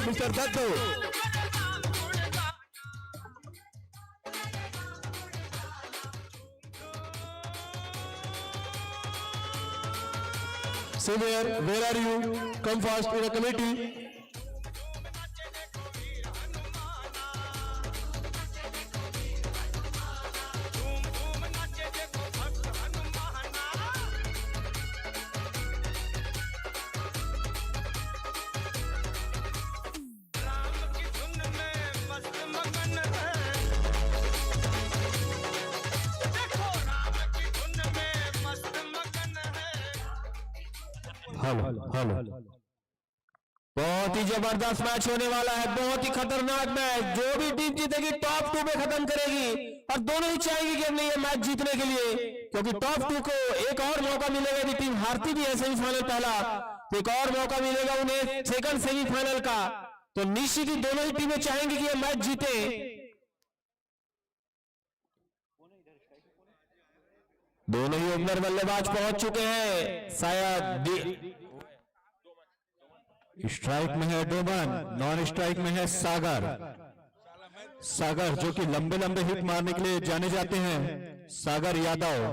Mister Datto. Senior, where are you? Come fast in the committee. Hello, बहुत ही जबरदस्त match होने वाला है, बहुत ही खतरनाक मैच। जो भी टीम जीतेगी टॉप 2 में खत्म करेगी और दोनों ही चाहेंगे कि हमने ये मैच जीतने के लिए, क्योंकि टॉप 2 को एक और मौका मिलेगा। यदि टीम हारती भी है सेमीफाइनल पहला, तो एक और मौका मिलेगा उन्हें सेकंड सेमीफाइनल का। तो निश्चित ही दोनों ही टीमें चाहेंगी कि ये मैच जीते। दोनों ही ओपनर बल्लेबाज पहुंच चुके हैं। शायद स्ट्राइक में है डोमन, नॉन स्ट्राइक में है सागर। सागर जो कि लंबे लंबे हिट मारने के लिए जाने जाते हैं, सागर यादव।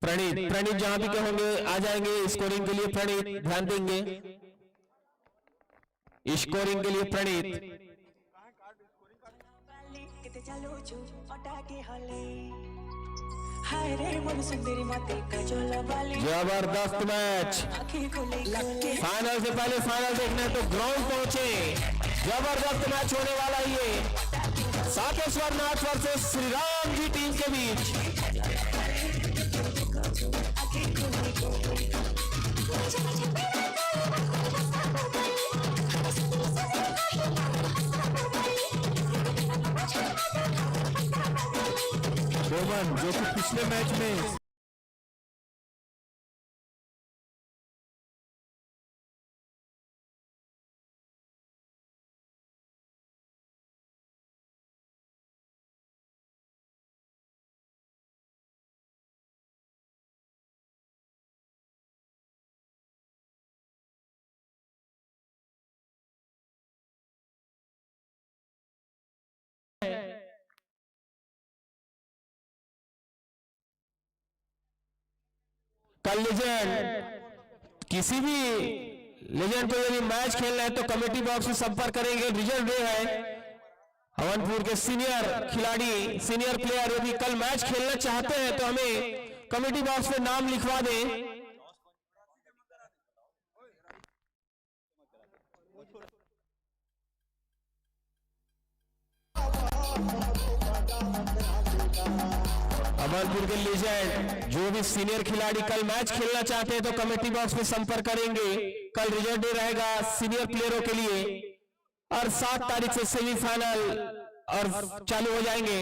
प्रणीत जहां भी कहोगे आ जाएंगे स्कोरिंग के लिए। प्रणीत ध्यान देंगे स्कोरिंग के लिए। प्रणीत जबरदस्त मैच। फाइनल से पहले फाइनल देखने तो ग्राउंड पहुंचे। जबरदस्त मैच होने वाला ये साकेश्वर नाथ वर्सेस श्री राम जी टीम के बीच। डोमन जो कि पिछले मैच में कल लेजेंड किसी भी लेजेंड को यदि मैच खेलना है तो कमेटी बॉक्स में संपर्क करेंगे। रिजल्ट डे है। हवनपुर के सीनियर खिलाड़ी, सीनियर प्लेयर यदि कल मैच खेलना चाहते हैं तो हमें कमेटी बॉक्स में नाम लिखवा दें। हवनपुर के लीजेंड जो भी सीनियर खिलाड़ी कल मैच खेलना चाहते हैं तो कमेटी बॉक्स में संपर्क करेंगे। कल रिजल्ट डे रहेगा सीनियर प्लेयरों के लिए और 7 तारीख से सेमीफाइनल और चालू हो जाएंगे।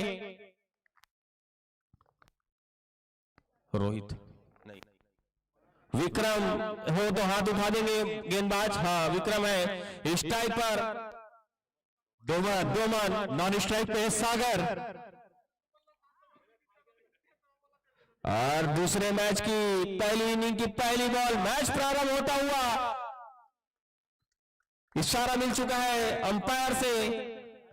रोहित नहीं, विक्रम हो तो हाथ उठा देंगे गेंदबाज। हाँ विक्रम है। स्ट्राइक पर डोमन, नॉन स्ट्राइक पे सागर। और दूसरे मैच की पहली इनिंग की पहली बॉल, मैच प्रारंभ होता हुआ इशारा मिल चुका है अंपायर से।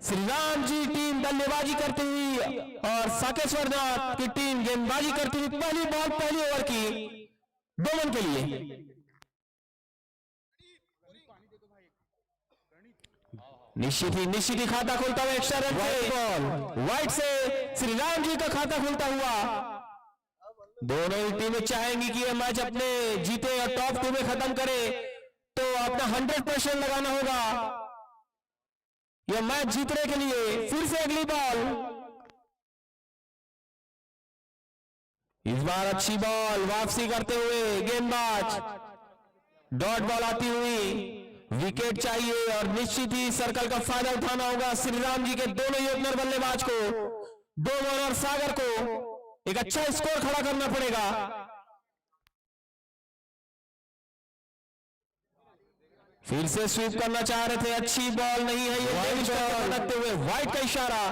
श्री राम जी टीम बल्लेबाजी करती हुई और साकेश्वर नाथ की टीम गेंदबाजी करती हुई। पहली बॉल पहली ओवर की डोमन के लिए। निश्चित ही खाता खुलता हुआ एक्स्ट्रा रन से बॉल वाइड से श्री राम जी का खाता खुलता हुआ। दोनों ही टीमें चाहेंगी कि यह मैच अपने जीते और टॉप 2 में खत्म करे, तो अपना 100% लगाना होगा यह मैच जीतने के लिए। फिर से अगली बॉल, इस बार अच्छी बॉल वापसी करते हुए गेंदबाज। डॉट बॉल आती हुई, विकेट चाहिए और निश्चित ही सर्कल का फायदा उठाना होगा श्री राम जी के दोनों ही ओपनर बल्लेबाज को, डोमन और सागर को एक अच्छा स्कोर खड़ा करना पड़ेगा। फिर से स्वीप करना चाह रहे थे, अच्छी बॉल नहीं है ये। लगते हुए वाइड का इशारा।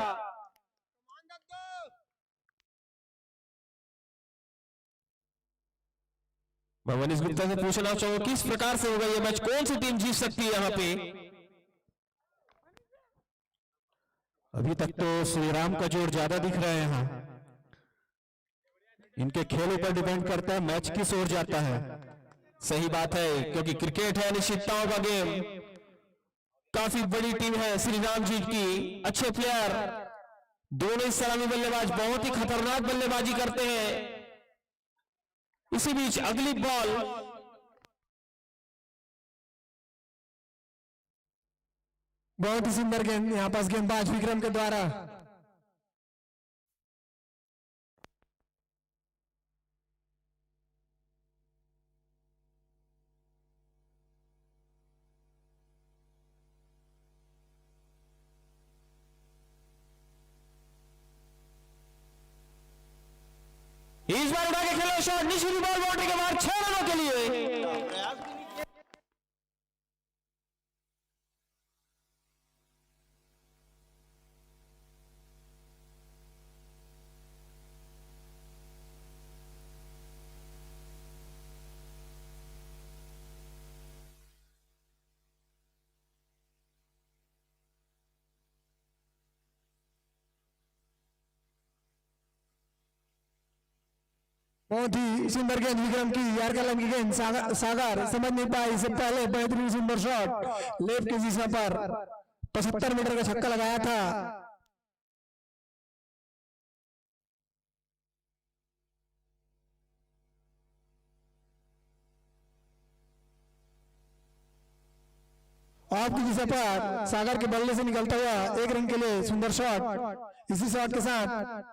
मैं मनीष गुप्ता से पूछना चाहूंगा किस प्रकार से होगा ये मैच, कौन सी टीम जीत सकती है यहाँ पे? अभी तक तो श्री राम का जोर ज्यादा दिख रहा है यहाँ। इनके खेल ऊपर डिपेंड करता है मैच किस ओर जाता है। सही बात है, क्योंकि क्रिकेट है अनिश्चितताओं का गेम। काफी बड़ी टीम है श्री राम जी की, अच्छे प्लेयर, दोनों ही सलामी बल्लेबाज बहुत ही खतरनाक बल्लेबाजी करते हैं। इसी बीच अगली बॉल बहुत ही सुंदर गेंद यहां पास गेंदबाज विक्रम के द्वारा। इस बार उड़ा के खेलो शॉट, निचली बॉल बाउंड्री के बाहर 6 रनों के लिए। बहुत ही सुंदर गेंद विक्रम की, यार कलम की गेंद। सागर समझ नहीं पाई, इससे पहले बेहतरीन सुंदर शॉट लेफ्ट के दिशा पर 75 मीटर का छक्का लगाया था। ऑफ की दिशा पर सागर के बल्ले से निकलता हुआ 1 रन के लिए सुंदर शॉट। इसी शॉट के साथ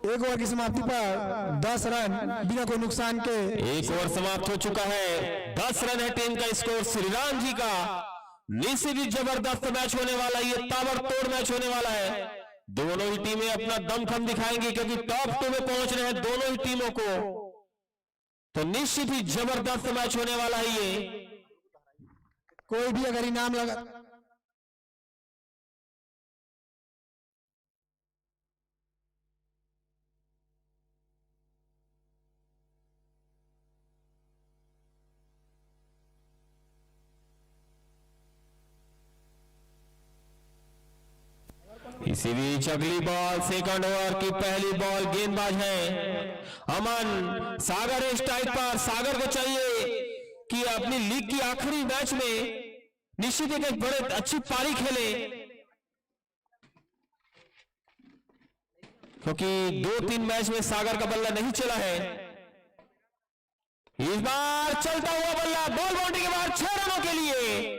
एक ओवर की समाप्ति पर 10 रन बिना कोई नुकसान के। एक ओवर समाप्त हो चुका है, 10 रन है टीम का स्कोर श्री राम जी का। निश्चित ही जबरदस्त मैच होने वाला है, ये ताबड़तोड़ मैच होने वाला है। दोनों ही टीमें अपना दमखम दिखाएंगी, क्योंकि टॉप 2 में पहुंच रहे हैं दोनों ही टीमों को, तो निश्चित ही जबरदस्त मैच होने वाला है ये। कोई भी अगर इनाम लगा इसी बीच अगली बॉल, सेकंड ओवर की पहली बॉल, गेंदबाज है अमन। सागर है स्ट्राइक पर। सागर को चाहिए कि अपनी लीग की आखिरी मैच में निश्चित एक बड़े अच्छी पारी खेले, क्योंकि 2-3 मैच में सागर का बल्ला नहीं चला है। इस बार चलता हुआ बल्ला बॉल बाउंड्री के बाद 6 रनों के लिए।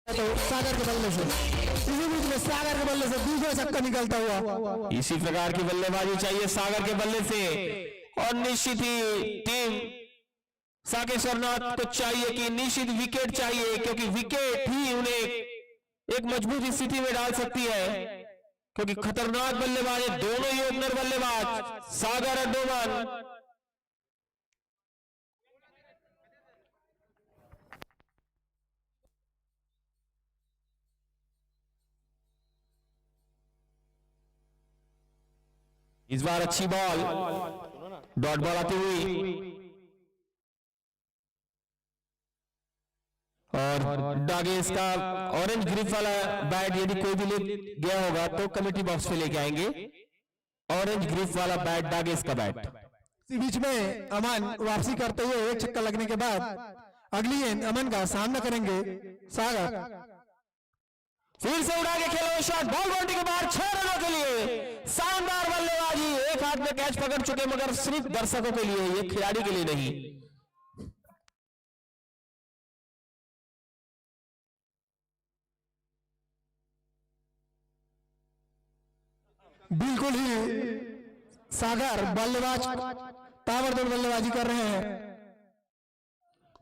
तो सागर के बल्ले से, इसी बीच में सागर के बल्ले से दूसरा छक्का निकलता हुआ। इसी प्रकार की बल्लेबाजी चाहिए सागर के बल्ले से, और निश्चित ही टीम साकेश्वरनाथ को चाहिए कि निश्चित विकेट चाहिए, क्योंकि विकेट ही उन्हें एक मजबूत स्थिति में डाल सकती है, क्योंकि खतरनाक बल्लेबाज है दोनों ही ओपनर बल्लेबाज सागर और डोमन। इस बार अच्छी बॉल, डॉट बॉल आती हुई, और डागेस का ऑरेंज ग्रिप वाला बैट यदि कोई भी ले गया होगा तो कमेटी बॉक्स पे लेके आएंगे। ऑरेंज ग्रिप वाला बैट, डागेस का बैट। इसी बीच में अमन वापसी करते हुए 1 छक्का लगने के बाद अगली गेंद अमन का सामना करेंगे सागर। फिर से उड़ा के खेलो शॉट, बॉल बाउंड्री के बाहर 6 रनों के लिए। शानदार बल्लेबाजी, एक हाथ में कैच पकड़ चुके, मगर सिर्फ दर्शकों के लिए, ये खिलाड़ी के लिए नहीं। बिल्कुल ही सागर बल्लेबाज ताबड़तोड़ बल्लेबाजी कर रहे हैं।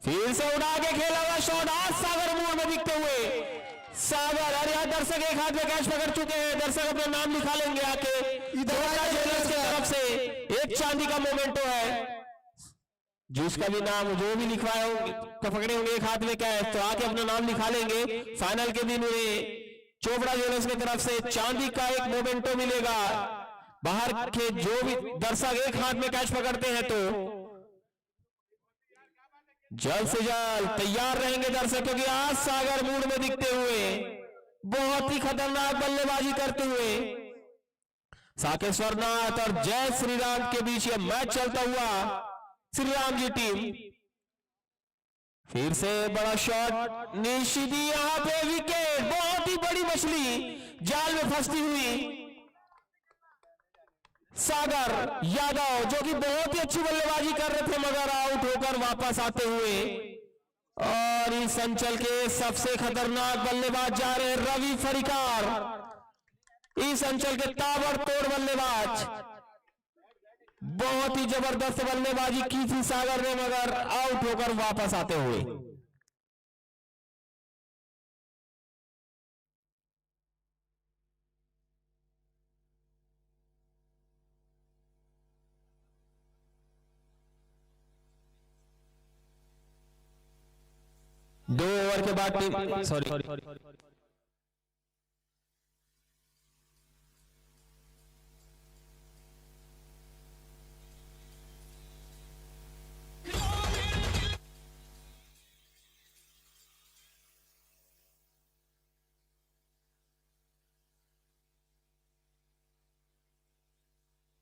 फिर से उड़ा के खेला हुआ शॉट, आज सागर मूड में दिखते हुए सागर। अरे यार, दर्शक एक हाथ में कैच पकड़ चुके हैं, दर्शक अपना नाम लिखा लेंगे आके। इधर की तरफ से एक 40 चांदी का मोमेंटो है, जिसका भी नाम जो भी लिखवाए होंगे पकड़े होंगे एक हाथ में कैश, तो आके अपना नाम लिखा लेंगे। फाइनल के दिन उन्हें चोपड़ा ज्वेलर्स की तरफ से चांदी का एक मोमेंटो मिलेगा। बाहर के जो भी दर्शक एक हाथ में कैच पकड़ते हैं तो जल्द से जल्द तैयार रहेंगे दर्शक, क्योंकि आज सागर मूड में दिखते हुए बहुत ही खतरनाक बल्लेबाजी करते हुए साकेश्वर नाथ और जय श्री राम के बीच ये मैच चलता हुआ। श्री राम जी टीम फिर से बड़ा शॉट, निशिदी यहां पे विकेट, बहुत ही बड़ी मछली जाल में फंसती हुई। सागर यादव जो कि बहुत ही अच्छी बल्लेबाजी कर रहे थे मगर आउट होकर वापस आते हुए, और इस अंचल के सबसे खतरनाक बल्लेबाज जा रहे रवि फरिकार, इस अंचल के ताबड़तोड़ बल्लेबाज। बहुत ही जबरदस्त बल्लेबाजी की थी सागर ने मगर आउट होकर वापस आते हुए। दो ओवर के बाद टीम सॉरी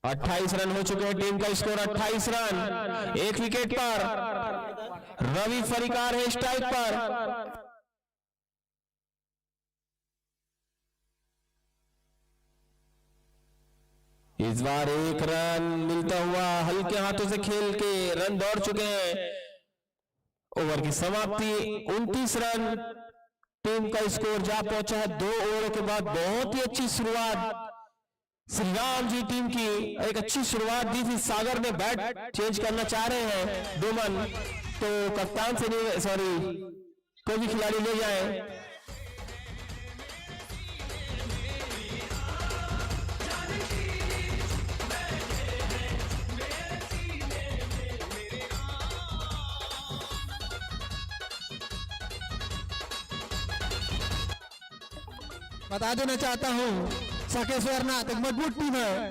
28 रन हो चुके हैं, टीम का स्कोर 28 रन, एक विकेट पर रवि फरिकार है स्ट्राइक पर। इस बार एक रन मिलता हुआ हल्के हाथों से खेल के रन दौड़ चुके हैं। ओवर की समाप्ति 29 रन, टीम का स्कोर जा पहुंचा है 2 ओवरों के बाद। बहुत ही अच्छी शुरुआत श्री राम जी टीम की, एक अच्छी शुरुआत दी थी। सागर ने बैट चेंज करना चाह रहे हैं डोमन, तो कप्तान से नहीं सॉरी कोई भी खिलाड़ी ले जाए। बता देना चाहता हूँ साकेश्वर नाथ एक मजबूत टीम है।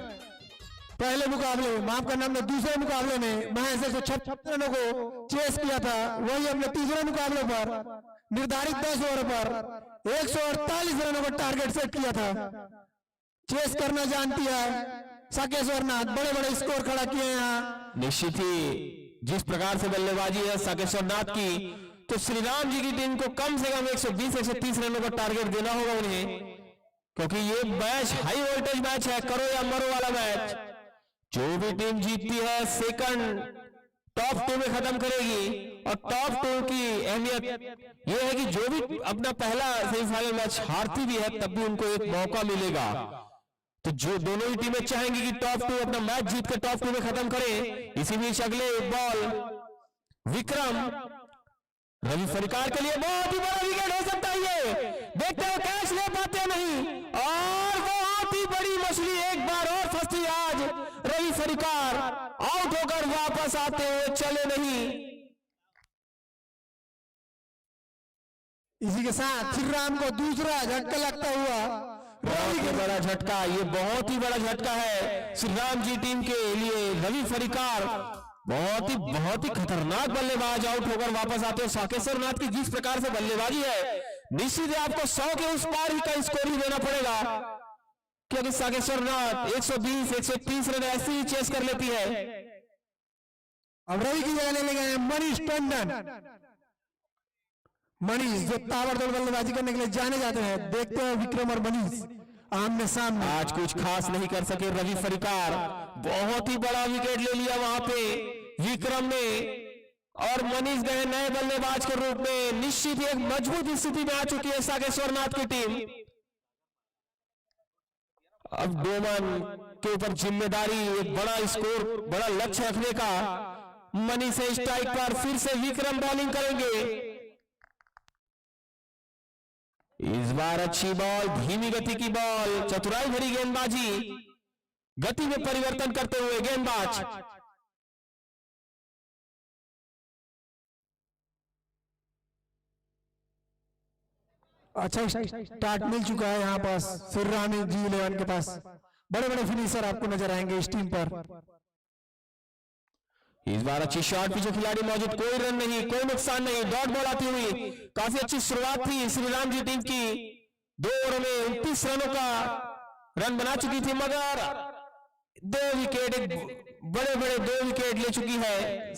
पहले मुकाबले माफ करना हमने दूसरे मुकाबले में महज 156 रनों को चेस किया था, वही हमने तीसरे मुकाबले पर निर्धारित 10 ओवर पर 148 रनों का टारगेट सेट किया था। चेस करना जानती है साकेश्वर नाथ, बड़े बड़े स्कोर खड़ा किए हैं यहाँ। निश्चित ही जिस प्रकार से बल्लेबाजी है साकेश्वर नाथ की, तो श्री राम जी की टीम को कम से कम 120-130 रनों का टारगेट देना होगा उन्हें, क्योंकि ये मैच हाई वोल्टेज मैच है, करो या मरो वाला मैच। जो भी टीम जीतती है सेकंड टॉप 2 में खत्म करेगी, और टॉप 2 की अहमियत यह है कि जो भी अपना पहला सेमीफाइनल मैच हारती भी है तब भी उनको एक मौका मिलेगा। तो जो दोनों ही टीमें चाहेंगी कि टॉप 2 अपना मैच जीत कर टॉप 2 में खत्म करें। इसी बीच अगले बॉल विक्रम रवि फरिकार के लिए बहुत ही बड़ा विकेट हो सकता है, ये देखते हो कैच ले पाते नहीं, और बहुत ही बड़ी मछली एक बार और फंसती आज रवि फरिकार, आउट होकर वापस आते हुए चले नहीं। इसी के साथ श्री राम को दूसरा झटका लगता हुआ, बहुत ही बड़ा झटका, ये बहुत ही बड़ा झटका है श्री राम जी टीम के लिए। रवि फरिकार बहुत ही खतरनाक बल्लेबाज आउट होकर वापस आते हैं। साकेश्वर नाथ की जिस प्रकार से बल्लेबाजी है, निश्चित ही आपको 100 के उस पार ही का स्कोर ही देना पड़ेगा, क्योंकि साकेश्वर नाथ 120-130 रन ऐसे ही चेस कर लेती है। अब रवि की जगह ले गए मनीष टंडन। मनीष जो ताबड़तोड़ बल्लेबाजी करने के लिए जाने जाते हैं, देखते हैं विक्रम और मनीष आमने सामने। आज कुछ खास नहीं कर सके रवि फरिकार, बहुत ही बड़ा विकेट ले लिया वहां पे विक्रम ने, और मनीष गए नए बल्लेबाज के रूप में। निश्चित ही एक मजबूत स्थिति में आ चुकी है साकेश्वर नाथ की टीम। अब डोमन के ऊपर जिम्मेदारी एक बड़ा स्कोर, बड़ा लक्ष्य रखने का। मनीष से स्ट्राइक पर, फिर से विक्रम बॉलिंग करेंगे। इस बार अच्छी बॉल, धीमी गति की बॉल, चतुराई भरी गेंदबाजी, गति में परिवर्तन करते हुए गेंदबाज अच्छा स्टार्ट मिल चुका है यहाँ पास श्री राम जी 11 के पास। बड़े बड़े फिनिशर आपको नजर आएंगे इस टीम पर। इस बार अच्छी शॉट पीछे खिलाड़ी मौजूद, कोई रन नहीं, कोई नुकसान नहीं, डॉट बॉल आती हुई काफी अच्छी शुरुआत थी श्री राम जी टीम की। 2 ओवर में 29 रनों का रन बना चुकी थी, मगर 2 विकेट, बड़े बड़े 2 विकेट ले चुकी है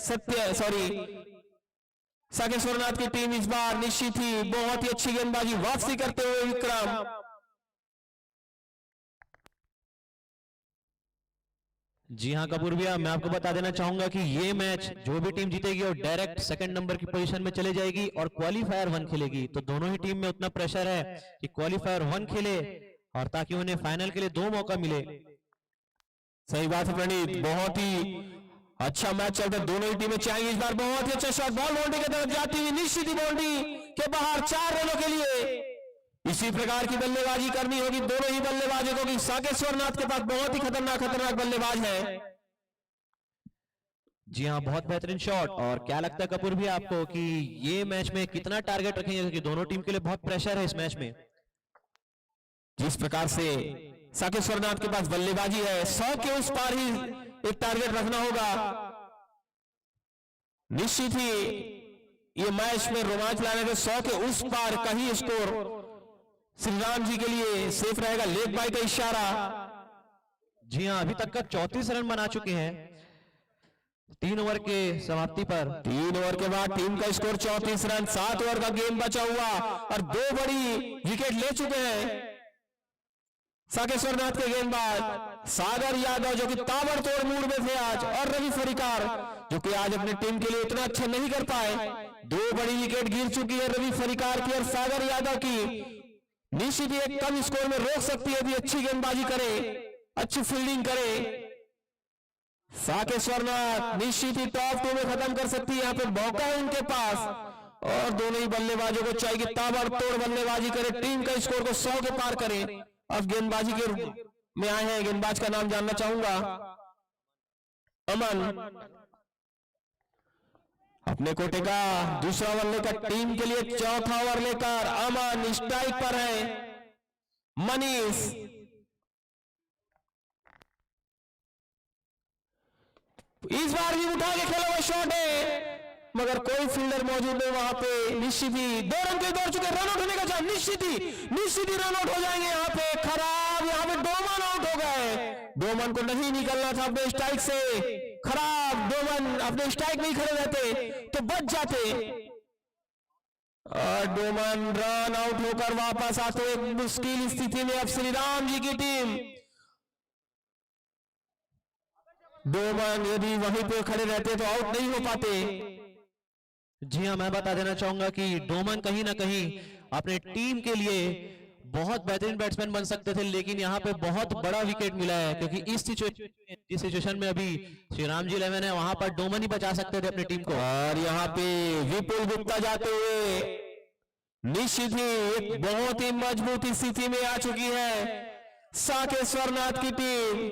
साकेश्वरनाथ की टीम। इस बार निश्चित ही बहुत ही अच्छी गेंदबाजी वापसी करते हुए विक्रम। जी हाँ कपूर भैया, मैं आपको बता देना चाहूंगा कि ये मैच जो भी टीम जीतेगी वो डायरेक्ट सेकंड नंबर की पोजीशन में चले जाएगी और क्वालिफायर 1 खेलेगी। तो दोनों ही टीम में उतना प्रेशर है कि क्वालिफायर 1 खेले और ताकि उन्हें फाइनल के लिए 2 मौका मिले। सही बात है प्रणीत, बहुत ही अच्छा मैच चलता है, दोनों ही टीमें चाहेंगी। इस बार बहुत ही अच्छा शॉट, बॉल बाउंड्री की तरफ जाती हुई निश्चित ही बाउंड्री के बाहर 4 रनों के लिए इसी प्रकार की बल्लेबाजी करनी होगी दोनों ही बल्लेबाजों को, कि साकेश्वरनाथ के पास बहुत ही खतरनाक बल्लेबाज है। जी हाँ, बहुत बेहतरीन शॉट। और क्या लगता है कपूर भैया आपको कि ये मैच में कितना टारगेट रखेंगे, क्योंकि दोनों टीम के लिए बहुत प्रेशर है इस मैच में। जिस प्रकार से साकेश्वरनाथ के पास बल्लेबाजी है, 100 के उस पार ही एक टारगेट रखना होगा। निश्चित ही ये मैच में रोमांच लाने के 100 के उस पार का ही स्कोर श्री राम जी के लिए सेफ रहेगा। लेग बाय का इशारा। जी हाँ, अभी तक का 34 रन बना चुके हैं 3 ओवर के समाप्ति पर। 3 ओवर के बाद टीम का स्कोर 34 रन, 7 ओवर का गेम बचा हुआ और 2 बड़ी विकेट ले चुके हैं साकेश्वरनाथ के गेंदबाज सागर यादव, जो कि ताबड़तोड़ मूड में थे आज, और रवि फरीकार, जो कि आज अपनी टीम के लिए उतना अच्छा नहीं कर पाए। 2 बड़ी विकेट गिर चुकी है रवि फरीकार की और सागर यादव की। निश्चित ही एक कम स्कोर में रोक सकती है यदि अच्छी गेंदबाजी करे, अच्छी फील्डिंग करे। साकेश्वरनाथ निश्चित ही टॉप 2 में खत्म कर सकती है, यहाँ पे मौका है उनके पास। और दोनों ही बल्लेबाजों को चाहिए कि ताबड़तोड़ बल्लेबाजी करे, टीम का स्कोर को 100 के पार करे। अब गेंदबाजी के में आए हैं, गेंदबाज का नाम जानना चाहूंगा। अमन अपने कोटे का दूसरा ओवर लेकर टीम के लिए चौथा ओवर लेकर अमन स्ट्राइक पर है। मनीष इस बार भी उठा के खेला हुआ शॉट है, मगर कोई फील्डर मौजूद नहीं वहां पे। निश्चित ही 2 रन के दौड़ चुके, रन आउट होने का चांस, निश्चित ही रन आउट हो जाएंगे यहाँ पे। खराब, यहाँ पे डोमन आउट हो गए। डोमन को नहीं निकलना था अपने स्ट्राइक से, खराब। डोमन अपने स्ट्राइक नहीं खड़े रहते तो बच जाते, और डोमन रन आउट होकर वापस आते एक मुश्किल स्थिति में अब श्री राम जी की टीम। डोमन यदि वहीं पे खड़े रहते तो आउट नहीं हो पाते। जी हाँ, मैं बता देना चाहूंगा कि डोमन कहीं ना कहीं अपने टीम के लिए बहुत बेहतरीन बैट्समैन बन सकते थे, लेकिन यहाँ पे बहुत बड़ा विकेट मिला है, क्योंकि इस सिचुएशन में अभी श्री राम जी 11 है, वहां पर डोमन ही बचा सकते थे अपनी टीम को। और यहाँ पे विपुल गुप्ता जाते हुए निश्चित ही एक बहुत ही मजबूत स्थिति में आ चुकी है साकेश्वरनाथ की टीम।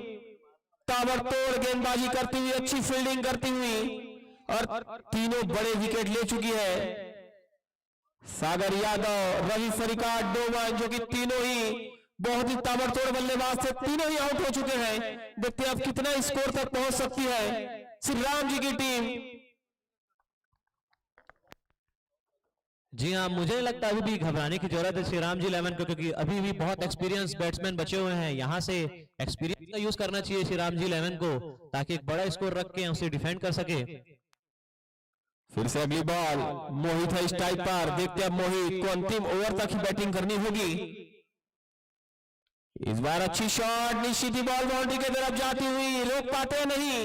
ताबड़तोड़ गेंदबाजी करती हुई, अच्छी फील्डिंग करती हुई, और तीनों बड़े विकेट ले चुकी है। सागर यादव, रवि फरीकार, डोमन, जो कि तीनों ही बहुत ही ताबड़तोड़ बल्लेबाज थे, तीनों ही आउट हो चुके हैं। देखते हैं अब कितना स्कोर तक पहुंच सकती है श्री राम जी की टीम। जी हाँ, मुझे लगता है अभी भी घबराने की जरूरत है श्री राम जी 11 को, क्योंकि अभी भी बहुत एक्सपीरियंस बैट्समैन बचे हुए हैं। यहाँ से एक्सपीरियंस का यूज करना चाहिए श्री राम जी 11 को, ताकि एक बड़ा स्कोर रख के उसे डिफेंड कर सके। फिर से अगली बॉल, मोहित है स्ट्राइक पर। देखते हैं मोहित को अंतिम ओवर तक ही बैटिंग करनी होगी। इस बार अच्छी शॉट, निश्चित ही बॉल बाउंड्री की तरफ जाती हुई, रोक पाते नहीं,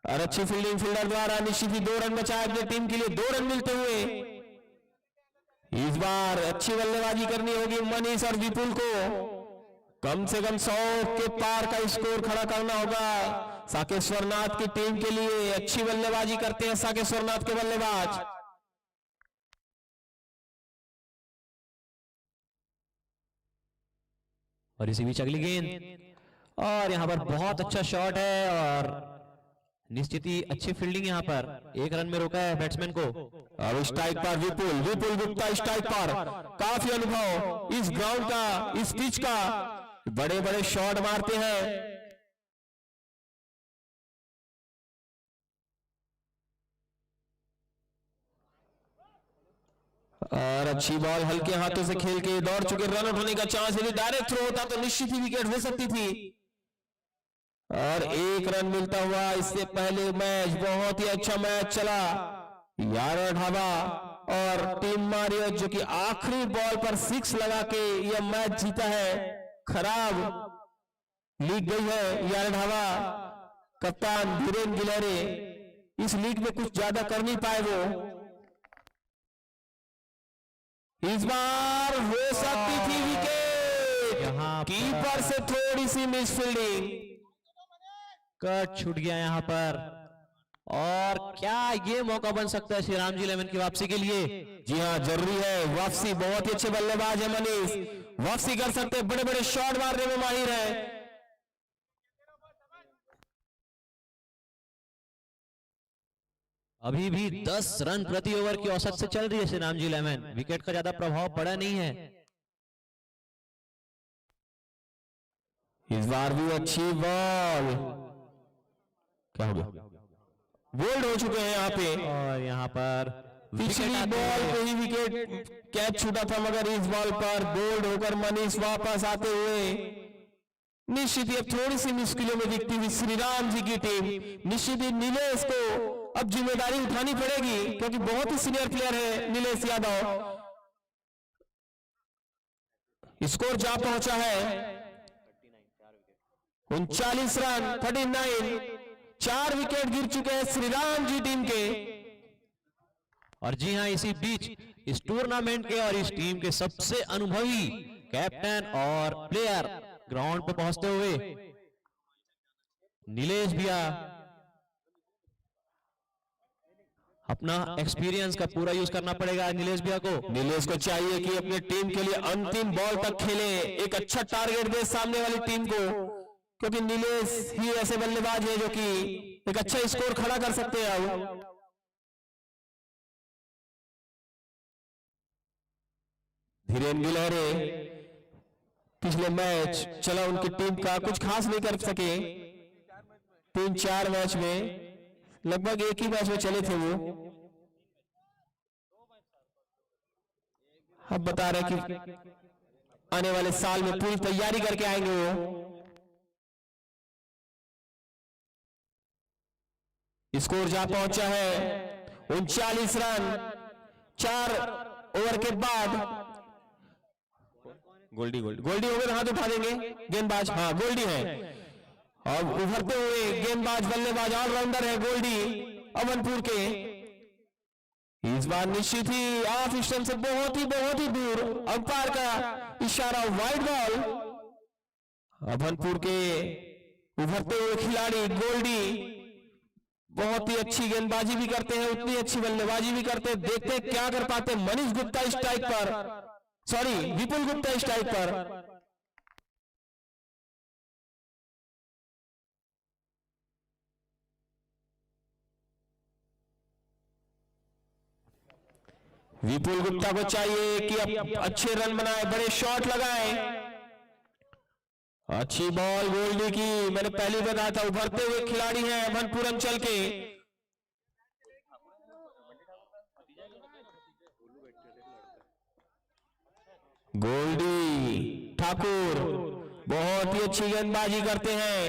और अच्छी फील्डिंग फील्डर द्वारा निश्चित ही 2 रन बचाए अपनी टीम के लिए, 2 रन मिलते हुए। इस बार अच्छी बल्लेबाजी करनी होगी मनीष और विपुल को, कम से कम 100 के पार का स्कोर खड़ा करना होगा साकेश्वरनाथ की टीम के लिए। अच्छी बल्लेबाजी करते हैं साकेश्वरनाथ के बल्लेबाज। और इसी बीच अगली गेंद, और यहाँ पर बहुत अच्छा शॉट है और निश्चित ही अच्छी फील्डिंग यहाँ पर, 1 रन में रोका है बैट्समैन को। अब स्ट्राइक पर विपुल गुप्ता स्ट्राइक पर, काफी अनुभव इस ग्राउंड का, इस पिच का, बड़े बड़े शॉट मारते हैं। और अच्छी बॉल हल्के हाथों से खेल के दौड़ चुके, रन आउट होने का चांस, यदि डायरेक्ट थ्रो होता तो निश्चित ही विकेट हो सकती थी। और 1 रन मिलता हुआ। इससे पहले मैच बहुत ही अच्छा मैच चला, यार ढाबा और टीम मारियत जो कि आखिरी बॉल पर 6 लगा के यह मैच जीता है। खराब लीग गई है यार ढाबा, कप्तान धीरेन गिलहरे इस लीग में कुछ ज्यादा कर नहीं पाए वो। इस बार हो सकती थी विकेट, यहाँ कीपर से थोड़ी सी मिस फील्डिंग, कट छूट गया यहाँ पर। और क्या ये मौका बन सकता है श्री राम जी 11 की वापसी के लिए? जी हाँ, जरूरी है वापसी। बहुत ही अच्छे बल्लेबाज है मनीष, वापसी कर सकते, बड़े बड़े शॉट मारने में माहिर है। अभी भी 10 रन प्रति ओवर की औसत से चल रही है श्री राम जी 11, विकेट का ज्यादा प्रभाव पड़ा नहीं है। इस बार भी अच्छी बॉल, क्या हो गया, बोल्ड हो चुके हैं यहाँ पे। और यहाँ पर पिछली बॉल पे ही विकेट कैच छूटा था, मगर इस बॉल पर बोल्ड होकर मनीष वापस आते हुए निश्चित ही थोड़ी सी मुश्किलों में दिखती हुई श्री राम जी की टीम। निश्चित ही नीलेश को अब जिम्मेदारी उठानी पड़ेगी, क्योंकि बहुत ही सीनियर प्लेयर है नीलेश यादव। स्कोर जा पहुंचा है 39 रन, 39, 4 विकेट गिर चुके हैं श्री राम जी टीम के। और जी हां, इसी बीच इस टूर्नामेंट के और इस टीम के सबसे अनुभवी कैप्टन और प्लेयर ग्राउंड पे पहुंचते हुए नीलेश भैया अपना एक्सपीरियंस का पूरा यूज करना पड़ेगा नीलेश भैया को। नीलेश को चाहिए कि अपने टीम के लिए अंतिम बॉल तक खेले, एक अच्छा टारगेट दे सामने वाली टीम को, क्योंकि नीलेश ही ऐसे बल्लेबाज है जो कि एक अच्छा स्कोर खड़ा कर सकते हैं। अब धीरेन गिलहरे पिछले मैच चला उनकी टीम का, कुछ खास नहीं कर सके। 3-4 मैच में, लगभग एक ही मैच में चले थे वो। अब बता रहे कि आने वाले साल में पूरी तैयारी करके आएंगे वो। स्कोर जा पहुंचा है 39 रन 4 ओवर के बाद। गोल्डी ओवर हाथ उठा देंगे गेंदबाज, हाँ गोल्डी है। अब उभरते हुए गेंदबाज बल्लेबाज ऑलराउंडर है गोल्डी अवनपुर के। इस बार निश्चित ही ऑफ स्टंप से बहुत ही दूर, अंपायर का इशारा, वाइड बॉल। अवनपुर के उभरते हुए खिलाड़ी गोल्डी बहुत ही अच्छी गेंदबाजी भी करते हैं, उतनी अच्छी बल्लेबाजी भी करते हैं। देखते हैं क्या कर पाते मनीष गुप्ता स्ट्राइक पर, सॉरी विपुल गुप्ता स्ट्राइक पर। विपुल गुप्ता को चाहिए कि अब अच्छे रन बनाए, बड़े शॉट लगाए। अच्छी बॉल गोल्डी की, मैंने पहले बताया था उभरते हुए खिलाड़ी हैं अभनपुर अंचल के। गोल्डी ठाकुर बहुत ही अच्छी गेंदबाजी करते हैं।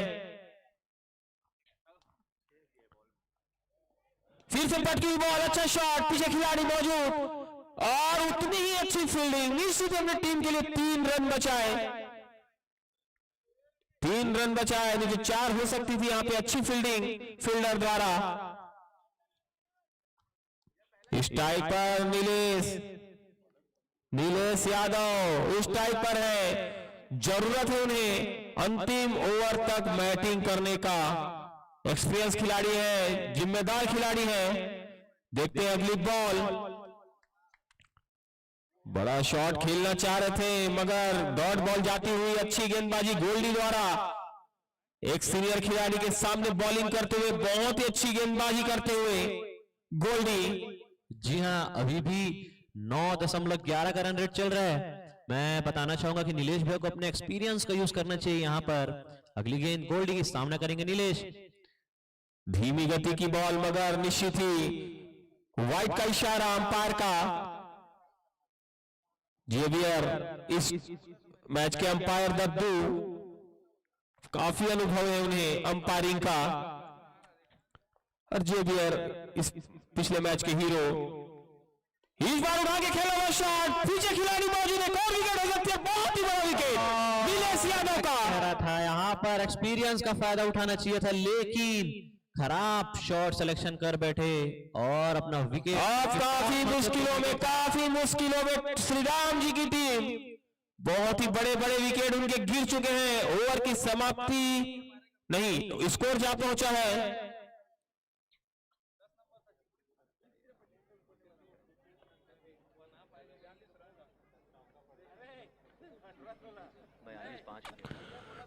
फिर से पटकी बॉल, अच्छा शॉट, पीछे खिलाड़ी मौजूद और उतनी ही अच्छी फील्डिंग। निश्चित अपनी टीम के लिए 3 रन बचाए, 3 रन बचाए, नहीं तो 4 हो सकती थी यहाँ पे। अच्छी फील्डिंग फील्डर द्वारा। स्ट्राइक पर नीलेश यादव स्ट्राइक पर है। जरूरत है उन्हें अंतिम ओवर तक बैटिंग करने का। एक्सपीरियंस खिलाड़ी है, जिम्मेदार खिलाड़ी है। देखते हैं अगली बॉल। बड़ा शॉट खेलना चाह रहे थे, मगर डॉट बॉल जाती हुई अच्छी गेंदबाजी गोल्डी द्वारा। एक सीनियर खिलाड़ी के सामने बॉलिंग करते हुए बहुत ही अच्छी गेंदबाजी करते हुए गोल्डी। जी हां, अभी भी 9.11 का रन रेट चल रहा है। मैं बताना चाहूंगा कि नीलेश भैया को अपने एक्सपीरियंस का यूज करना चाहिए। यहां पर अगली गेंद गोल्डी की सामना करेंगे नीलेश। धीमी गति की बॉल मगर निश्चित ही वाइड का इशारा अंपायर का। जेवियर इस मैच के अंपायर दद्दू, काफी अनुभव है उन्हें अंपायरिंग का। और जेवियर इस पिछले मैच के हीरो। इस बार उठा के खेला हुआ शॉट, पीछे खिलाड़ी मौजूद है, कौन विकेट हो सकती है? बहुत ही बड़ा विकेट नीलेश यादव का। कह रहा था यहां पर एक्सपीरियंस का फायदा उठाना चाहिए था, लेकिन खराब शॉट सिलेक्शन कर बैठे और अपना विकेट। काफी मुश्किलों में श्री राम जी की टीम, बहुत ही बड़े बड़े विकेट उनके गिर चुके हैं। ओवर की समाप्ति नहीं, स्कोर जा पहुंचा है।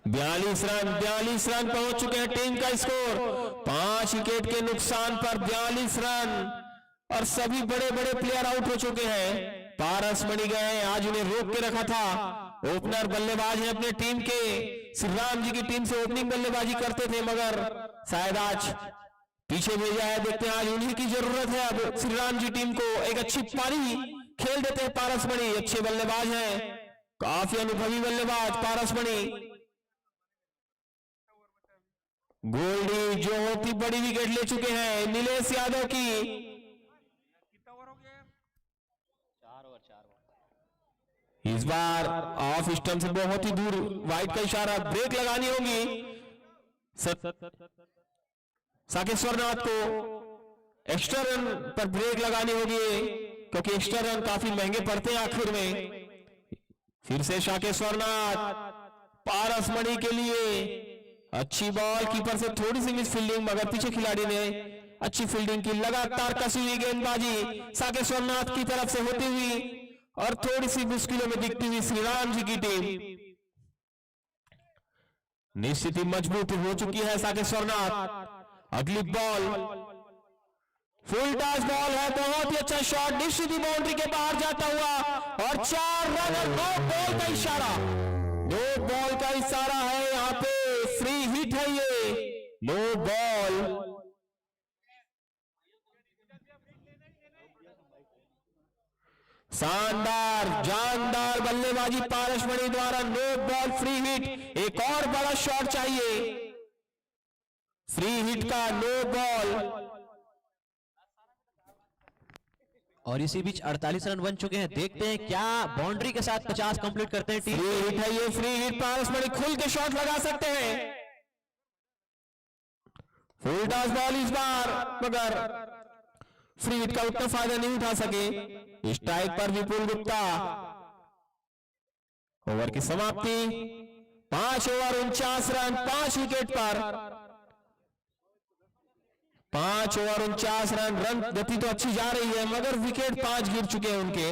बयालीस रन पहुंच चुके हैं टीम का स्कोर। 5 विकेट के नुकसान पर 42 रन और सभी बड़े बड़े प्लेयर आउट हो चुके हैं। पारस मणि गए, आज उन्हें रोक के रखा था। ओपनर बल्लेबाज हैं अपने टीम के, श्री राम जी की टीम से ओपनिंग बल्लेबाजी करते थे मगर शायद आज पीछे भेजा है। देखते हैं आज उन्हीं की जरूरत है। अब श्री राम जी टीम को एक अच्छी पारी खेल देते हैं पारस मणि। अच्छे बल्लेबाज हैं, काफी अनुभवी बल्लेबाज पारस मणि। गोल्डी जो होती बड़ी विकेट ले चुके हैं नीलेश यादव की। इस बार ऑफ स्टंप से बहुत ही दूर, वाइड का इशारा, ब्रेक लगानी होगी साकेश्वरनाथ को। एक्स्ट्रा रन पर ब्रेक लगानी होगी क्योंकि एक्स्ट्रा रन काफी महंगे पड़ते हैं आखिर में। फिर से साकेश्वरनाथ पारस मणि के लिए अच्छी बॉल, कीपर से थोड़ी सी मिस फील्डिंग मगर पीछे खिलाड़ी ने अच्छी फील्डिंग की। लगातार कसी हुई गेंदबाजी साकेश्वरनाथ की तरफ से होती हुई और थोड़ी सी मुश्किलों में दिखती हुई श्री राम जी की टीम। निश्चित ही मजबूत हो चुकी है साकेश्वरनाथ। अगली बॉल फुल टॉस बॉल है, बहुत ही अच्छा शॉट, निश्चित ही बाउंड्री के बाहर जाता हुआ और 4 रन और 9 बॉल का इशारा। 9 बॉल का इशारा है, यहाँ पे फ्री हिट है ये। 9 बॉल शानदार जानदार बल्लेबाजी पारस मणि द्वारा। 9 बॉल फ्री हिट, एक और बड़ा शॉट चाहिए फ्री हिट का। 9 बॉल और इसी बीच 48 रन बन चुके हैं। देखते हैं क्या बाउंड्री के साथ 50 कंप्लीट करते हैं टीम। फ्री हिट है ये, फ्री हिट। पारस मणि खुल के शॉट लगा सकते हैं। फुल टॉस बॉल इस बार मगर फ्री हिट का उतना फायदा नहीं उठा सके। स्ट्राइक पर विपुल गुप्ता। ओवर की समाप्ति 5 ओवर 49 रन 5 विकेट पर। 5 ओवर 49 रन। रन गति तो अच्छी जा रही है मगर विकेट 5 गिर चुके हैं उनके।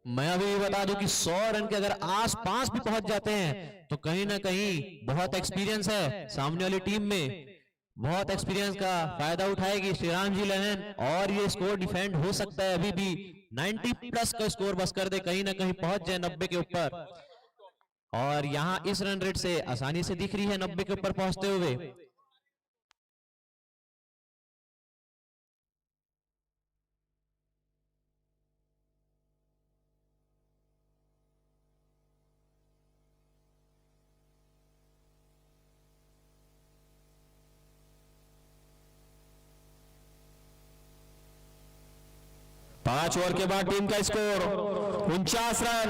मैं अभी बता दूं कि 100 रन के अगर आस-पास भी पहुंच जाते हैं तो कहीं ना कहीं बहुत एक्सपीरियंस है सामने वाली टीम में, बहुत एक्सपीरियंस का फायदा उठाएगी श्री राम जी लहन और ये स्कोर डिफेंड हो सकता है। अभी भी 90 प्लस का स्कोर बस कर दे, कहीं ना कहीं पहुंच जाए 90 के ऊपर। और यहां इस रन रेट से आसानी से दिख रही है 90 के ऊपर पहुंचते हुए। पांच ओवर के बाद टीम का स्कोर 49 रन।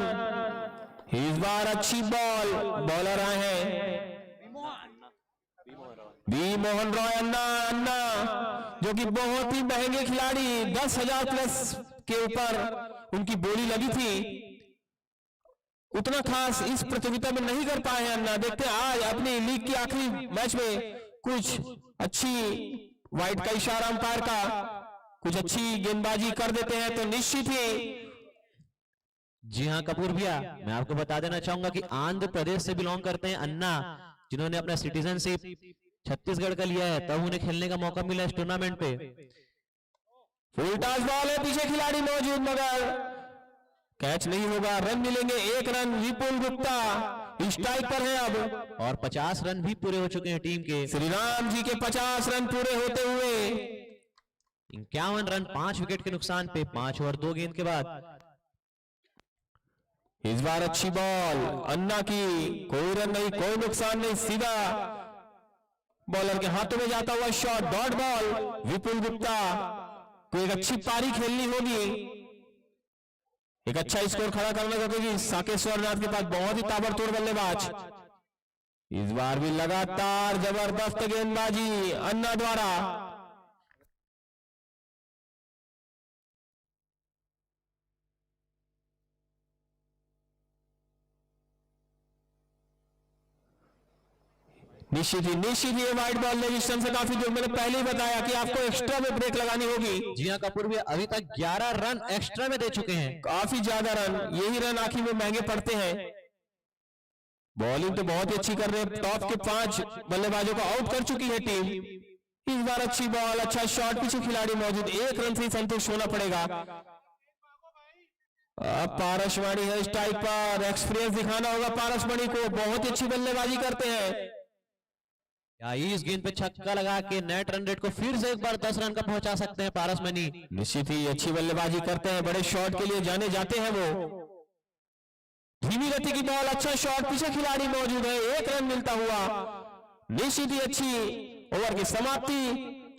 इस बार अच्छी बॉल, बॉलर आए हैं बी मोहन रॉय अन्ना जो कि बहुत ही महंगे खिलाड़ी, 10,000 प्लस के ऊपर उनकी बोली लगी थी। उतना खास इस प्रतियोगिता में नहीं कर पाए हैं अन्ना। देखते हैं आज अपनी लीग की आखिरी मैच में कुछ अच्छी, वाइड का इशारा अंपायर का, कुछ अच्छी गेंदबाजी कर देते हैं तो निश्चित ही जी हाँ कपूर भैया, मैं आपको बता देना चाहूंगा कि आंध्र प्रदेश से बिलोंग करते हैं अन्ना, जिन्होंने अपना सिटीजनशिप छत्तीसगढ़ का लिया है, तब उन्हें खेलने का मौका मिला इस टूर्नामेंट पे। फुल टॉस बॉल है, पीछे खिलाड़ी मौजूद मगर कैच नहीं होगा, रन मिलेंगे 1 रन। विपुल गुप्ता स्ट्राइक पर है अब, और 50 रन भी पूरे हो चुके हैं टीम के। श्री राम जी के 50 रन पूरे होते हुए 51 रन 5 विकेट के नुकसान पे 5 ओवर 2 गेंद के बाद। इस बार अच्छी बॉल अन्ना की, कोई रन नहीं, कोई नुकसान नहीं, सीधा बॉलर के हाथों में जाता हुआ शॉट, डॉट बॉल। विपुल गुप्ता को एक अच्छी पारी खेलनी होगी, एक अच्छा स्कोर खड़ा करना होगा। साकेश्वर नाथ के पास बहुत ही ताबड़तोड़ बल्लेबाज। इस बार भी लगातार जबरदस्त गेंदबाजी अन्ना द्वारा। निश्चित ही ये वाइड बॉल रजिस्ट्रेशन से काफी दूर। मैंने पहले ही बताया कि आपको एक्स्ट्रा में ब्रेक लगानी होगी। जी हाँ कपूर भैया, अभी तक 11 रन एक्स्ट्रा में दे चुके हैं, काफी ज्यादा रन, यही रन आखिर में महंगे पड़ते हैं। बॉलिंग तो बहुत ही अच्छी कर रहे हैं, टॉप के 5 बल्लेबाजों को आउट कर चुकी है टीम। इस बार अच्छी बॉल, अच्छा शॉट, पीछे खिलाड़ी मौजूद, 1 रन से संतुष्ट होना पड़ेगा। अब पारसमणि है स्ट्राइक पर, एक्सपीरियंस दिखाना होगा पारसमणि को, बहुत ही अच्छी बल्लेबाजी करते हैं। या इस गेंद पे छक्का लगा के नेट रन रेट को फिर से एक बार 10 रन का पहुंचा सकते हैं पारसमणि। निश्चित ही अच्छी बल्लेबाजी करते हैं, बड़े शॉट के लिए जाने जाते हैं वो। धीमी गति की बॉल, अच्छा शॉट, पीछे खिलाड़ी मौजूद है, 1 रन मिलता हुआ। निश्चित ही अच्छी ओवर की समाप्ति,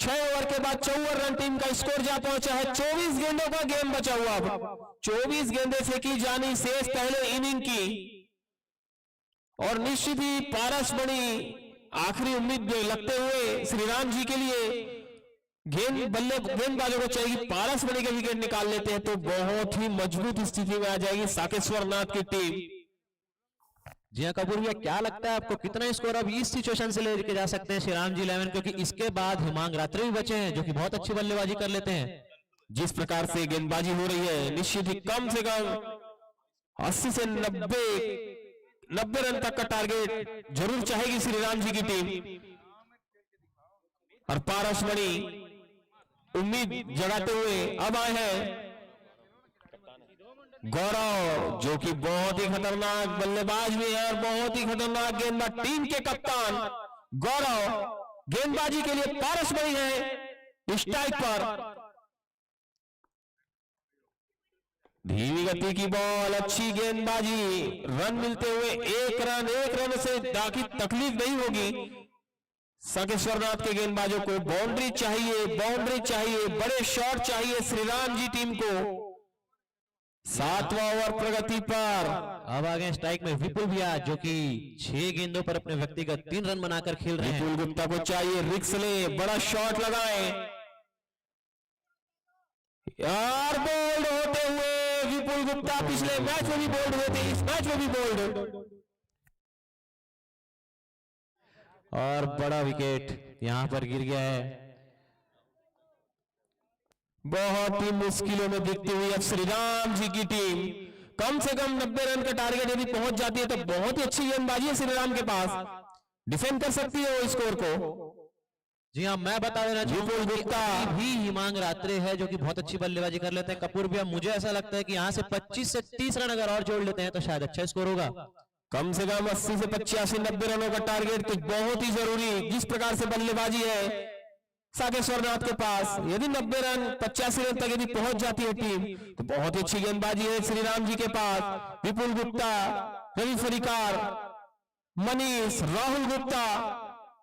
6 ओवर के बाद 54 रन टीम का स्कोर जा पहुंचा है। 24 गेंदों का गेम बचा हुआ, अब 24 गेंदें फेंकी जानी शेष पहले इनिंग की। और निश्चित ही पारसमणि आखिरी उम्मीद लगते हुए श्रीराम जी के लिए गेंदबाजों को चाहिए कि पारसमणि के विकेट निकाल लेते हैं तो बहुत ही मजबूत स्थिति में आ जाएगी साकेश्वर नाथ की टीम। जी हाँ कपूर भैया, क्या लगता है आपको कितना स्कोर अब इस सिचुएशन से लेके जा सकते हैं श्रीराम जी 11, क्योंकि इसके बाद हिमांग रात्रि भी बचे हैं जो कि बहुत अच्छी बल्लेबाजी कर लेते हैं। जिस प्रकार से गेंदबाजी हो रही है, निश्चित ही कम से कम 80 से 90 रन तक का टारगेट जरूर चाहेगी श्रीराम जी की टीम। और पारसमणि उम्मीद जगाते हुए अब आए हैं गौरव, जो कि बहुत ही खतरनाक बल्लेबाज भी है और बहुत ही खतरनाक गेंदबाज। टीम के कप्तान गौरव गेंदबाजी के लिए पारसमणि है स्ट्राइक पर। धीमी गति की बॉल, अच्छी गेंदबाजी, रन मिलते हुए 1 रन से बाकी तकलीफ नहीं होगी साकेश्वर नाथ के गेंदबाजों को। बाउंड्री चाहिए, बड़े शॉट चाहिए श्रीराम जी टीम को। 7वां ओवर प्रगति पर। अब आ गए स्ट्राइक में विपुल भैया, जो कि 6 गेंदों पर अपने व्यक्तिगत 3 रन बनाकर खेल रहे हैं। विपुल गुप्ता को चाहिए रिक्स ले, बड़ा शॉट लगाए। यार बोल्ड होते हुए विपुल गुप्ता, पिछले मैच में भी बोल्ड हुए थे, इस मैच में भी बोल्ड। और बड़ा विकेट यहां पर गिर गया है। बहुत ही मुश्किलों में दिखती हुई अब श्रीराम जी की टीम। कम से कम 90 रन का टारगेट यदि पहुंच जाती है तो बहुत ही अच्छी गेंदबाजी है श्रीराम के पास, डिफेंड कर सकती है वो स्कोर को। जी हाँ, मैं बता देना चाहूंगा कि भी हिमांग रात्रे है जो कि बहुत अच्छी बल्लेबाजी कर लेते हैं। कपूर भैया, मुझे ऐसा लगता है कि यहाँ से 25 से 30 रन अगर और जोड़ लेते हैं तो शायद अच्छा स्कोर होगा। कम से कम 80 से 85 90 रनों का टारगेट तो बहुत ही जरूरी। जिस प्रकार से बल्लेबाजी है साकेश्वर नाथ के पास, यदि 90 रन 85 रन तक यदि पहुंच जाती है टीम तो बहुत ही अच्छी गेंदबाजी है श्रीराम जी के पास। विपुल गुप्ता, रवि फरीकार, मनीष, राहुल गुप्ता,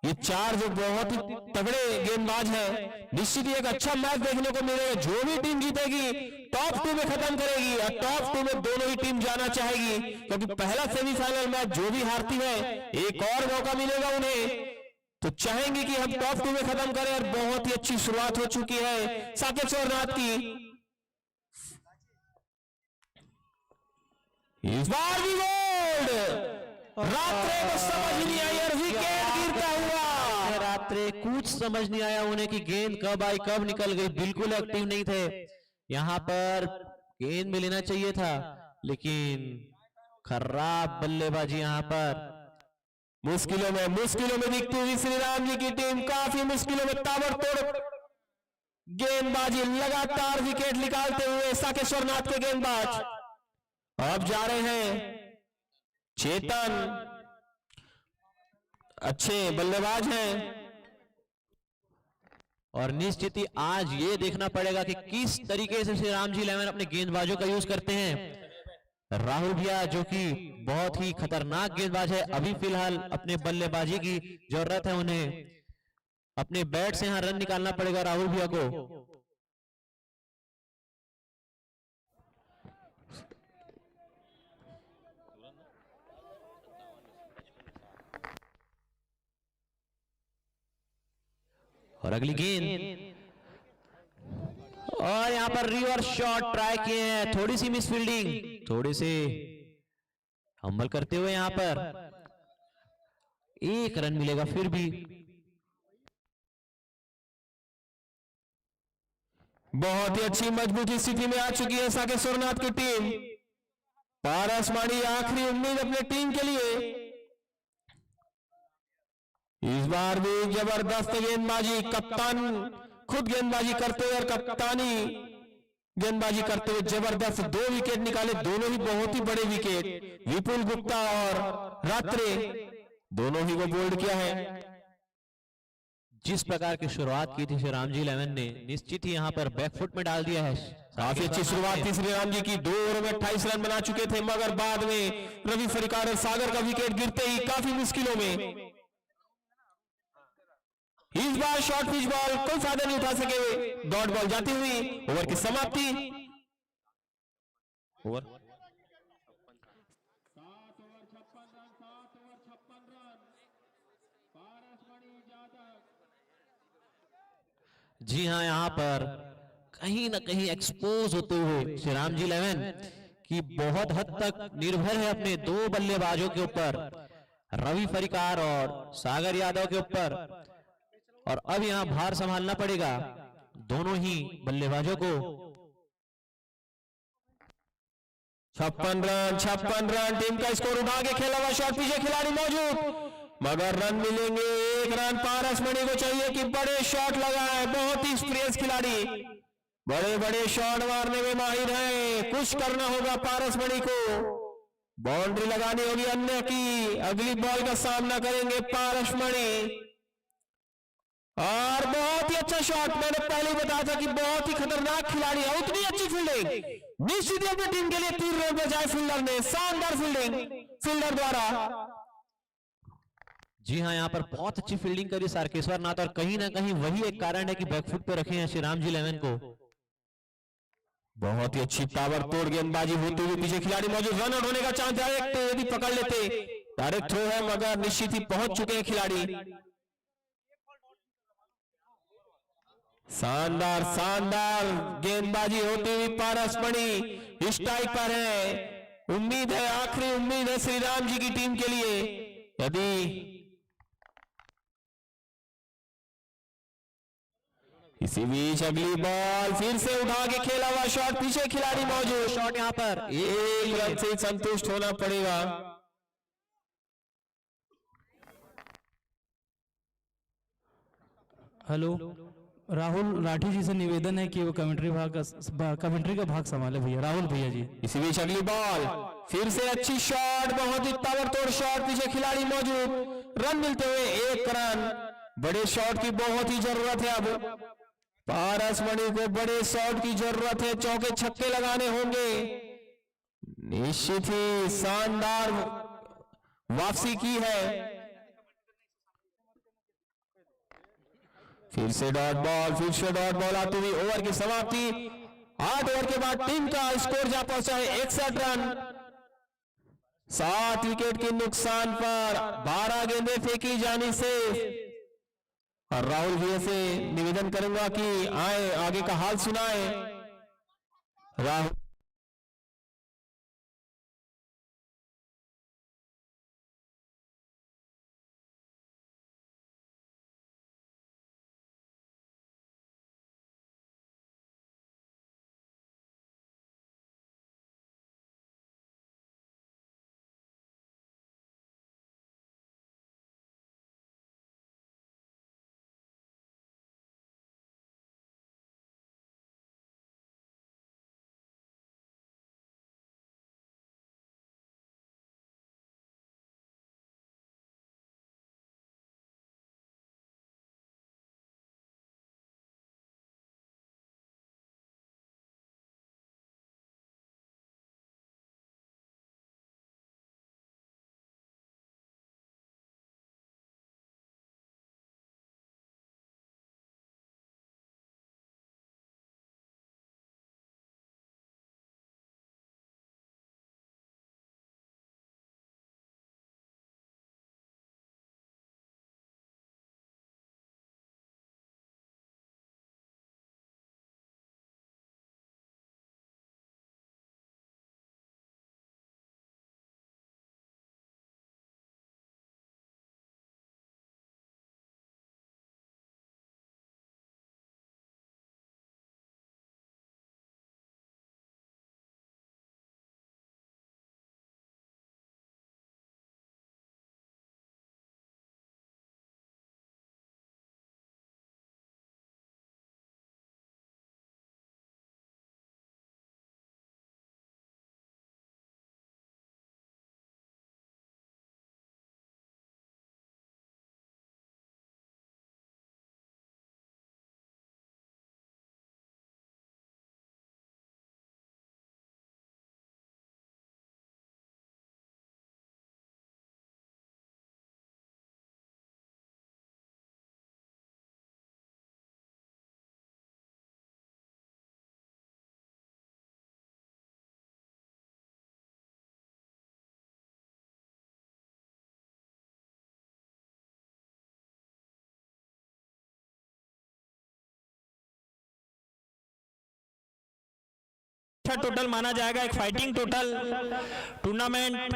ये 4 जो बहुत ही तगड़े गेंदबाज हैं। निश्चित ही एक अच्छा मैच देखने को मिलेगा। जो भी टीम जीतेगी टॉप 2 में खत्म करेगी और टॉप 2 में दोनों ही टीम जाना चाहेगी, क्योंकि पहला सेमीफाइनल मैच जो भी हारती है एक और मौका मिलेगा उन्हें, तो चाहेंगे कि हम टॉप 2 में खत्म करें। और बहुत ही अच्छी शुरुआत हो चुकी है साकेश्वर नाथ की। इस बार भी बोल्ड, रात्रे को समझ नहीं आई और विकेट गिरता हुआ। रात्रे कुछ समझ नहीं आया उन्हें कि गेंद कब आई कब निकल गई, बिल्कुल एक्टिव नहीं थे। यहाँ पर गेंद में लेना चाहिए था लेकिन खराब बल्लेबाजी यहां पर। मुश्किलों में दिखती हुई श्री राम जी की टीम काफी मुश्किलों में ताबड़तोड़ गेंदबाजी, लगातार विकेट निकालते हुए साकेश्वर नाथ के गेंदबाज अब जा रहे हैं चेतन, अच्छे बल्लेबाज हैं। और निश्चित ही आज ये देखना पड़ेगा कि किस तरीके से श्री राम जी 11 अपने गेंदबाजों का यूज करते हैं। राहुल भैया जो कि बहुत ही खतरनाक गेंदबाज है, अभी फिलहाल अपने बल्लेबाजी की जरूरत है, उन्हें अपने बैट से यहां रन निकालना पड़ेगा राहुल भैया को। और अगली गेंद, और यहां पर रिवर्स शॉट ट्राई किए हैं, थोड़ी सी मिस फील्डिंग, थोड़े से हम्बल करते हुए यहां पर 1 रन मिलेगा फिर भी। बहुत ही अच्छी मजबूती स्थिति में आ चुकी है साकेश्वर नाथ की टीम। पारस माड़ी आखिरी उम्मीद अपने टीम के लिए, इस बार भी जबरदस्त गेंदबाजी, कप्तान खुद गेंदबाजी करते हुए और कप्तानी गेंदबाजी करते हुए जबरदस्त 2 विकेट निकाले, दोनों ही बहुत ही बड़े विकेट। विपुल गुप्ता और रात्रे दोनों ही को बोल्ड किया है। जिस प्रकार की शुरुआत की थी श्री राम जी 11 ने, निश्चित ही यहां पर बैकफुट में डाल दिया है। काफी अच्छी शुरुआत थी श्री राम जी की, 2 ओवर में 28 रन बना चुके थे, मगर बाद में रवि फरिकार और सागर का विकेट गिरते ही काफी मुश्किलों में इस बार शॉर्ट पिच बॉल कोई फायदा नहीं उठा सके, डॉट बॉल जाती हुई ओवर की समाप्ति। ओवर जी हां, यहां पर कहीं ना कहीं एक्सपोज होते हुए श्री राम जी 11 की बहुत हद तक निर्भर है अपने 2 बल्लेबाजों के ऊपर, रवि फरिकार और सागर यादव के ऊपर। और अब यहां भार संभालना पड़ेगा दोनों ही बल्लेबाजों को। 56 रन टीम का स्कोर उठा के खेला हुआ शॉट, पीछे खिलाड़ी मौजूद, मगर रन मिलेंगे 1 रन पारस मणि को चाहिए कि बड़े शॉट लगाए। बहुत ही एक्सपीरियंस खिलाड़ी, बड़े बड़े शॉट मारने में माहिर है, कुछ करना होगा पारस मणि को, बाउंड्री लगानी होगी, अन्य की अगली बॉल का सामना करेंगे पारस मणि। और बहुत ही अच्छा शॉट, मैंने पहले ही बताया था कि बहुत ही खतरनाक खिलाड़ी है, उतनी अच्छी फील्डिंग निश्चित ही अपनी टीम के लिए 3 रन बचाए फील्डर ने, शानदार फील्डिंग फील्डर द्वारा। जी हां, यहां पर बहुत अच्छी फील्डिंग करी साकेश्वर नाथ, और कहीं ना कहीं वही एक कारण है कि बैकफुट पे रखे हैं श्री राम जी 11 को। बहुत ही अच्छी ताबड़तोड़ गेंदबाजी होते हुए पीछे खिलाड़ी मौजूद, रन आउट होने का चांस, डायरेक्ट यदि पकड़ लेते डायरेक्ट थ्रो है, मगर निश्चित ही पहुंच चुके हैं खिलाड़ी। शानदार गेंदबाजी होती हुई पारस मणि स्ट्राइक पर है, उम्मीद है, आखिरी उम्मीद है श्री राम जी की टीम के लिए। यदि इसी बीच अगली बॉल फिर से उठा के खेला हुआ शॉट, पीछे खिलाड़ी मौजूद, शॉट यहां पर 1 रन से संतुष्ट होना पड़ेगा। हेलो, राहुल राठी जी से निवेदन है कि वो कमेंट्री का भाग संभाले भैया, राहुल भैया जी। इसी बीच अगली बॉल फिर से अच्छी शॉट, बहुत ही ताबड़तोड़ शॉट, पीछे खिलाड़ी मौजूद, रन मिलते हुए 1 रन। बड़े शॉट की बहुत ही जरूरत है, अब पारस मणि को बड़े शॉट की जरूरत है, चौके छक्के लगाने होंगे। निश्चित ही शानदार वापसी की है, फिर से डॉट बॉल आती हुई ओवर की समाप्ति। 8 ओवर के बाद टीम का स्कोर जा पहुंचा है 61 रन, 7 विकेट के नुकसान पर 12 गेंदें फेंकी जानी से। और राहुल भैया से निवेदन करूंगा कि आए आगे का हाल सुनाए। राहुल अच्छा टोटल माना जाएगा, एक फाइटिंग टोटल। टूर्नामेंट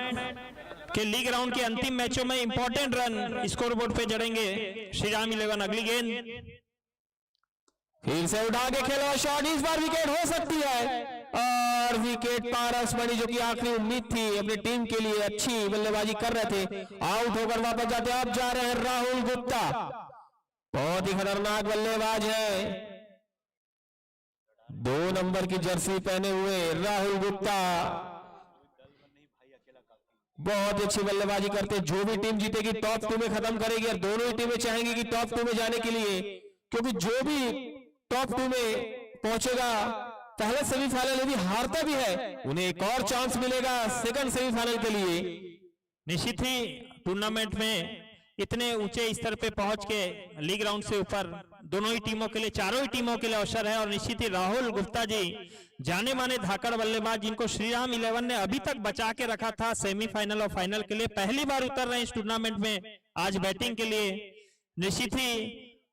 के लीग राउंड के अंतिम मैचों में इंपॉर्टेंट रन स्कोर बोर्ड पे जड़ेंगे श्री राम 11। अगली गेंद फिर से उठा के खेलो शॉट, इस बार विकेट हो सकती है और विकेट पारस बनी, जो कि आखिरी उम्मीद थी अपनी टीम के लिए। अच्छी बल्लेबाजी कर रहे थे, आउट होकर वापस जाते। अब जा रहे हैं राहुल गुप्ता, बहुत ही खतरनाक बल्लेबाज है। 2 नंबर की जर्सी पहने हुए राहुल गुप्ता बहुत ही अच्छी बल्लेबाजी करते। जो भी टीम जीतेगी टॉप 2 में खत्म करेगी और दोनों ही टीमें चाहेंगी कि टॉप 2 में जाने के लिए, क्योंकि जो भी टॉप 2 में पहुंचेगा पहले सेमीफाइनल यदि हारता भी है उन्हें एक और चांस मिलेगा सेकंड सेमीफाइनल के लिए। निश्चित ही टूर्नामेंट में इतने ऊंचे स्तर पे पहुंच के लीग राउंड से ऊपर दोनों ही टीमों के लिए, चारों ही टीमों के लिए अवसर है। और निश्चित ही राहुल गुप्ता जी जाने माने धाकड़ बल्लेबाज, जिनको श्री राम 11 ने अभी तक बचा के रखा था सेमीफाइनल और फाइनल के लिए, पहली बार उतर रहे हैं इस टूर्नामेंट में आज बैटिंग के लिए। निश्चित ही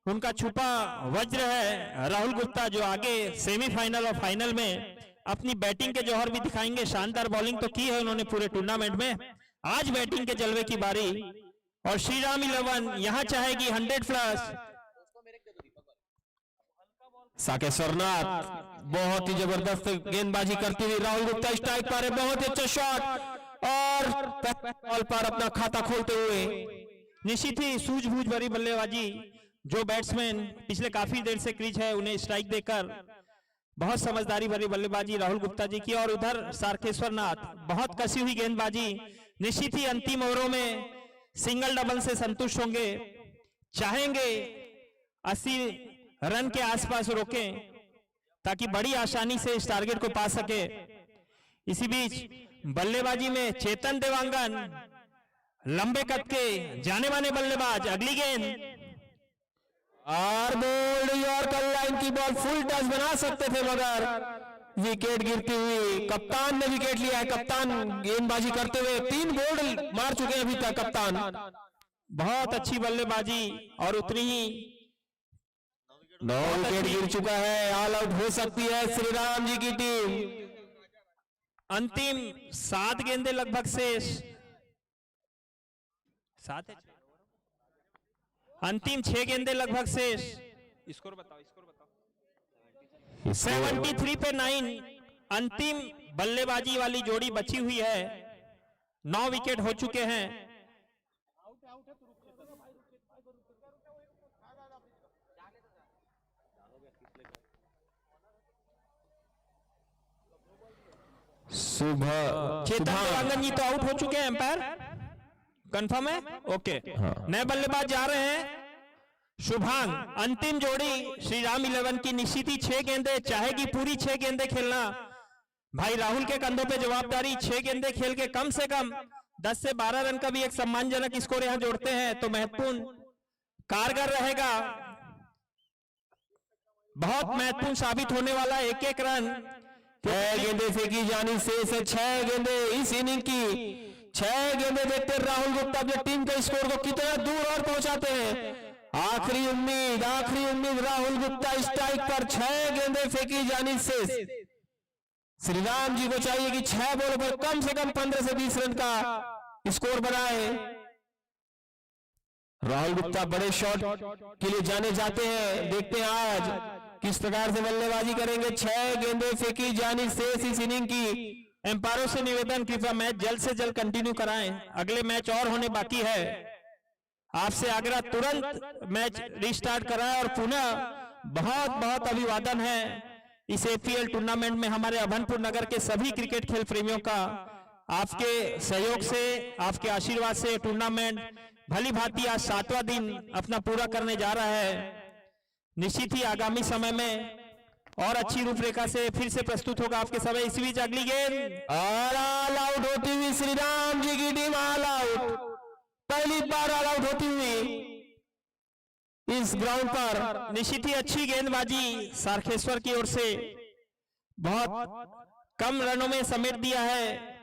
उनका छुपा वज्र है राहुल गुप्ता, जो आगे सेमीफाइनल और फाइनल में अपनी बैटिंग के जौहर भी दिखाएंगे। शानदार बॉलिंग तो की है उन्होंने पूरे टूर्नामेंट में, आज बैटिंग के जलवे की बारी। और श्री राम 11 यहां चाहेगी 100+। साकेश्वरनाथ बहुत ही जबरदस्त गेंदबाजी करती हुई राहुल गुप्ता स्ट्राइक पर, बहुत ही अच्छा शॉट और बॉल पर अपना खाता खोलते हुए। निश्चित ही सूझबूझ भरी बल्लेबाजी, जो बैट्समैन पिछले काफी देर से क्रीज है उन्हें स्ट्राइक देकर बहुत समझदारी भरी बल्लेबाजी राहुल गुप्ता जी की। और उधर साकेश्वरनाथ बहुत कसी हुई गेंदबाजी। निश्चित ही अंतिम ओवरों में सिंगल डबल से संतुष्ट होंगे, चाहेंगे 80 रन के आसपास रोकें ताकि बड़ी आसानी से इस टारगेट को पा सके। इसी बीच बल्लेबाजी में चेतन देवांगन, लंबे कद के जाने माने बल्लेबाज। अगली गेंद और बोल्ड यॉर्कर लाइन की बॉल, फुल टच बना सकते थे मगर विकेट गिरती हुई। कप्तान ने विकेट लिया है, कप्तान गेंदबाजी करते हुए 3 बोल्ड मार चुके हैं अभी तक कप्तान। बहुत अच्छी बल्लेबाजी और उतनी ही 9 विकेट गिर चुका है, ऑल आउट हो सकती है श्री राम जी की टीम। अंतिम 7 गेंदें लगभग शेष, 7 है, अंतिम 6 गेंदें लगभग शेष। स्कोर बताओ, स्कोर बताओ। 73 पे 9 अंतिम बल्लेबाजी वाली जोड़ी बची हुई है। 9 विकेट हो चुके हैं। सुबह चेतन देवांगन जी तो आउट हो चुके हैं, एम्पायर कंफर्म है? ओके, नए बल्लेबाज जा रहे हैं शुभांग। अंतिम जोड़ी श्री राम 11 की। निश्चित ही 6 गेंदें चाहेगी, पूरी 6 गेंदें खेलना। भाई राहुल के कंधों पे जवाबदारी, 6 गेंदें खेल के कम से कम 10 से 12 रन का भी एक सम्मानजनक स्कोर यहां जोड़ते हैं तो महत्वपूर्ण कारगर रहेगा, बहुत महत्वपूर्ण साबित होने वाला एक एक रन। 6 गेंदें फेंकी जानी शेष है, 6 गेंदें इस इनिंग की। 6 गेंदें देखते राहुल गुप्ता अपनी टीम के स्कोर को कितना दूर और पहुंचाते हैं। आखिरी उम्मीद राहुल गुप्ता स्ट्राइक पर, 6 गेंदें फेंकी जानी शेष। श्री राम जी को चाहिए कि 6 बॉल पर कम से कम 15 से 20 रन का स्कोर बनाए। राहुल गुप्ता बड़े शॉट के लिए जाने जाते हैं, देखते हैं आज किस प्रकार से बल्लेबाजी करेंगे। 6 गेंदें फेंकी जानी शेष इस इनिंग की। एम्पायरों से निवेदन, कृपया मैच जल्द से जल्द कंटिन्यू कराएं, अगले मैच और होने बाकी है। आपसे आग्रह, तुरंत मैच रिस्टार्ट कराएं। और पुनः बहुत बहुत अभिवादन है इस APL टूर्नामेंट में हमारे अभनपुर नगर के सभी क्रिकेट खेल प्रेमियों का। आपके सहयोग से, आपके आशीर्वाद से टूर्नामेंट भली भांति आज 7वां दिन अपना पूरा करने जा रहा है। निश्चित ही आगामी समय में और अच्छी रूपरेखा से फिर से प्रस्तुत होगा आपके समय। इसी बीच अगली गेंद ऑल आउट होती हुई श्री राम जी की टीम ऑल आउट, पहली बार ऑल आउट होती हुई इस ग्राउंड पर। निश्चित ही अच्छी गेंदबाजी सारखेश्वर की ओर से, बहुत कम रनों में समेट दिया है।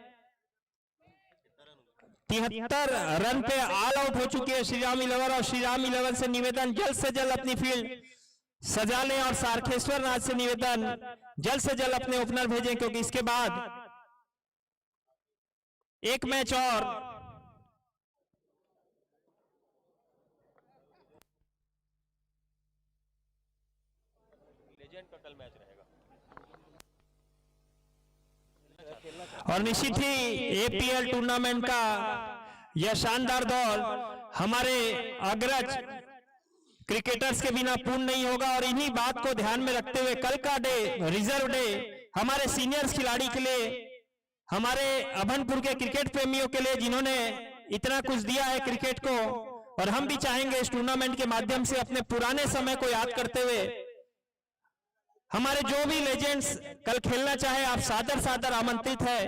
73 रन पे ऑल आउट हो चुके हैं श्री राम 11। और श्री राम 11 से निवेदन, जल्द से जल्द अपनी फील्ड सजा लें और सारखेश्वर नाथ से निवेदन जल्द से जल्द अपने ओपनर भेजें, क्योंकि इसके बाद एक मैच और और निश्चित ही एपीएल टूर्नामेंट का यह शानदार दौर हमारे अग्रज क्रिकेटर्स के बिना पूर्ण नहीं होगा। और इन्हीं बात को ध्यान में रखते हुए कल का डे रिजर्व डे हमारे सीनियर्स खिलाड़ी के लिए, हमारे अभनपुर के क्रिकेट प्रेमियों के लिए जिन्होंने इतना कुछ दिया है क्रिकेट को, और हम भी चाहेंगे इस टूर्नामेंट के माध्यम से अपने पुराने समय को याद करते हुए हमारे जो भी लेजेंड्स कल खेलना चाहे, आप सादर सादर आमंत्रित है।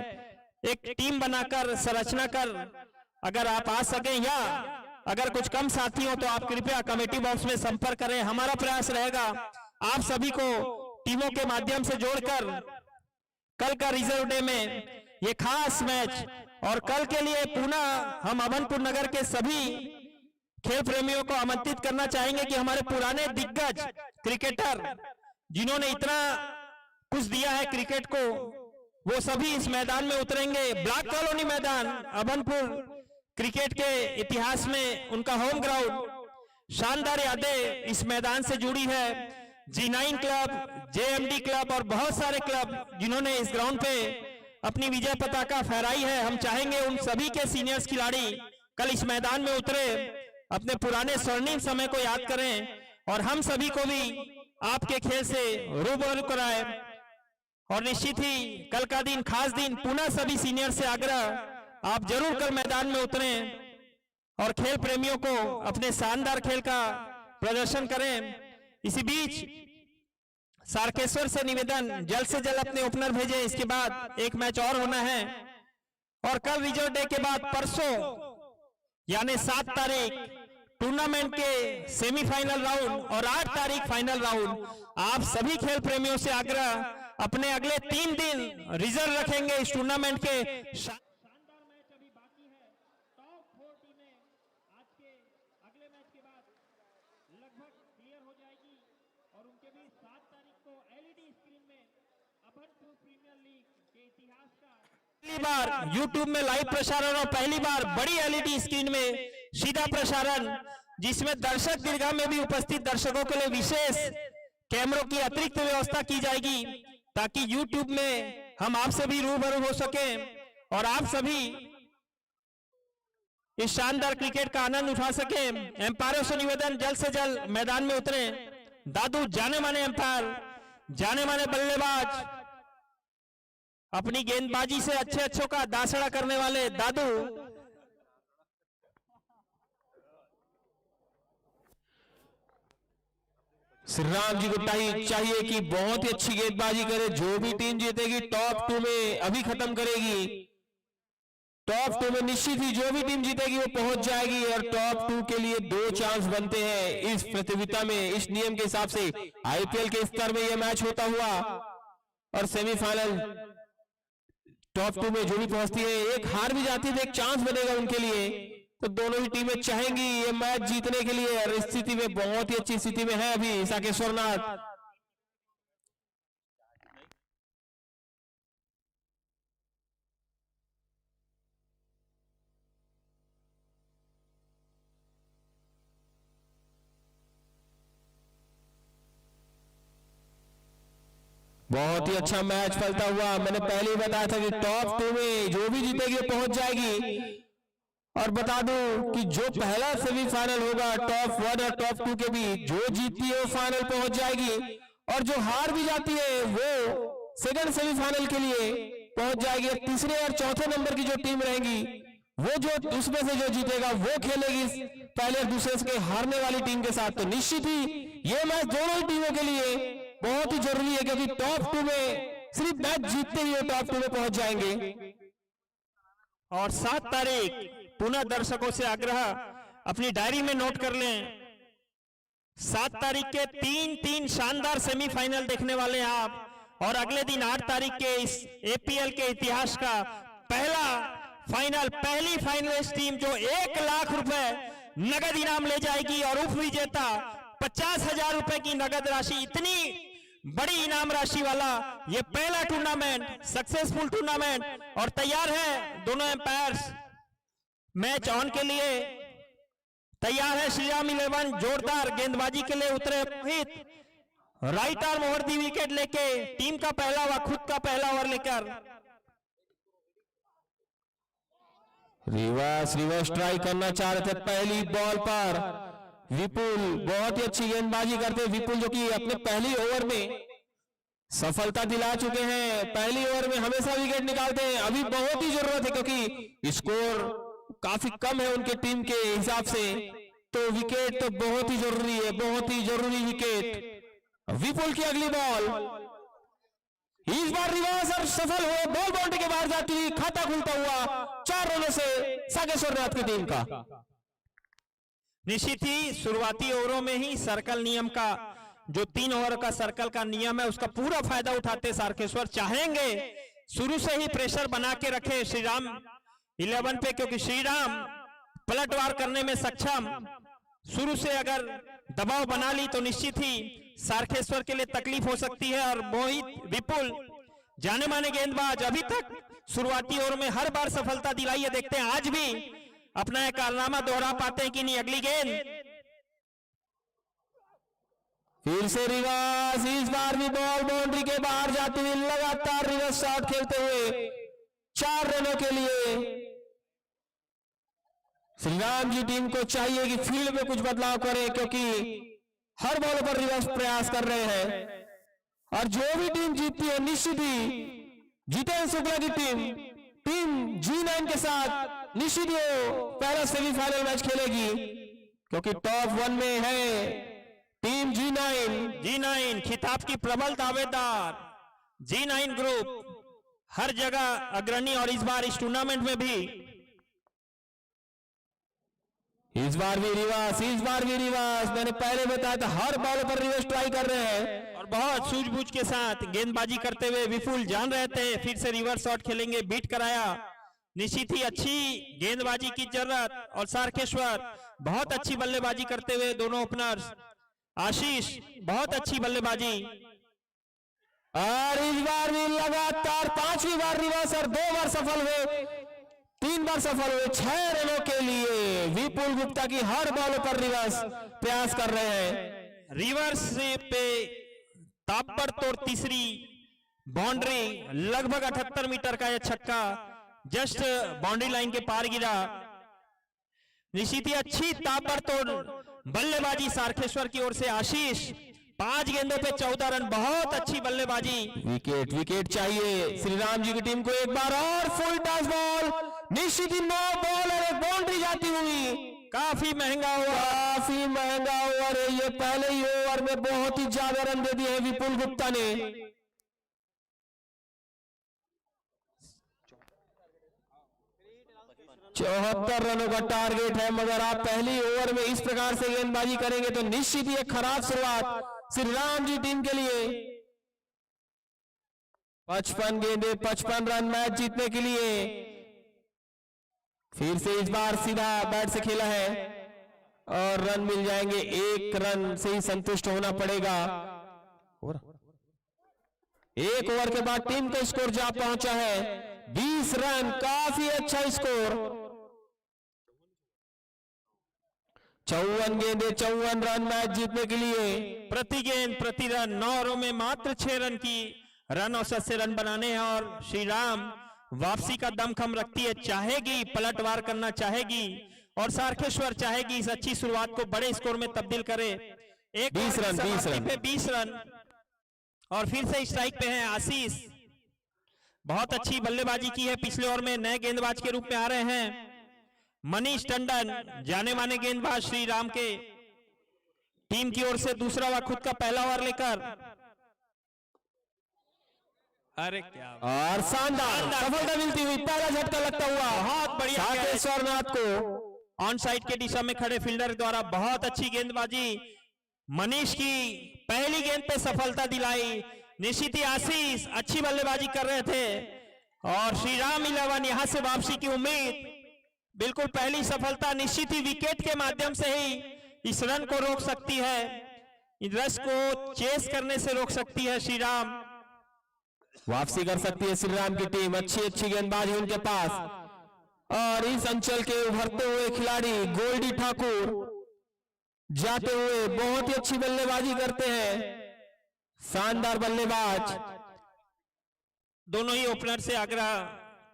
एक टीम बनाकर संरचना कर अगर आप आ सकें, या अगर कुछ कम साथी हो तो आप कृपया कमेटी बॉक्स में संपर्क करें। हमारा प्रयास रहेगा आप सभी को टीमों के माध्यम से जोड़कर कल का रिजर्व डे में ये खास मैच, और कल के लिए पुनः हम अभनपुर नगर के सभी खेल प्रेमियों को आमंत्रित करना चाहेंगे कि हमारे पुराने दिग्गज क्रिकेटर जिन्होंने इतना कुछ दिया है क्रिकेट को, वो सभी इस मैदान में उतरेंगे। ब्लैक कॉलोनी मैदान अभनपुर क्रिकेट के इतिहास में उनका होम ग्राउंड, शानदार यादें इस मैदान से जुड़ी है। G9 क्लब, JMD क्लब और बहुत सारे क्लब जिन्होंने इस ग्राउंड पे अपनी विजय पताका फहराई है। हम चाहेंगे उन सभी के सीनियर्स खिलाड़ी कल इस मैदान में उतरे, अपने पुराने स्वर्णिम समय को याद करें, और हम सभी को भी आपके खेल से रूबरू कराए। और निश्चित ही कल का दिन खास दिन, पुनः सभी सीनियर से आग्रह आप जरूर कल मैदान में उतरें और खेल प्रेमियों को अपने शानदार खेल का प्रदर्शन करें। इसी बीच सारकेश्वर से निवेदन जल्द से जल्द अपने ओपनर भेजें, इसके बाद एक मैच और होना है। और कल रिजर्व डे के बाद परसों यानी 7 तारीख टूर्नामेंट के सेमीफाइनल राउंड और 8 तारीख फाइनल राउंड। आप सभी खेल प्रेमियों से आग्रह, अपने अगले 3 दिन रिजर्व रखेंगे इस टूर्नामेंट के। शानदार मैच अभी बाकी है। टॉप 4 टीमें आज के अगले मैच के बाद लगभग क्लियर हो जाएगी, और उनके भी 7 तारीख को एलईडी स्क्रीन में अभनपुर प्रीमियर लीग के इतिहास का पहली बार यूट्यूब में लाइव प्रसारण, और पहली बार बड़ी एलईडी स्क्रीन में सीधा प्रसारण, जिसमें दर्शक दीर्घा में भी उपस्थित दर्शकों के लिए विशेष कैमरों की अतिरिक्त व्यवस्था की जाएगी, ताकि यूट्यूब में हम आपसे भी रूबरू हो सके और आप सभी इस शानदार क्रिकेट का आनंद उठा सके। एम्पायरों से निवेदन जल्द से जल्द मैदान में उतरे। दादू जाने माने एम्पायर, जाने माने बल्लेबाज, अपनी गेंदबाजी से अच्छों का दासड़ा करने वाले दादू, श्री राम जी को चाहिए कि बहुत ही अच्छी गेंदबाजी करे। जो भी टीम जीतेगी टॉप 2 में अभी खत्म करेगी। टॉप 2 में निश्चित ही जो भी टीम जीतेगी वो पहुंच जाएगी, और टॉप 2 के लिए 2 चांस बनते हैं इस प्रतियोगिता में। इस नियम के हिसाब से आईपीएल के स्तर में यह मैच होता हुआ, और सेमीफाइनल टॉप 2 में जो भी पहुंचती है, एक हार भी जाती है तो एक चांस बनेगा उनके लिए। तो दोनों ही टीमें चाहेंगी ये मैच जीतने के लिए, और स्थिति में बहुत ही अच्छी स्थिति में है अभी साकेश्वर नाथ। बहुत ही अच्छा मैच फलता हुआ। मैंने पहले ही बताया था कि टॉप 2 में जो भी जीतेगी वो पहुंच जाएगी। और बता दूं कि जो पहला सेमीफाइनल होगा टॉप 1 और टॉप 2 के बीच, जो जीतती है वो फाइनल पहुंच जाएगी, और जो हार भी जाती है वो सेकंड सेमीफाइनल के लिए पहुंच जाएगी। तीसरे और चौथे नंबर की जो टीम रहेंगी, वो जो उसमें से जो जीतेगा वो खेलेगी पहले और दूसरे के हारने वाली टीम के साथ। तो निश्चित ही ये मैच दोनों ही टीमों के लिए बहुत ही जरूरी है, क्योंकि टॉप 2 में सिर्फ मैच जीतते ही टॉप 2 में पहुंच जाएंगे। और 7 तारीख पुनः दर्शकों से आग्रह, अपनी डायरी में नोट कर लें, 7 तारीख के 3 शानदार सेमीफाइनल देखने वाले हैं आप। और अगले दिन 8 तारीख के इस एपीएल के इतिहास का पहला फाइनल, पहली फाइनलिस्ट टीम जो 1 लाख रुपए नगद इनाम ले जाएगी, और उप विजेता 50,000 रुपए की नगद राशि, इतनी बड़ी इनाम राशि वाला ये पहला टूर्नामेंट, सक्सेसफुल टूर्नामेंट। और तैयार है दोनों एम्पायर्स मैच ऑन के लिए तैयार है। श्रीराम 11 जोरदार गेंदबाजी के लिए उतरे। Mohit right arm over the wicket लेके टीम का पहला व खुद का पहला ओवर लेकर रिवर्स ट्राई करना चाह रहे थे पहली बॉल पर। विपुल बहुत ही अच्छी गेंदबाजी करते हैं। विपुल जो कि अपने पहली ओवर में सफलता दिला चुके हैं, पहली ओवर में हमेशा विकेट निकालते हैं। अभी बहुत ही जरूरत है क्योंकि स्कोर काफी कम है उनके टीम के हिसाब से, तो विकेट तो बहुत ही जरूरी है, बहुत ही जरूरी विकेट। विपुल की अगली बॉल, इस बार रिवर्स और सफल हुए, बॉल बाउंड्री के बाहर जाती हुई खाता खुलता हुआ 4 रनों से सागेश्वर नाथ की टीम का। निश्चित ही शुरुआती ओवरों में ही सर्कल नियम का जो 3 ओवर का सर्कल का नियम है उसका पूरा फायदा उठाते सारकेश्वर चाहेंगे शुरू से ही प्रेशर बना के रखे श्रीराम 11 पे, क्योंकि श्रीराम पलटवार करने में सक्षम। शुरू से अगर दबाव बना ली तो निश्चित ही सारकेश्वर के लिए तकलीफ हो सकती है। और मोहित विपुल जाने माने गेंदबाज अभी तक शुरुआती ओवर में हर बार सफलता दिलाई है। देखते हैं आज भी अपना एक कारनामा दोहरा पाते हैं कि नहीं। अगली गेंद फिर से रिवर्स, इस बार भी बॉल बाउंड्री के बाहर जाती हुई लगातार रिवर्स शॉट खेलते हुए 4 रनों के लिए। श्रीराम जी टीम को चाहिए कि फील्ड में कुछ बदलाव करें क्योंकि हर बॉल पर रिवर्स प्रयास कर रहे हैं। और जो भी टीम जीतती है निश्चित ही जितेंद्र शुक्ला की टीम G9 के साथ निश्चित ही पहला सेमीफाइनल मैच खेलेगी क्योंकि टॉप 1 में है टीम G9 खिताब की प्रबल दावेदार। G9 ग्रुप हर जगह अग्रणी और इस बार इस टूर्नामेंट में भी इस बार भी रिवर्स। मैंने पहले बताया था हर बॉल पर रिवर्स ट्राई कर रहे हैं और बहुत सूझबूझ के साथ गेंदबाजी करते हुए विपुल जान रहे थे फिर से रिवर्स शॉट खेलेंगे, बीट कराया। निश्चित ही अच्छी गेंदबाजी की जरूरत और सारकेश्वर बहुत अच्छी बल्लेबाजी करते हुए दोनों ओपनर्स। आशीष बहुत अच्छी बल्लेबाजी और इस बार भी लगातार 5वीं बार रिवर्स और 2 बार सफल हुए, 3 बार सफल हुए 6 रनों के लिए। विपुल गुप्ता की हर बॉल पर रिवर्स प्रयास कर रहे हैं। रिवर्स पे ताबड़तोड़ तीसरी बाउंड्री, लगभग 78 मीटर का यह छक्का जस्ट बाउंड्री लाइन के पार गिरा। निश्चित ही अच्छी ताबड़तोड़ बल्लेबाजी सारकेश्वर की ओर से। आशीष 5 गेंदों पे 14 रन, बहुत अच्छी बल्लेबाजी। विकेट चाहिए श्रीराम जी की टीम को एक बार और। फुल टॉस बॉल, निश्चित ही 9 बॉल और 1 बाउंड्री जाती हुई। काफी महंगा ओवर है ये। पहले ही ओवर में बहुत ही ज्यादा रन दे दिए हैं विपुल गुप्ता ने। 74 रनों का टारगेट है, मगर आप पहली ओवर में इस प्रकार से गेंदबाजी करेंगे तो निश्चित ही एक खराब शुरुआत श्रीराम जी टीम के लिए। 55 गेंदे 55 रन मैच जीतने के लिए। फिर से इस बार सीधा बैट से खेला है और रन मिल जाएंगे। 1 रन से ही संतुष्ट होना पड़ेगा। 1 ओवर के बाद टीम का स्कोर जा पहुंचा है 20 रन, काफी अच्छा स्कोर। 54 गेंदे 54 रन मैच जीतने के लिए। प्रति गेंद प्रति रन 9 ओवरों में मात्र 6 रन की रन औसत से रन बनाने हैं। और श्रीराम वापसी का दमखम रखती है, चाहेगी पलटवार करना चाहेगी और सारकेश्वर चाहेगी इस अच्छी शुरुआत को बड़े स्कोर में तब्दील करे। 20 रन पे 20 रन और फिर से स्ट्राइक पे हैं आशीष। बहुत अच्छी बल्लेबाजी की है पिछले ओवर में, नए गेंदबाज के रूप में आ रहे हैं मनीष टंडन, जाने माने गेंदबाज श्रीराम के टीम की ओर से दूसरा व खुद का पहला ओवर लेकर। अरे क्या और शानदार सफलता मिलती हुई, पहला झटका लगता हुआ बहुत बढ़िया साकेश्वर नाथ को ऑन साइड के दिशा में खड़े फील्डर द्वारा बहुत अच्छी गेंदबाजी। मनीष की पहली गेंद पे सफलता दिलाई। निश्चित ही आशीष अच्छी बल्लेबाजी कर रहे थे और श्रीराम 11 यहां से वापसी की उम्मीद। बिल्कुल पहली सफलता निश्चित ही विकेट के माध्यम से ही इस रन को रोक सकती है। रश को चेस करने से रोक सकती है श्री राम। वापसी कर सकती है श्री राम की टीम। अच्छी गेंदबाजी उनके पास, और इस अंचल के उभरते हुए खिलाड़ी गोल्डी ठाकुर जाते हुए बहुत ही अच्छी बल्लेबाजी करते हैं, शानदार बल्लेबाज। दोनों ही ओपनर से आग्रह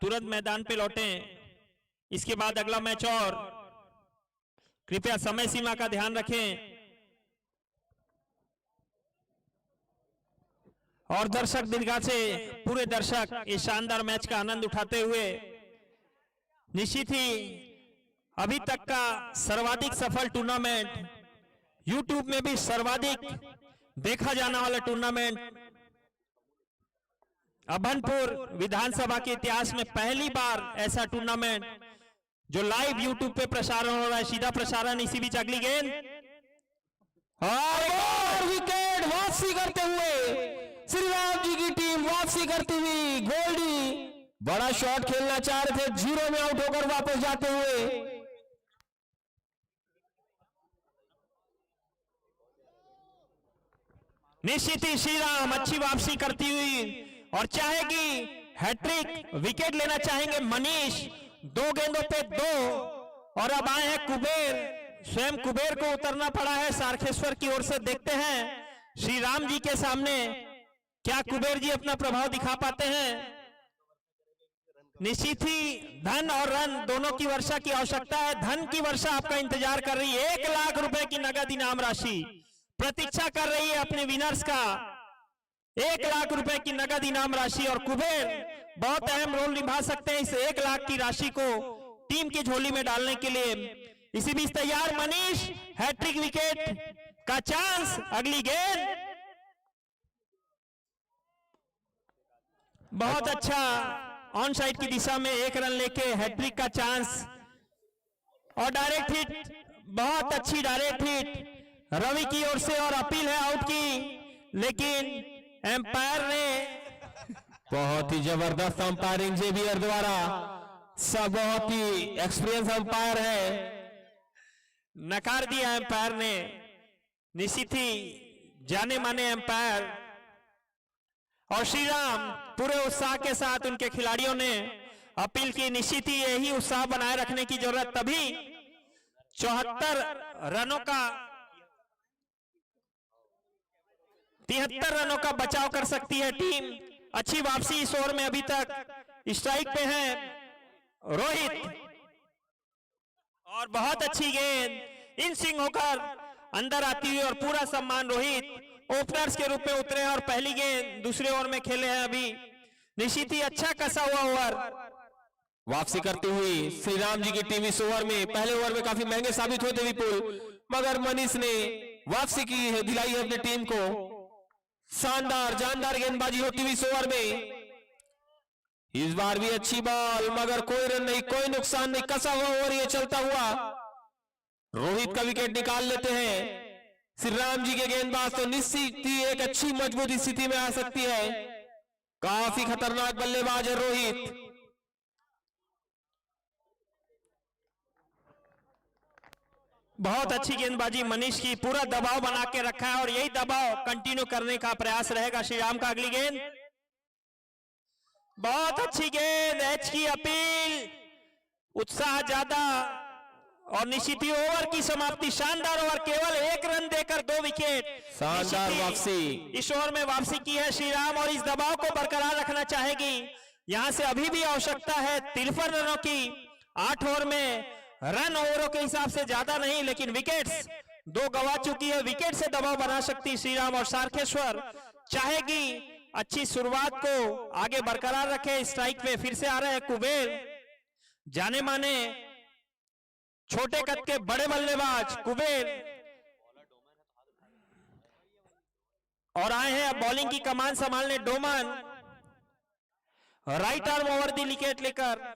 तुरंत मैदान पे लौटें, इसके बाद अगला मैच। और कृपया समय सीमा का ध्यान रखें और दर्शक दीर्घा से पूरे दर्शक इस शानदार मैच का आनंद उठाते हुए निश्चित ही अभी तक का सर्वाधिक सफल टूर्नामेंट, यूट्यूब में भी सर्वाधिक देखा जाने वाला टूर्नामेंट, अभनपुर विधानसभा के इतिहास में पहली बार ऐसा टूर्नामेंट जो लाइव यूट्यूब पे प्रसारण हो रहा है, सीधा प्रसारण। इसी बीच अगली गेंद और विकेट वापसी करते हुए श्री राम जी की टीम वापसी करती हुई। गोल्डी बड़ा शॉट खेलना चाह रहे थे, 0 में आउट होकर वापस जाते हुए। निश्चित ही श्री राम अच्छी वापसी करती हुई और चाहेगी हैट्रिक, विकेट लेना चाहेंगे मनीष। 2 गेंदों पे 2, और अब आए हैं कुबेर। स्वयं कुबेर को उतरना पड़ा है सारखेश्वर की ओर से। देखते हैं श्री राम जी के सामने क्या कुबेर जी अपना प्रभाव दिखा पाते हैं। निश्चित ही धन और रन दोनों की वर्षा की आवश्यकता है। धन की वर्षा आपका इंतजार कर रही है। 1 लाख रुपए की नगद इनाम राशि प्रतीक्षा कर रही है अपने विनर्स का। 1 लाख रुपए की नगद इनाम राशि, और कुबेर बहुत अहम रोल निभा सकते हैं इस 1 लाख की राशि को टीम की झोली में डालने के लिए। इसी बीच तैयार मनीष, हैट्रिक विकेट का चांस। अगली गेंद बहुत अच्छा ऑन साइड की दिशा में 1 रन लेके हैट्रिक का चांस, और डायरेक्ट हिट, बहुत अच्छी डायरेक्ट हिट रवि की ओर से। और अपील है आउट की, लेकिन एम्पायर ने बहुत ही जबरदस्त अंपायरिंग जेवियर द्वारा, सब बहुत ही एक्सपीरियंस अंपायर है, नकार दिया एम्पायर ने। निश्चित ही जाने माने एम्पायर, और श्री राम पूरे उत्साह के साथ उनके खिलाड़ियों ने अपील की। निश्चित ही यही उत्साह बनाए रखने की जरूरत, तभी 74 रनों का 73 रनों का बचाव कर सकती है टीम। अच्छी वापसी इस ओवर में। अभी तक स्ट्राइक पे है रोहित, और बहुत अच्छी गेंद इन स्विंग होकर अंदर आती हुई, और पूरा सम्मान रोहित ओपनर्स के रूप में उतरे और पहली गेंद दूसरे ओवर में खेले हैं अभी। निश्चित ही अच्छा कसा हुआ ओवर। वापसी करती हुई श्री राम जी की टीम इस ओवर में, पहले ओवर में काफी महंगे साबित हुए थे विपुल, मगर मनीष ने वापसी की है, दिलाई है अपनी टीम को। शानदार जानदार गेंदबाजी होती हुई इस ओवर में। इस बार भी अच्छी बॉल, मगर कोई रन नहीं, कोई नुकसान नहीं, कसा हुआ ओवर ये चलता हुआ। रोहित का विकेट निकाल लेते हैं श्री राम जी के गेंदबाज, तो निश्चित ही एक अच्छी मजबूत स्थिति में आ सकती है। काफी खतरनाक बल्लेबाज है रोहित। बहुत अच्छी गेंदबाजी मनीष की, पूरा दबाव बना के रखा है और यही दबाव कंटिन्यू करने का प्रयास रहेगा श्री राम का। अगली गेंद बहुत अच्छी गेंद, एच की अपील, उत्साह ज्यादा, और निश्चित ही ओवर की समाप्ति। शानदार ओवर, केवल 1 रन देकर 2 विकेट। शानदार वापसी, इस ओवर में वापसी की है श्री राम, और इस दबाव को बरकरार रखना चाहेगी। यहां से अभी भी आवश्यकता है 53 रनों की। 8 ओवर में रन ओवरों के हिसाब से ज्यादा नहीं, लेकिन विकेट्स 2 गवा चुकी है। विकेट से दबाव बना सकती श्री राम, और सारखेश्वर चाहेगी अच्छी शुरुआत को आगे बरकरार रखे। स्ट्राइक पे फिर से आ रहे हैं कुबेर, जाने माने छोटे कद के बड़े बल्लेबाज कुबेर, और आए हैं अब बॉलिंग की कमान संभालने Doman. Right arm over the wicket लेकर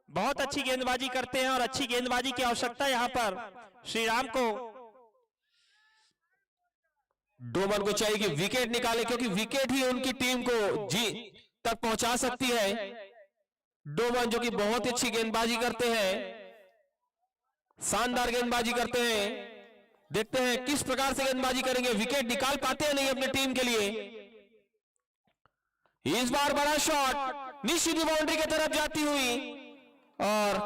बहुत अच्छी गेंदबाजी करते हैं, और अच्छी गेंदबाजी की आवश्यकता यहां पर श्री राम को। डोमन को चाहिए कि विकेट निकाले, क्योंकि विकेट ही उनकी टीम को जीत तक पहुंचा सकती है। डोमन जो कि बहुत ही अच्छी गेंदबाजी करते हैं, शानदार गेंदबाजी करते हैं, देखते हैं किस प्रकार से गेंदबाजी करेंगे, विकेट निकाल पाते हैं नहीं अपने टीम के लिए। इस बार बड़ा शॉट निश्चित बाउंड्री की तरफ जाती हुई और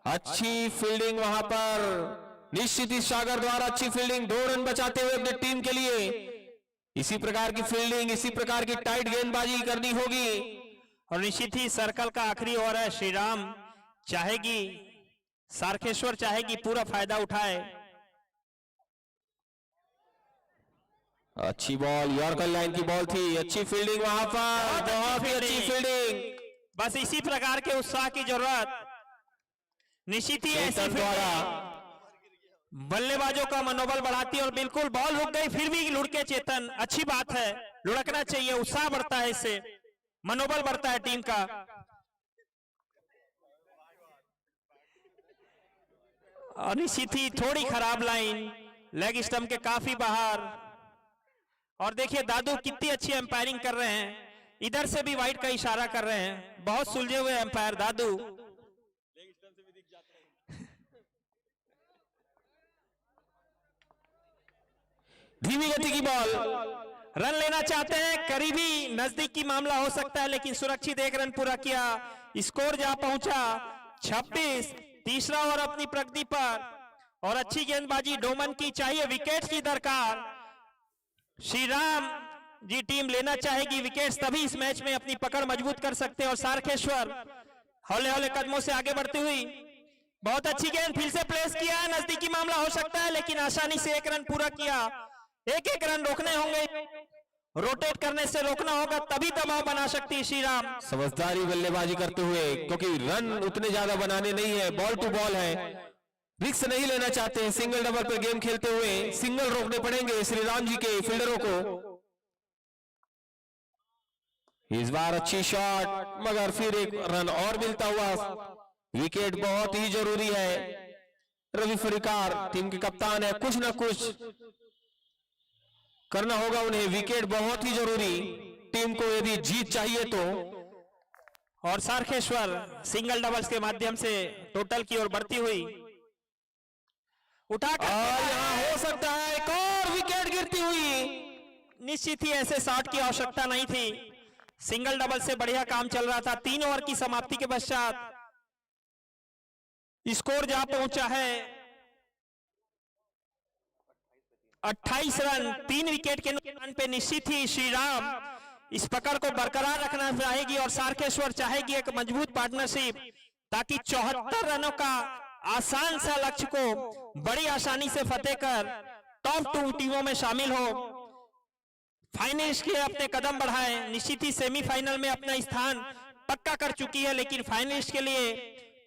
अच्छी फील्डिंग वहां पर निश्चित ही सागर द्वारा अच्छी फील्डिंग, 2 रन बचाते हुए अपने टीम के लिए। इसी प्रकार की फील्डिंग, इसी प्रकार की टाइट गेंदबाजी करनी होगी। और निश्चित ही सर्कल का आखिरी ओवर है, श्री राम चाहेगी, सारखेश्वर चाहेगी पूरा फायदा उठाए। अच्छी बॉल, यॉर्कर लाइन की बॉल थी, अच्छी फील्डिंग वहां पर, बहुत ही अच्छी फील्डिंग। बस इसी प्रकार के उत्साह की जरूरत, निश्चित ही ऐसी चेतन द्वारा बल्लेबाजों का मनोबल बढ़ाती है। और बिल्कुल बॉल रुक गई, फिर भी लुढ़के चेतन, अच्छी बात है, लुढ़कना चाहिए, उत्साह बढ़ता है, इससे मनोबल बढ़ता है टीम का। और निश्चित ही थोड़ी खराब लाइन, लेग स्टंप के काफी बाहर। और देखिए दादू कितनी अच्छी एम्पायरिंग कर रहे हैं, इधर से भी वाइड का इशारा कर रहे हैं, बहुत सुलझे हुए एम्पायर दादू। धीमी गति की बॉल, रन लेना चाहते हैं, करीबी नजदीकी मामला हो सकता है, लेकिन सुरक्षित 1 रन पूरा किया, स्कोर जा पहुंचा 26। तीसरा ओवर अपनी प्रगति पर और अच्छी गेंदबाजी डोमन की चाहिए, विकेट की दरकार। श्री राम जी टीम लेना चाहेगी विकेट्स, तभी इस मैच में अपनी पकड़ मजबूत कर सकते हैं। और सारखेश्वर हौले हौले कदमों से आगे बढ़ती हुई, बहुत अच्छी गेंद फिर से प्लेस किया, नजदीकी मामला हो सकता है, लेकिन आसानी से 1 रन पूरा किया। 1-1 रन रोकने होंगे, रोटेट करने से रोकना होगा, तभी दबाव बना सकती है श्री राम। समझदारी बल्लेबाजी करते हुए, क्योंकि रन उतने ज्यादा बनाने नहीं है, बॉल टू बॉल है, रिस्क नहीं लेना चाहते हैं। सिंगल डबल पर गेम खेलते हुए सिंगल रोकने पड़ेंगे श्री राम जी के फील्डरों को। इस बार अच्छी शॉट, मगर फिर 1 रन और मिलता हुआ, विकेट बहुत ही जरूरी है। रवि फरीकार टीम के कप्तान है, कुछ ना कुछ करना होगा उन्हें, विकेट बहुत ही जरूरी टीम को यदि जीत चाहिए तो। और सारखेश्वर सिंगल डबल्स के माध्यम से टोटल की ओर बढ़ती हुई, उठा यहाँ हो सकता है एक और विकेट गिरती हुई। निश्चित ही ऐसे शॉट की आवश्यकता नहीं थी, सिंगल डबल से बढ़िया काम चल रहा था। 3 ओवर की समाप्ति के पश्चात स्कोर जा पहुंचा है 28 रन, 3 विकेट के नुकसान पे। निश्चित ही श्री राम इस पकड़ को बरकरार रखना चाहेगी और सारखेश्वर चाहेगी एक मजबूत पार्टनरशिप, ताकि 74 रनों का आसान सा लक्ष्य को बड़ी आसानी से फतेह कर टॉप 2 टीमों में शामिल हो, फाइनलिस्ट के अपने कदम बढ़ाएं। निश्चित ही सेमीफाइनल में अपना स्थान पक्का कर चुकी है, लेकिन फाइनलिस्ट के लिए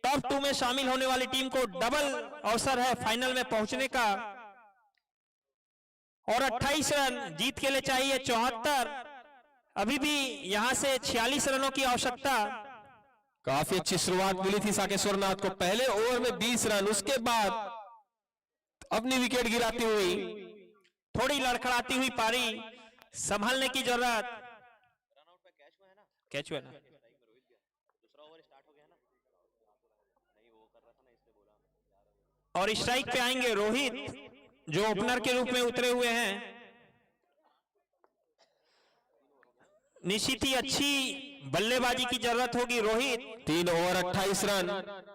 टॉप 2 में शामिल होने वाली टीम को डबल अवसर है फाइनल में पहुंचने का। और 28 रन जीत के लिए चाहिए 74, अभी भी यहां से 46 रनों की आवश्यकता। काफी अच्छी शुरुआत मिली थी साकेश्वर नाथ को, पहले ओवर में 20 रन, उसके बाद अपनी विकेट गिराती हुई, थोड़ी लड़खड़ाती हुई पारी, संभलने की जरूरत। कैच हुआ ना, और स्ट्राइक पे आएंगे रोहित, जो ओपनर के रूप में उतरे हुए हैं। निश्चित ही अच्छी बल्लेबाजी की जरूरत होगी रोहित। 3 ओवर 28 रन,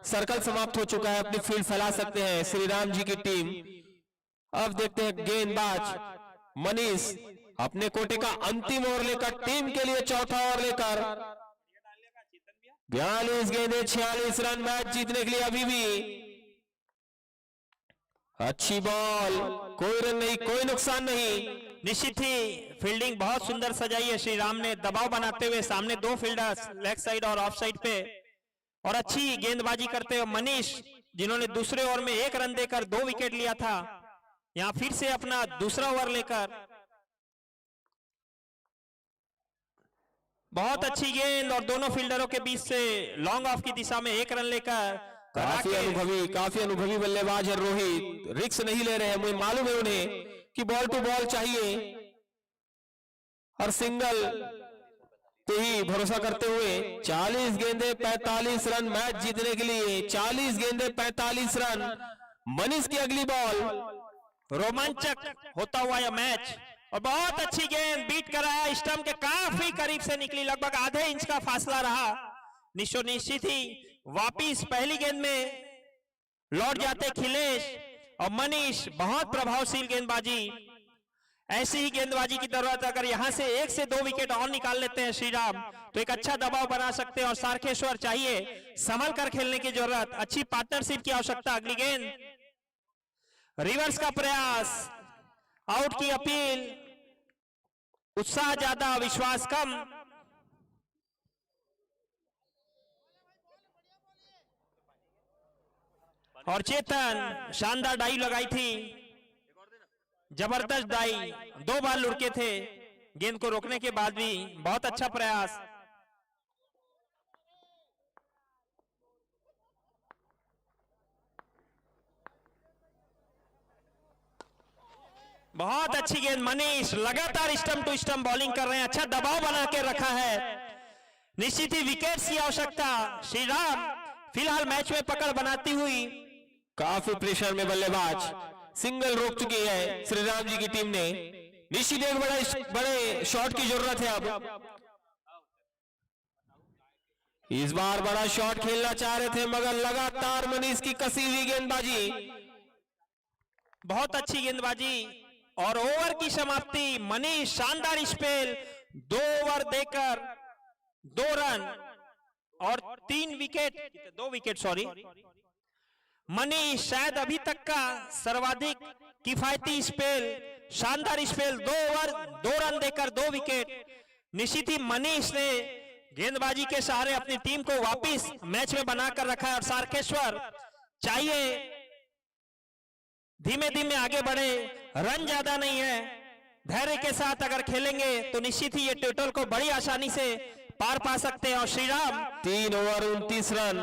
सर्कल समाप्त हो चुका है, अपनी फील्ड फैला सकते हैं श्री राम जी की टीम। अब देखते हैं गेंदबाज मनीष अपने कोटे का अंतिम ओवर लेकर, टीम के लिए चौथा ओवर लेकर 42 गेंदे 46 रन, मैच जीतने के लिए अभी भी। अच्छी बॉल, कोई रन नहीं, कोई नुकसान नहीं। निश्चित ही फील्डिंग बहुत सुंदर सजाई है श्री राम ने, दबाव बनाते हुए सामने 2 फील्डर्स लेग साइड और ऑफ साइड पे, और अच्छी गेंदबाजी करते हुए मनीष, जिन्होंने दूसरे ओवर में 1 रन देकर 2 विकेट लिया था, यहां फिर से अपना दूसरा ओवर लेकर बहुत अच्छी गेंद और दोनों फील्डरों के बीच से लॉन्ग ऑफ की दिशा में 1 रन लेकर काफी अनुभवी बल्लेबाज है रोहित, रिस्क नहीं ले रहे हैं, मुझे मालूम है उन्हें कि बॉल टू बॉल चाहिए और सिंगल पे ही भरोसा करते हुए 40 गेंदे 45 रन, मैच जीतने के लिए 40 गेंदे 45 रन। मनीष की अगली बॉल रोमांचक होता हुआ यह मैच, और बहुत अच्छी गेंद बीट कराया, स्टंप के काफी करीब से निकली, लगभग आधे इंच का फासला रहा। निश्चित ही वापिस पहली गेंद में लौट जाते खिलेश और मनीष। बहुत प्रभावशील गेंदबाजी, ऐसी ही गेंदबाजी की जरूरत। अगर यहां से 1 से 2 विकेट और निकाल लेते हैं श्रीराम तो एक अच्छा दबाव बना सकते हैं, और सारखेश्वर चाहिए संभल कर खेलने की जरूरत, अच्छी पार्टनरशिप की आवश्यकता। अगली गेंद रिवर्स का प्रयास, आउट की अपील, उत्साह ज्यादा विश्वास कम। और चेतन शानदार डाइव लगाई थी, जबरदस्त डाइव, 2 बार लुढ़के थे गेंद को रोकने के बाद भी, बहुत अच्छा प्रयास। बहुत अच्छी गेंद मनीष, लगातार स्टंप टू स्टंप बॉलिंग कर रहे हैं, अच्छा दबाव बना के रखा है। निश्चित ही विकेट्स की आवश्यकता। श्रीराम फिलहाल मैच में पकड़ बनाती हुई, काफी प्रेशर में बल्लेबाज सिंगल रोक चुकी है श्रीराम जी की टीम ने। निश्चित एक बड़े शॉट की जरूरत है अब। इस बार बड़ा शॉट खेलना चाह रहे थे मगर लगातार मनीष की कसी हुई गेंदबाजी। बहुत अच्छी गेंदबाजी और ओवर की समाप्ति। मनीष शानदार स्पेल, 2 ओवर देकर 2 रन और 3 विकेट, 2 विकेट सॉरी। मनीष शायद अभी तक का सर्वाधिक किफायती स्पेल, शानदार स्पेल, 2 ओवर 2 रन देकर 2 विकेट। निश्चित ही मनीष ने गेंदबाजी के सहारे अपनी टीम को वापस मैच में बनाकर रखा है, और सारखेश्वर चाहिए धीमे धीमे आगे बढ़े, रन ज्यादा नहीं है, धैर्य के साथ अगर खेलेंगे तो निश्चित ही ये टोटल को बड़ी आसानी से पार पा सकते हैं। और श्रीराम 3 ओवर 29 रन,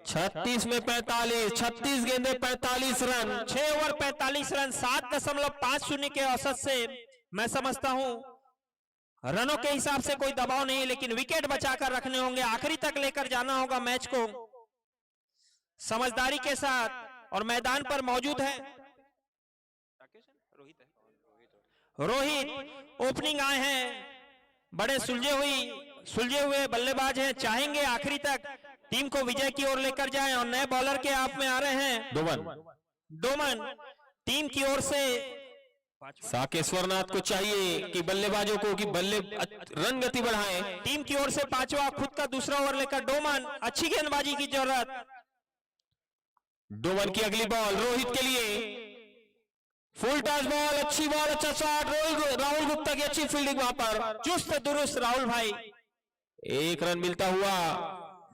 36 में 45, 36 गेंदे 45 रन, 6 ओवर 45 रन, 7.50 के औसत से मैं समझता हूं रनों के हिसाब से कोई दबाव नहीं, लेकिन विकेट बचाकर रखने होंगे, आखिरी तक लेकर जाना होगा मैच को समझदारी के साथ। और मैदान पर मौजूद है रोहित, ओपनिंग आए हैं, बड़े सुलझे हुए बल्लेबाज हैं, चाहेंगे आखिरी तक टीम को विजय की ओर लेकर जाएं। और नए बॉलर के आप में आ रहे हैं डोमन टीम की ओर से। साकेश्वरनाथ को चाहिए कि बल्लेबाजों को कि रन गति बढ़ाएं। टीम की ओर से 5वां, खुद का दूसरा ओवर लेकर डोमन, अच्छी गेंदबाजी की जरूरत। डोमन की अगली बॉल रोहित के लिए, फुल टॉस बॉल, अच्छी बॉल, अच्छा शॉट, राहुल गुप्ता की अच्छी फील्डिंग वहां पर, चुस्त दुरुस्त राहुल भाई। 1 रन मिलता हुआ।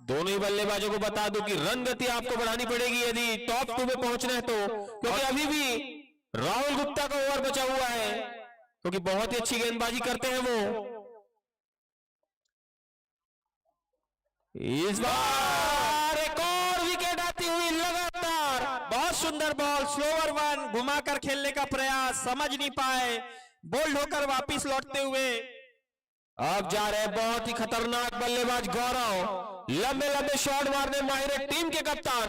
दोनों ही बल्लेबाजों को बता दूं कि रन गति आपको बढ़ानी पड़ेगी यदि टॉप 2 में पहुंचना है तो, क्योंकि अभी भी राहुल गुप्ता का ओवर बचा हुआ है, क्योंकि बहुत ही अच्छी गेंदबाजी करते हैं वो। इस बार एक और विकेट आती हुई लगातार। बहुत सुंदर बॉल, स्लोवर 1, घुमाकर खेलने का प्रयास, समझ नहीं पाए, बोल्ड होकर वापिस लौटते हुए। अब जा रहे बहुत ही खतरनाक बल्लेबाज गौरव, लंबे लंबे शॉट मारने माहिर टीम के कप्तान।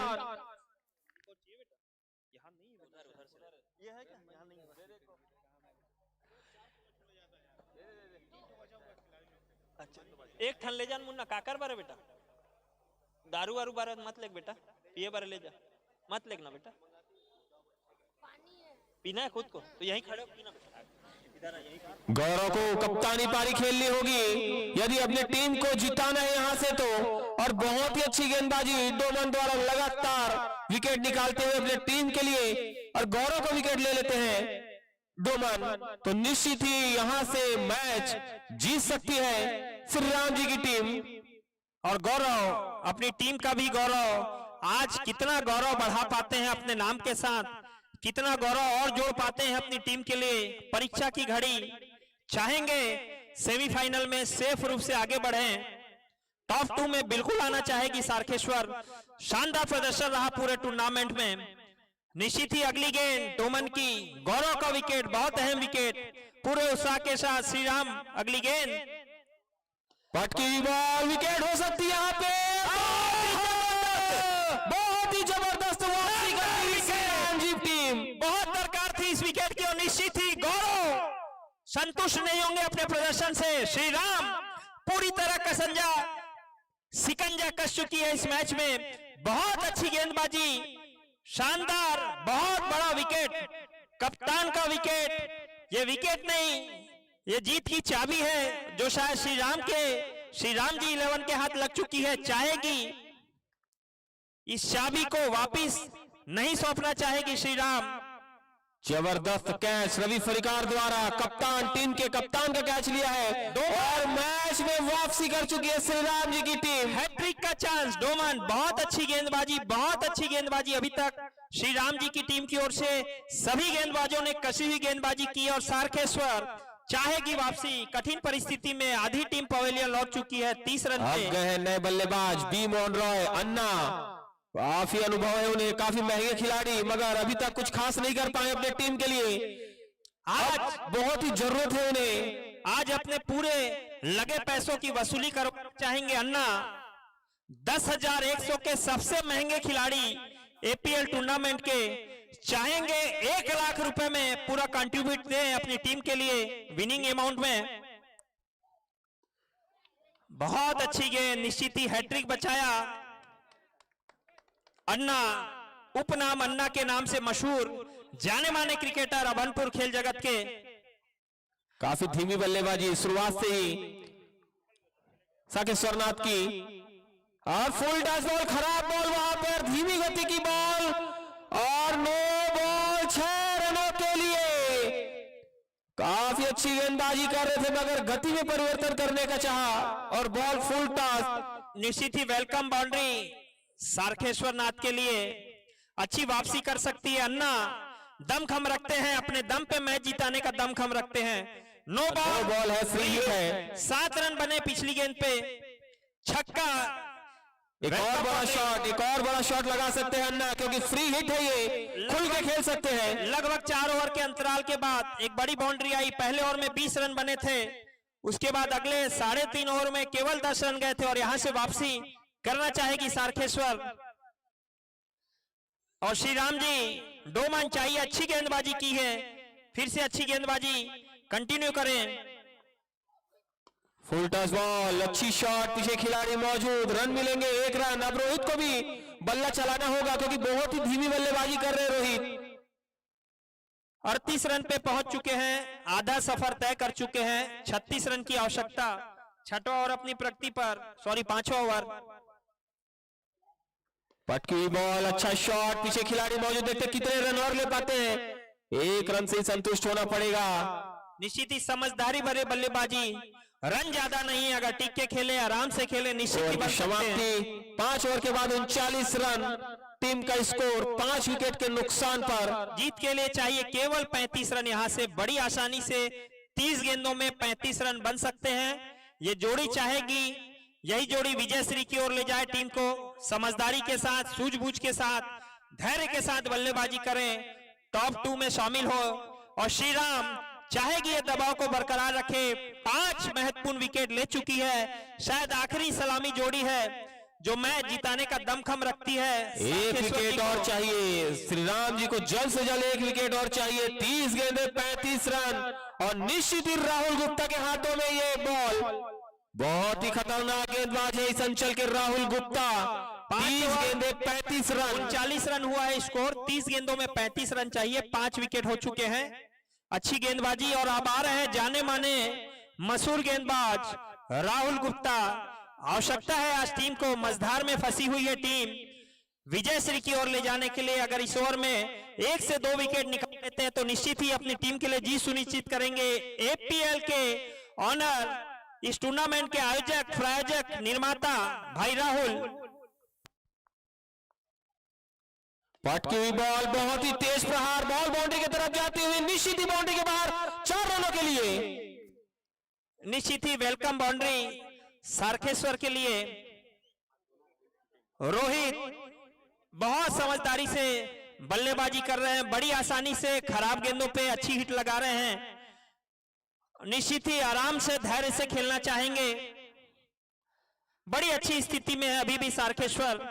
एक ठन ले जान मुन्ना, काकर बारे बेटा, दारू वारू बारे मत लेग बेटा, पिए बारे ले जा, मत लेग ना बेटा, पीना है खुद को तो यहीं खड़े हो पीना बेटा। गौरव को कप्तानी पारी खेलनी होगी यदि अपनी टीम को जिताना है यहां से तो। और बहुत ही अच्छी गेंदबाजी डोमन द्वारा लगातार विकेट निकालते हुए अपने टीम के लिए, और गौरव को विकेट ले लेते हैं डोमन, तो निश्चित ही यहां से मैच जीत सकती है श्रीराम जी की टीम। और गौरव, अपनी टीम का भी गौरव, आज कितना गौरव बढ़ा पाते हैं अपने नाम के साथ, कितना गौरव और जोड़ पाते हैं अपनी टीम के लिए। परीक्षा की घड़ी, चाहेंगे सेमीफाइनल में सेफ रूप से आगे बढ़ें, टॉप 2 में बिल्कुल आना चाहेगी सारखेश्वर। शानदार प्रदर्शन रहा पूरे टूर्नामेंट में। निश्चित ही अगली गेंद डोमन की, गौरव का विकेट, बहुत अहम विकेट, पूरे उत्साह के साथ श्रीराम। अगली गेंद पटकी बॉल, विकेट हो सकती है यहाँ पे, बहुत ही जबरदस्त वापसी करती है श्रीराम जी टीम। संतुष्ट नहीं होंगे अपने प्रदर्शन से। श्री राम पूरी तरह कसंजा सिकंजा कस चुकी है इस मैच में। बहुत अच्छी गेंदबाजी, शानदार, बहुत बड़ा विकेट, कप्तान का विकेट। ये विकेट नहीं, ये जीत की चाबी है जो शायद श्री राम जी 11 के हाथ लग चुकी है। चाहेगी इस चाबी को वापिस नहीं सौंपना चाहेगी श्री राम। जबरदस्त कैच रवि फरिकार द्वारा, कप्तान, टीम के कप्तान का कैच लिया है और मैच में वापसी कर चुकी है श्री राम जी की टीम। हैट्रिक का चांस डोमन, बहुत अच्छी गेंदबाजी, बहुत अच्छी गेंदबाजी अभी तक श्री राम जी की टीम की ओर से। सभी गेंदबाजों ने कसी हुई गेंदबाजी की और सारखेश्वर चाहेगी वापसी। कठिन परिस्थिति में आधी टीम पवेलियन लौट चुकी है 30 रन अब पे। गए हैं नए बल्लेबाज बी मोहन रॉय, अन्ना। काफी अनुभव है उन्हें, काफी महंगे खिलाड़ी, मगर अभी तक कुछ खास नहीं कर पाए अपने टीम के लिए। आज बहुत ही जरूरत है उन्हें। आज अपने पूरे लगे पैसों की वसूली कर चाहेंगे अन्ना। 10,100 के सबसे महंगे खिलाड़ी एपीएल टूर्नामेंट के, चाहेंगे 1 लाख रुपए में पूरा कंट्रीब्यूट दें अपनी टीम के लिए विनिंग अमाउंट में। बहुत अच्छी गेंद, निश्चित ही हैट्रिक बचाया अन्ना। उपनाम अन्ना के नाम से मशहूर जाने माने क्रिकेटर अभनपुर खेल जगत के। काफी धीमी बल्लेबाजी शुरुआत से ही साकेश्वरनाथ की, और फुल टच बॉल, खराब बॉल, वहां पर धीमी गति की बॉल और नो बॉल 6 रनों के लिए। काफी अच्छी गेंदबाजी कर रहे थे मगर गति में परिवर्तन करने का चाहा और बॉल फुल टच। निश्चित ही वेलकम बाउंड्री सारखेश्वर नाथ के लिए। अच्छी वापसी कर सकती है अन्ना, दमखम रखते हैं, अपने दम पे मैच जिताने का दमखम रखते हैं। नो बॉल है, फ्री हिट है। 7 रन बने पिछली गेंद पे, छक्का। एक और बड़ा शॉट लगा सकते हैं अन्ना, क्योंकि फ्री हिट है, ये खुल के खेल सकते हैं। लगभग 4 ओवर के अंतराल के बाद एक बड़ी बाउंड्री आई। पहले ओवर में 20 रन बने थे, उसके बाद अगले 3.5 ओवर में केवल 10 रन गए थे और यहां से वापसी करना चाहेगी सारखेश्वर। और श्री राम जी डोमन चाहिए, अच्छी गेंदबाजी की है, फिर से अच्छी गेंदबाजी कंटिन्यू करें। फुल टच बॉल, अच्छी शॉट, पीछे खिलाड़ी मौजूद, रन मिलेंगे 1 रन। अब रोहित को भी बल्ला चलाना होगा क्योंकि बहुत ही धीमी बल्लेबाजी कर रहे रोहित। 38 रन पे पहुंच चुके हैं, आधा सफर तय कर चुके हैं। 36 रन की आवश्यकता, 6वां ओवर अपनी प्रगति पर, 5वां ओवर। पटकी बॉल, अच्छा शॉट, पीछे खिलाड़ी मौजूद, देखते कितने रन और ले पाते हैं। 1 रन से संतुष्ट होना पड़ेगा। निश्चित ही समझदारी भरे बल्लेबाजी, रन ज्यादा नहीं, अगर टिक के खेले, आराम से खेले, निश्चित ही बन सकते हैं। समाप्ति 5 ओवर के बाद 39 रन, टीम का स्कोर 5 विकेट के नुकसान पर। जीत के लिए चाहिए केवल 35 रन, यहां से बड़ी आसानी से 30 गेंदों में 35 रन बन सकते हैं। ये जोड़ी चाहेगी, यही जोड़ी विजयश्री की ओर ले जाए टीम को। समझदारी के साथ, सूझबूझ के साथ, धैर्य के साथ बल्लेबाजी करें, टॉप 2 में शामिल हो। और श्री राम चाहेगी ये दबाव को बरकरार रखे। 5 महत्वपूर्ण विकेट ले चुकी है, शायद आखिरी सलामी जोड़ी है जो मैच जिताने का दमखम रखती है। 1 विकेट और चाहिए श्री राम जी को, जल्द से जल्द 1 विकेट और चाहिए। 30 गेंदे 35 रन, और निश्चित ही राहुल गुप्ता के हाथों में ये बॉल। बहुत ही खतरनाक गेंदबाज है इस अंचल के राहुल गुप्ता। 30 गेंदे 35 रन, 39 रन हुआ है स्कोर, 30 गेंदों में 35 रन चाहिए, 5 विकेट हो चुके हैं। अच्छी गेंदबाजी, और अब आ रहे हैं जाने माने मशहूर गेंदबाज राहुल गुप्ता। आवश्यकता है आज टीम को, मझधार में फंसी हुई है टीम, विजयश्री की ओर ले जाने के लिए। अगर इस ओवर में 1 से 2 विकेट निकाल लेते हैं तो निश्चित ही अपनी टीम के लिए जीत सुनिश्चित करेंगे। एपीएल के ऑनर, इस टूर्नामेंट के आयोजक, प्रायोजक, निर्माता भाई राहुल। पटकी हुई बॉल, बहुत ही तेज प्रहार, बॉल बाउंड्री की तरफ जाती हुई, निश्चित ही बाउंड्री के बाहर, 4 रनों के लिए। निश्चित ही वेलकम बाउंड्री सारखेश्वर के लिए। रोहित बहुत समझदारी से बल्लेबाजी कर रहे हैं, बड़ी आसानी से खराब गेंदों पे अच्छी हिट लगा रहे हैं। निश्चित ही आराम से, धैर्य से खेलना चाहेंगे। बड़ी अच्छी स्थिति में है अभी भी सारखेश्वर,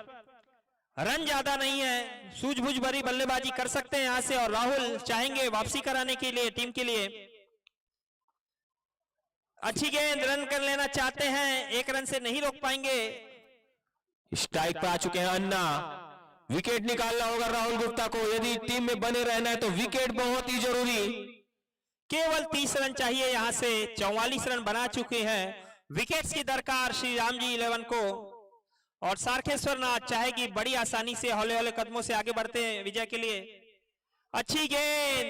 रन ज्यादा नहीं है, सूझबूझ भरी बल्लेबाजी कर सकते हैं यहां से। और राहुल चाहेंगे वापसी कराने के लिए टीम के लिए। अच्छी गेंद, रन कर लेना चाहते हैं, एक रन से नहीं रोक पाएंगे। स्ट्राइक पे आ चुके हैं अन्ना। विकेट निकालना होगा राहुल गुप्ता को, यदि टीम में बने रहना है तो विकेट बहुत ही जरूरी। केवल 30 रन चाहिए, यहां से 44 रन बना चुके हैं। विकेट्स की दरकार श्री राम जी 11 को, और सारखेश्वर नाथ चाहेगी बड़ी आसानी से हौले हौले कदमों से आगे बढ़ते हैं विजय के लिए। अच्छी गेंद,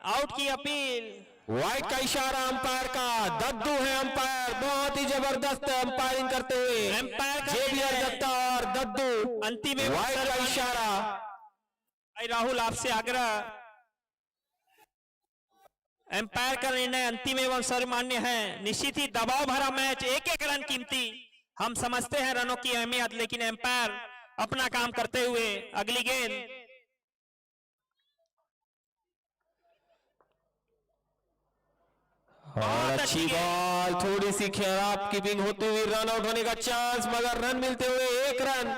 आउट की अपील। वाइड का इशारा अंपायर का, दद्दू है अंपायर, बहुत ही जबरदस्त अंपायरिंग करते हुए अंपायर का जेवियर दत्ता और दद्दू। अंतिम वाइड का इशारा। भाई राहुल आपसे आग्रह, एम्पायर का निर्णय अंतिम एवं सर्वमान्य है। निश्चित ही दबाव भरा मैच, एक एक रन कीमती, हम समझते हैं रनों की अहमियत, लेकिन एम्पायर अपना काम करते हुए अगली गेंद। और अच्छी बॉल, थोड़ी सी खराब कीपिंग होती हुई रन आउट होने का चांस, मगर रन मिलते हुए एक रन,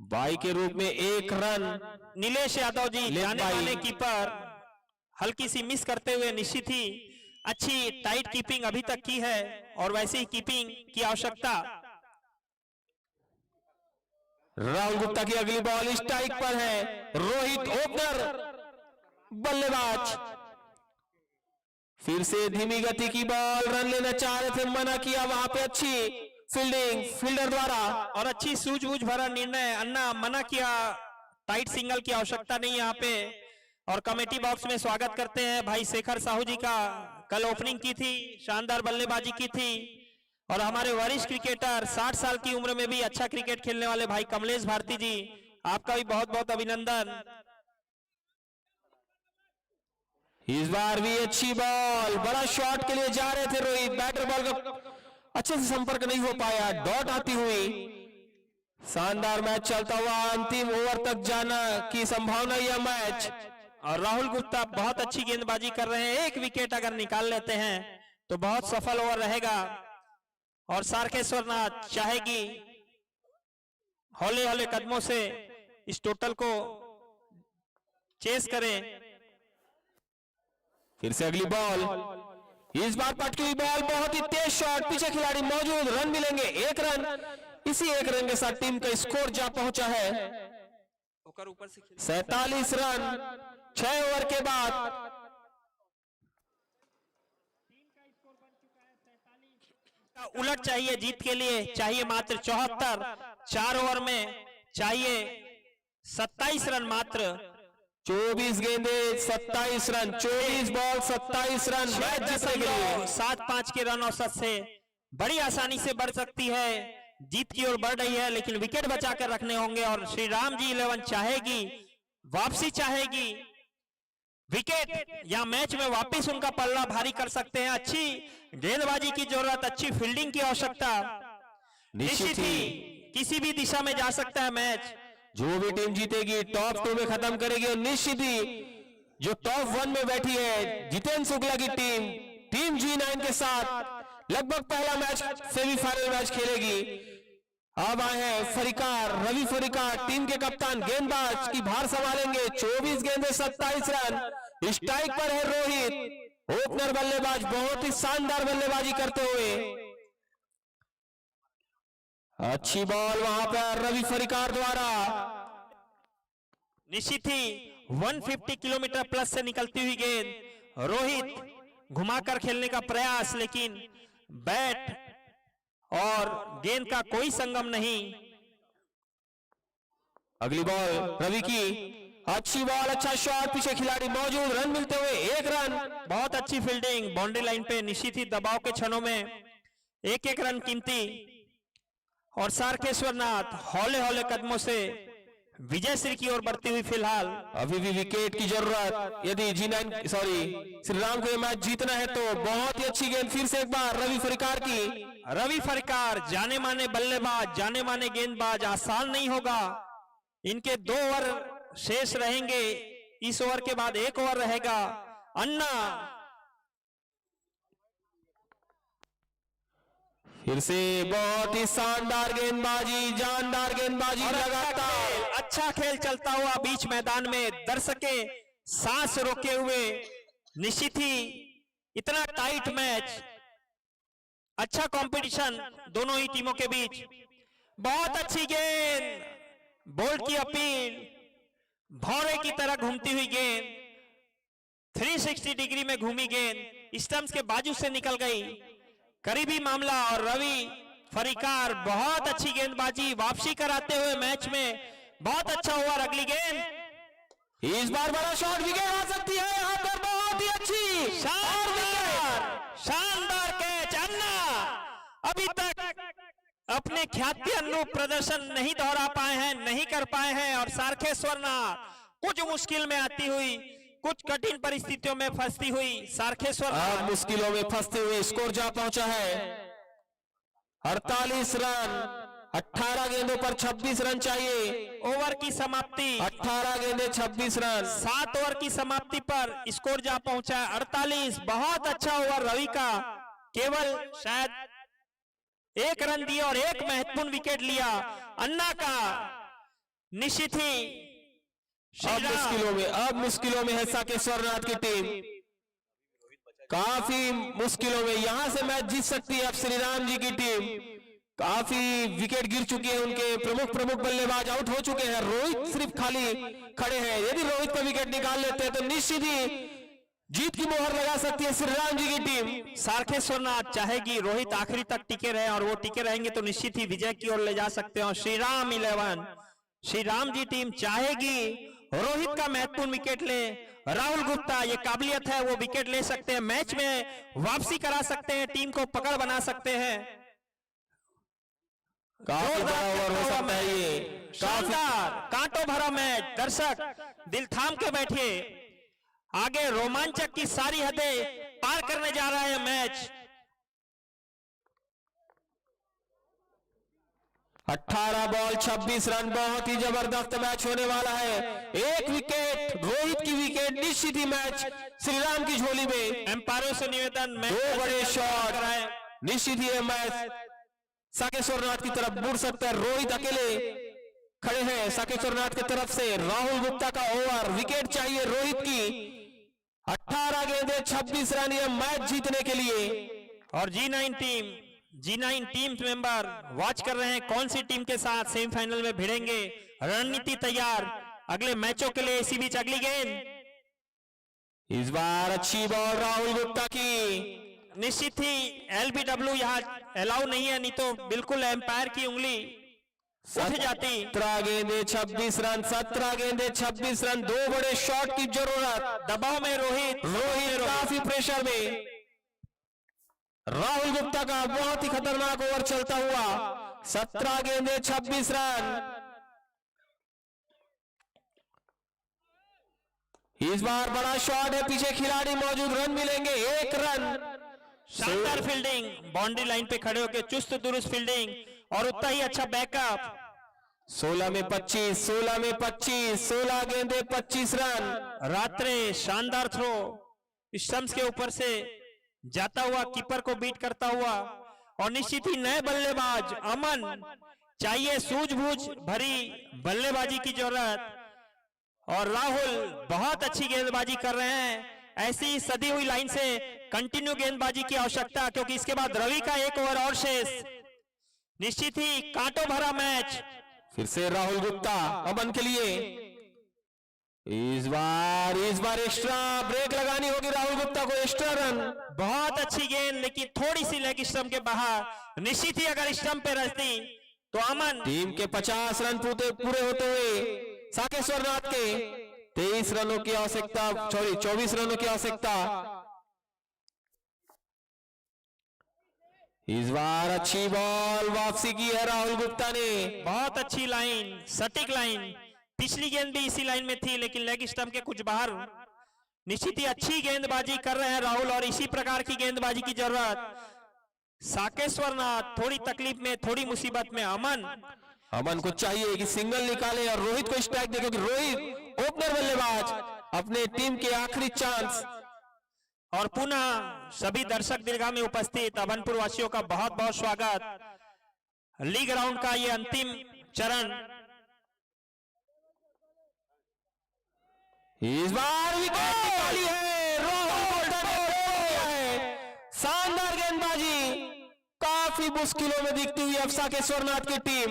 बाई के रूप में एक रन। नीलेश यादव जी जाने वाले कीपर हल्की सी मिस करते हुए, निश्चित ही अच्छी टाइट कीपिंग अभी तक की है और वैसे ही कीपिंग की आवश्यकता। राहुल गुप्ता की अगली बॉल स्ट्राइक पर है। रोहित ओपनर बल्लेबाज, फिर से धीमी गति की बॉल, रन लेना चाह रहे थे, मना किया, वहां पे अच्छी फील्डिंग फील्डर द्वारा और अच्छी सूझबूझ भरा निर्णय, अन्ना मना किया, टाइट सिंगल की आवश्यकता नहीं यहाँ पे। और कमेटी बॉक्स में स्वागत करते हैं भाई शेखर साहू जी का, कल ओपनिंग की थी, शानदार बल्लेबाजी की थी। और हमारे वरिष्ठ क्रिकेटर 60 साल की उम्र में भी अच्छा क्रिकेट खेलने वाले भाई कमलेश भारती जी, आपका भी बहुत बहुत अभिनंदन। इस बार भी अच्छी बॉल, बड़ा शॉट के लिए जा रहे थे रोहित, बैटर बॉल का अच्छे से संपर्क नहीं हो पाया, डॉट आती हुई। शानदार मैच चलता हुआ, अंतिम ओवर तक जाना की संभावना यह मैच। और राहुल गुप्ता बहुत अच्छी गेंदबाजी कर रहे हैं, एक विकेट अगर निकाल लेते हैं तो बहुत सफल ओवर रहेगा। और सारखेश्वर नाथ चाहेगी हौले हौले कदमों से इस टोटल को चेस करें। फिर से अगली बॉल, इस बार पटकी हुई बॉल, बहुत ही तेज शॉट, पीछे खिलाड़ी मौजूद, रन मिलेंगे एक रन। इसी एक रन के साथ टीम का स्कोर जा पहुंचा है 47 रन 6 ओवर के बाद। उलट चाहिए जीत के लिए, चाहिए मात्र 74, 4 ओवर में चाहिए 27 रन मात्र। 24 गेंदे 27 रन, 24 बॉल 27 रन, मैच जीतने के लिए 7-5 के रन औसत से बड़ी आसानी से बढ़ सकती है, जीत की ओर बढ़ रही है, लेकिन विकेट बचाकर रखने होंगे। और श्री राम जी 11 चाहेगी वापसी, चाहेगी विकेट या मैच में वापस उनका पल्ला भारी कर सकते हैं। अच्छी गेंदबाजी की जरूरत, अच्छी फील्डिंग की आवश्यकता, निश्चित ही किसी भी दिशा में जा सकता है मैच। जो भी टीम जीतेगी टॉप 2 में खत्म करेगी, और निश्चित ही जो टॉप 1 में बैठी है जितेंद्र शुक्ला की टीम G9 के साथ लगभग पहला मैच सेमीफाइनल मैच खेलेगी। अब आए हैं फरिकार, रवि फरिकार, टीम के कप्तान, गेंदबाज की भार संभालेंगे। 24 गेंदे 27 रन, स्ट्राइक पर है रोहित, ओपनर बल्लेबाज, बहुत ही शानदार बल्लेबाजी करते हुए। अच्छी बॉल वहां पर रवि फरिकार द्वारा, निश्चित ही 150 किलोमीटर प्लस से निकलती हुई गेंद, रोहित घुमाकर खेलने का प्रयास, लेकिन बैट और गेंद का कोई संगम नहीं। अगली बॉल रवि की, अच्छी बॉल, अच्छा शॉट, पीछे खिलाड़ी मौजूद, रन मिलते हुए एक रन। बहुत अच्छी फील्डिंग बाउंड्री लाइन पे, निश्चित ही दबाव के क्षणों में एक एक रन कीमती। और सारखेश्वर नाथ हौले हौले कदमों से विजय श्री की ओर बढ़ती हुई फिलहाल। अभी भी विकेट की जरूरत, यदि G9 श्री राम को ये मैच जीतना है तो। बहुत ही अच्छी गेंद, फिर से एक बार रवि फरिकार की। रवि फरिकार जाने माने बल्लेबाज, जाने माने गेंदबाज, आसान नहीं होगा। इनके 2 ओवर शेष रहेंगे, इस ओवर के बाद 1 ओवर रहेगा। अन्ना फिर से बहुत ही शानदार गेंदबाजी, जानदार गेंदबाजी, लगातार अच्छा खेल चलता हुआ बीच मैदान में, दर्शकें सांस रोके हुए। निश्चित ही इतना टाइट मैच अच्छा कंपटीशन दोनों ही टीमों के बीच। बहुत अच्छी गेंद, बोल्ट की अपील, भौरे की तरह घूमती हुई गेंद, 360 डिग्री में घूमी गेंद स्टंप्स के बाजू से निकल गई, करीबी मामला। और रवि फरीकार बहुत अच्छी गेंदबाजी वापसी कराते हुए मैच में, बहुत अच्छा ओवर। अगली गेंद, इस बार बड़ा शॉट, विकेट आ सकती है यहाँ पर, बहुत ही अच्छी शानदार कैच। अन्ना अभी तक अपने ख्याति अनुरूप प्रदर्शन नहीं दोहरा पाए हैं, नहीं कर पाए हैं। और सारखेश्वरनाथ कुछ मुश्किल में आती हुई, कुछ कठिन परिस्थितियों में फंसती हुई सारखेश्वरनाथ मुश्किलों में फंसते हुए स्कोर जा पहुंचा है 48 रन। 18 गेंदों पर 26 रन चाहिए। ओवर की समाप्ति, 18 गेंदे 26 रन। 7 ओवर की समाप्ति पर स्कोर जा पहुंचा है 48। बहुत अच्छा ओवर रवि का, केवल शायद 1 रन दिया और 1 महत्वपूर्ण विकेट लिया। अन्ना का निश्चित ही अब मुश्किलों में है साकेश्वरनाथ की टीम, काफी मुश्किलों में। यहां से मैच जीत सकती है अब श्रीराम जी की टीम। काफी विकेट गिर चुके हैं, उनके प्रमुख बल्लेबाज आउट हो चुके हैं। रोहित सिर्फ खाली खड़े हैं। यदि रोहित का विकेट निकाल लेते हैं तो निश्चित ही जीत की मोहर लगा सकती है श्रीराम जी की टीम। सारखेश्वरनाथ चाहेगी रोहित आखिरी तक टिके रहे, और वो टिके रहेंगे तो निश्चित ही विजय की ओर ले जा सकते हैं। और श्रीराम 11, श्रीराम जी टीम चाहेगी रोहित का महत्वपूर्ण विकेट ले। राहुल गुप्ता, ये काबिलियत है, वो विकेट ले सकते हैं, मैच में वापसी करा सकते हैं, टीम को पकड़ बना सकते हैं। काफी बड़ा ओवर हो सकता है ये, शानदार कांटों भरा मैच। दर्शक दिल थाम के बैठिए, आगे रोमांचक की सारी हदें पार करने जा रहा है मैच। 18 बॉल 26 रन, बहुत ही जबरदस्त मैच होने वाला है। 1 विकेट, रोहित की विकेट, निश्चित ही मैच श्रीराम की झोली में। एम्पायरों से निवेदन, 2 बड़े शॉट, निश्चित ही ये मैच साकेश्वरनाथ की तरफ मुड़ सकता है। रोहित अकेले खड़े हैं साकेश्वरनाथ की तरफ से। राहुल गुप्ता का ओवर, विकेट चाहिए रोहित की। 18 गेंदे 26 रन, ये मैच जीतने के लिए। और G9 टीम मेंबर वॉच कर रहे हैं कौन सी टीम के साथ सेमीफाइनल में भिड़ेंगे। रणनीति तैयार अगले मैचों के लिए। इसी बीच अगली गेंद, इस बार अच्छी बॉल राहुल गुप्ता की। निश्चित ही LBW यहाँ अलाउ नहीं है, नहीं तो बिल्कुल एम्पायर की उंगली उठ जाती। 17 गेंदे 26 रन, 17 गेंदे 26 रन, 2 बड़े शॉट की जरूरत। दबाव में रोहित काफी प्रेशर में। राहुल गुप्ता का बहुत ही खतरनाक ओवर चलता हुआ। 17 गेंदे 26 रन। इस बार बड़ा शॉट है, पीछे खिलाड़ी मौजूद, रन मिलेंगे 1 रन। शानदार फील्डिंग, बाउंड्री लाइन पे खड़े होकर चुस्त दुरुस्त फील्डिंग और उतना ही अच्छा बैकअप। 16 में 25, 16 में 25, 16 गेंदे 25 रन। रात्रे शानदार थ्रो, स्टंप्स के ऊपर से जाता हुआ, कीपर को बीट करता हुआ। और निश्चित ही नए बल्लेबाज अमन चाहिए, सूझबूझ भरी बल्लेबाजी की जरूरत। और राहुल बहुत अच्छी गेंदबाजी कर रहे हैं। ऐसी सदी हुई लाइन से कंटिन्यू गेंदबाजी की आवश्यकता, क्योंकि इसके बाद रवि का 1 ओवर और शेष। निश्चित ही कांटों भरा मैच। फिर से राहुल गुप्ता अमन के लिए। इस बार एक्स्ट्रा ब्रेक लगानी होगी राहुल गुप्ता को, एक्स्ट्रा रन। बहुत अच्छी गेंद, लेकिन थोड़ी सी लेग स्टंप के बाहर। निश्चित ही अगर स्टंप पे रहती तो अमन। टीम के 50 रन पूरे होते हुए साकेश्वरनाथ के 23 रनों की आवश्यकता, सॉरी 24 रनों की आवश्यकता। इस बार अच्छी बॉल वापसी की है राहुल गुप्ता ने। बहुत अच्छी लाइन, सटीक लाइन। पिछली गेंद भी इसी लाइन में थी, लेकिन लेग स्टंप के कुछ बाहर। निश्चित ही अच्छी गेंदबाजी कर रहे हैं राहुल, और इसी प्रकार की गेंदबाजी की जरूरत। साकेश्वरनाथ थोड़ी तकलीफ में, थोड़ी मुसीबत में। अमन को चाहिए कि सिंगल निकाले और रोहित को स्ट्राइक दे, क्योंकि रोहित ओपनर बल्लेबाज, अपने टीम के आखिरी चांस। और पुनः सभी दर्शक दीर्घा में उपस्थित अभनपुर वासियों का बहुत बहुत स्वागत। लीग राउंड का ये अंतिम चरण। इस बार विकेट निकाली है, शानदार गेंदबाजी। काफी मुश्किलों में दिखती हुई अब साकेश्वरनाथ की टीम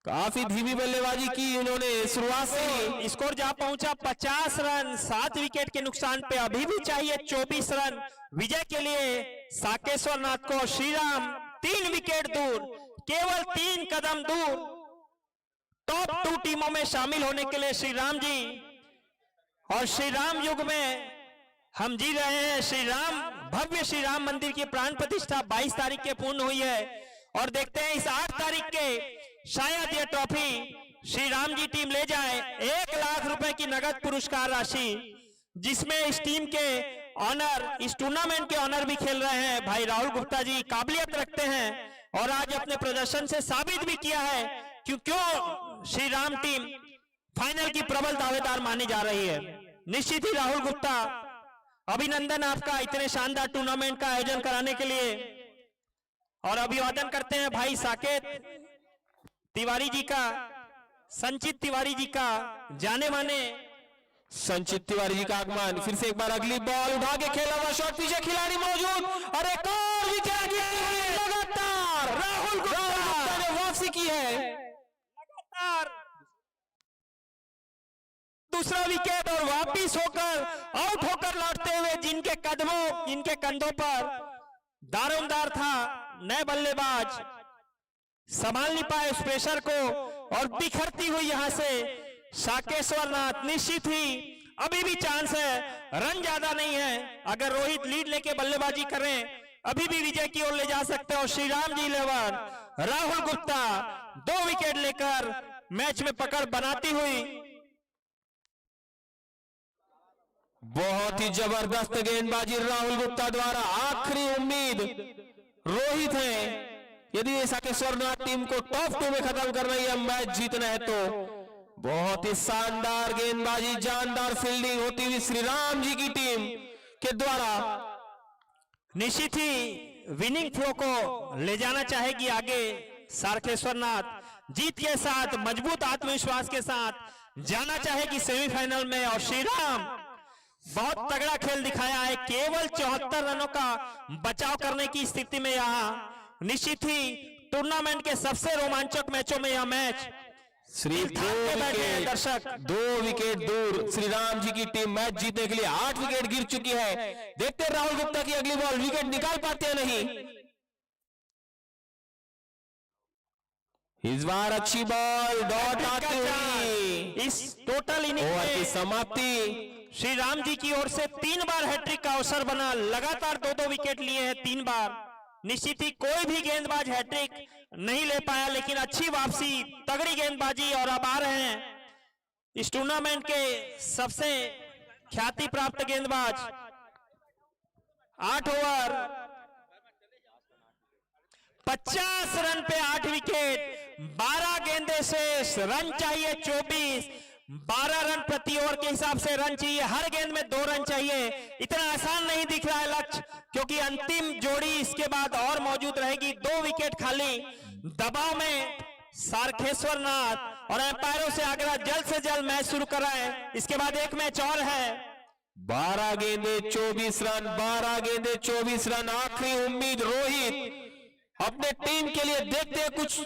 काफी धीमी बल्लेबाजी की इन्होंने शुरुआत से ही। स्कोर जा पहुंचा 50 रन, 7 विकेट के नुकसान पे अभी भी चाहिए 24 रन विजय के लिए साकेश्वरनाथ को। श्रीराम 3 विकेट दूर, केवल 3 कदम दूर टॉप 2 टीमों में शामिल होने के लिए श्रीराम जी। और श्रीराम युग में हम जी रहे हैं। श्रीराम भव्य श्रीराम मंदिर की प्राण प्रतिष्ठा 22 तारीख के पूर्ण हुई है और देखते हैं इस 8 तारीख के शायद ये ट्रॉफी श्रीराम जी टीम ले जाए। 1 लाख रुपए की नगद पुरस्कार राशि, जिसमें इस टीम के ऑनर, इस टूर्नामेंट के ऑनर भी खेल रहे हैं भाई राहुल गुप्ता जी। काबिलियत रखते हैं और आज अपने प्रदर्शन से साबित भी किया है कि क्यों श्रीराम टीम फाइनल की प्रबल दावेदार मानी जा रही है। निश्चित ही राहुल गुप्ता, अभिनंदन आपका इतने शानदार टूर्नामेंट का आयोजन कराने के लिए। और अभिवादन करते हैं भाई साकेत तिवारी जी का, संचित तिवारी जी का, जाने माने संचित तिवारी जी का आगमन। फिर से एक बार अगली बॉल उठा के खेला हुआ शॉट, पीछे खिलाड़ी मौजूद और एक और विकेट लगातार राहुल गुप्ता ने वापसी की है। लगातार दूसरा विकेट और वापिस होकर आउट होकर लौटते हुए जिनके कदमों, इनके कंधों पर दारोमदार था नए बल्लेबाज, संभाल नहीं पाए उस प्रेशर को और बिखरती हुई यहां से साकेश्वरनाथ। निश्चित ही अभी भी चांस है, रन ज्यादा नहीं है। अगर रोहित लीड लेके बल्लेबाजी करें अभी भी विजय की ओर ले जा सकते हैं। और श्रीराम जी 11, राहुल गुप्ता 2 विकेट लेकर मैच में पकड़ बनाती हुई। बहुत ही जबरदस्त गेंदबाजी राहुल गुप्ता द्वारा। आखिरी उम्मीद रोहित है। यदि साकेश्वरनाथ टीम को टॉप 2 में खत्म करना है, मैच जीतना है, तो बहुत ही शानदार गेंदबाजी, जानदार फील्डिंग होती हुई श्रीराम जी की टीम के द्वारा निश्चित ही विनिंग फ्लो को ले जाना चाहेगी आगे साकेश्वरनाथ। जीत के साथ, मजबूत आत्मविश्वास के साथ जाना चाहेगी सेमीफाइनल में। और श्रीराम बहुत तगड़ा खेल दिखाया है, केवल 74 रनों का बचाव करने की स्थिति में यहां। निश्चित ही टूर्नामेंट के सबसे रोमांचक मैचों में यह मैच दर्शक 2 विकेट दूर श्रीराम जी की टीम मैच जीतने के लिए 8 विकेट गिर चुकी है। देखते हैं राहुल गुप्ता की अगली बॉल विकेट निकाल पाते हैं नहीं। इस बार अच्छी बॉल डॉट आती हुई इस टोटल इनिंग ओवर की में समाप्ति। श्रीराम जी की ओर से 3 बार हैट्रिक का अवसर बना, लगातार 2-2 विकेट लिए हैं 3 बार। निश्चित ही कोई भी गेंदबाज हैट्रिक नहीं ले पाया, लेकिन अच्छी वापसी, तगड़ी गेंदबाजी। और अब आ रहे हैं इस टूर्नामेंट के सबसे ख्याति प्राप्त गेंदबाज। 8 ओवर 50 रन पे 8 विकेट, 12 गेंदे शेष, रन चाहिए 24, 12 रन प्रति ओवर के हिसाब से रन चाहिए, हर गेंद में 2 रन चाहिए। इतना आसान नहीं दिख रहा है लक्ष्य, क्योंकि अंतिम जोड़ी इसके बाद और मौजूद रहेगी। 2 विकेट खाली, दबाव में साकेश्वरनाथ और एम्पायरों से आग्रह जल्द से जल्द मैच शुरू कराएं। इसके बाद एक मैच और है। 12 गेंदे 24 रन, 12 गेंदे 24 रन। आखिरी उम्मीद रोहित अपने टीम के लिए, देखते हैं कुछ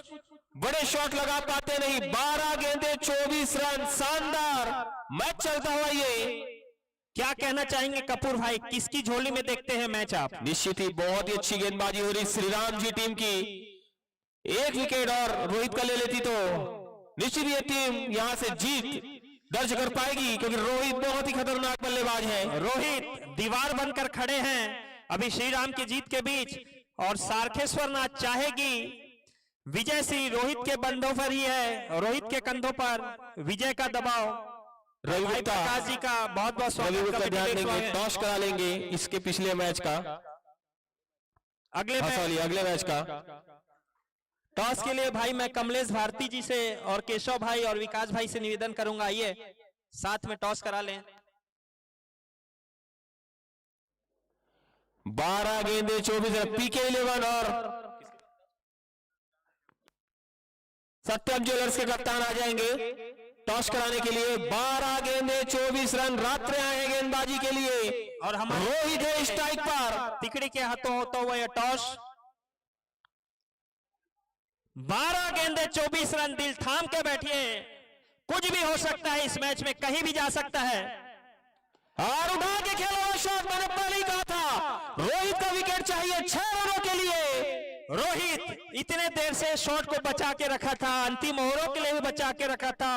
बड़े शॉट लगा पाते नहीं। 12 गेंदे 24 रन, शानदार मैच चलता हुआ। ये क्या कहना चाहेंगे कपूर भाई, किसकी झोली में देखते हैं मैच आप? निश्चित ही बहुत ही अच्छी गेंदबाजी हो रही श्रीराम जी टीम की। 1 विकेट और रोहित का ले लेती तो निश्चित ये टीम यहां से जीत दर्ज कर पाएगी, क्योंकि रोहित बहुत ही खतरनाक बल्लेबाज है। रोहित दीवार बनकर खड़े हैं अभी श्रीराम की जीत के बीच, और साकेश्वरनाथ चाहेगी विजय श्री रोहित के बंधों पर ही है, रोहित के कंधों पर विजय का दबाव। रवि भाई गुप्ता, प्रकाश जी का बहुत बहुत रवि स्वागत। गुप्ता ध्यान देंगे, टॉस करा लेंगे इसके पिछले मैच का, अगले मैच का टॉस के लिए भाई मैं कमलेश भारती जी से और केशव भाई और विकास भाई से निवेदन करूंगा, आइए साथ में टॉस करा लें। 12 गेंदे 24 रन, पीके 11 और सत्यम ज्वेलर्स के कप्तान आ जाएंगे टॉस कराने के लिए। 12 गेंदे 24 रन, रात्रे आए हैं गेंदबाजी के लिए और हमारे रोहित है स्ट्राइक पर। तिकड़ी के हाथों होता हुआ यह टॉस 12 गेंदे 24 रन। दिल थाम के बैठिए, कुछ भी हो सकता है इस मैच में, कहीं भी जा सकता है। और उठा के खेलो शॉट, मैंने पहले ही कहा था रोहित का विकेट चाहिए 6 रनों के लिए। रोहित इतने देर से शॉट को बचा के रखा था, अंतिम ओवरों के लिए भी बचा के रखा था।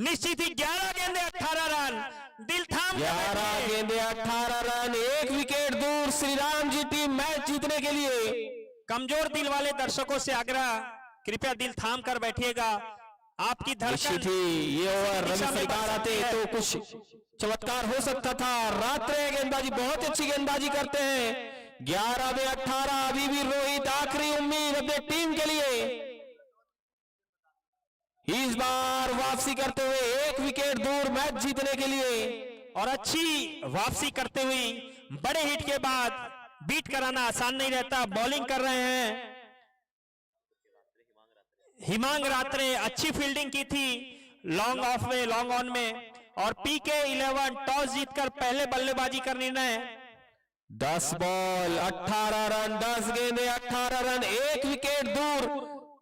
निश्चित ही 11 गेंदे 18 रन। दिल थाम के 11 बैठिए। गेंदे 18 रन, 1 विकेट दूर श्री राम जी टीम मैच जीतने के लिए। कमजोर दिल वाले दर्शकों से आग्रह, कृपया दिल थाम कर बैठिएगा। आपकी निश्चित धड़कन ही ये ओवर रवि दिशा में सरकार आते बढ़ सकती तो है। कुछ चमत्कार हो सकता था। रात्रे गेंदबाजी बहुत अच्छी गेंदबाजी करते हैं। 11 में 18, अभी भी रोहित आखिरी उम्मीद अपने टीम के लिए। इस बार वापसी करते हुए 1 विकेट दूर मैच जीतने के लिए। और अच्छी वापसी करते हुई बड़े हिट के बाद बीट कराना आसान नहीं रहता। बॉलिंग कर रहे हैं हिमांग रात्रे, अच्छी फील्डिंग की थी लॉन्ग ऑफ में, लॉन्ग ऑन में। और पीके 11 टॉस जीतकर पहले बल्लेबाजी का निर्णय। 10 बॉल 18 रन, 10 गेंदे 18 रन, 1 विकेट दूर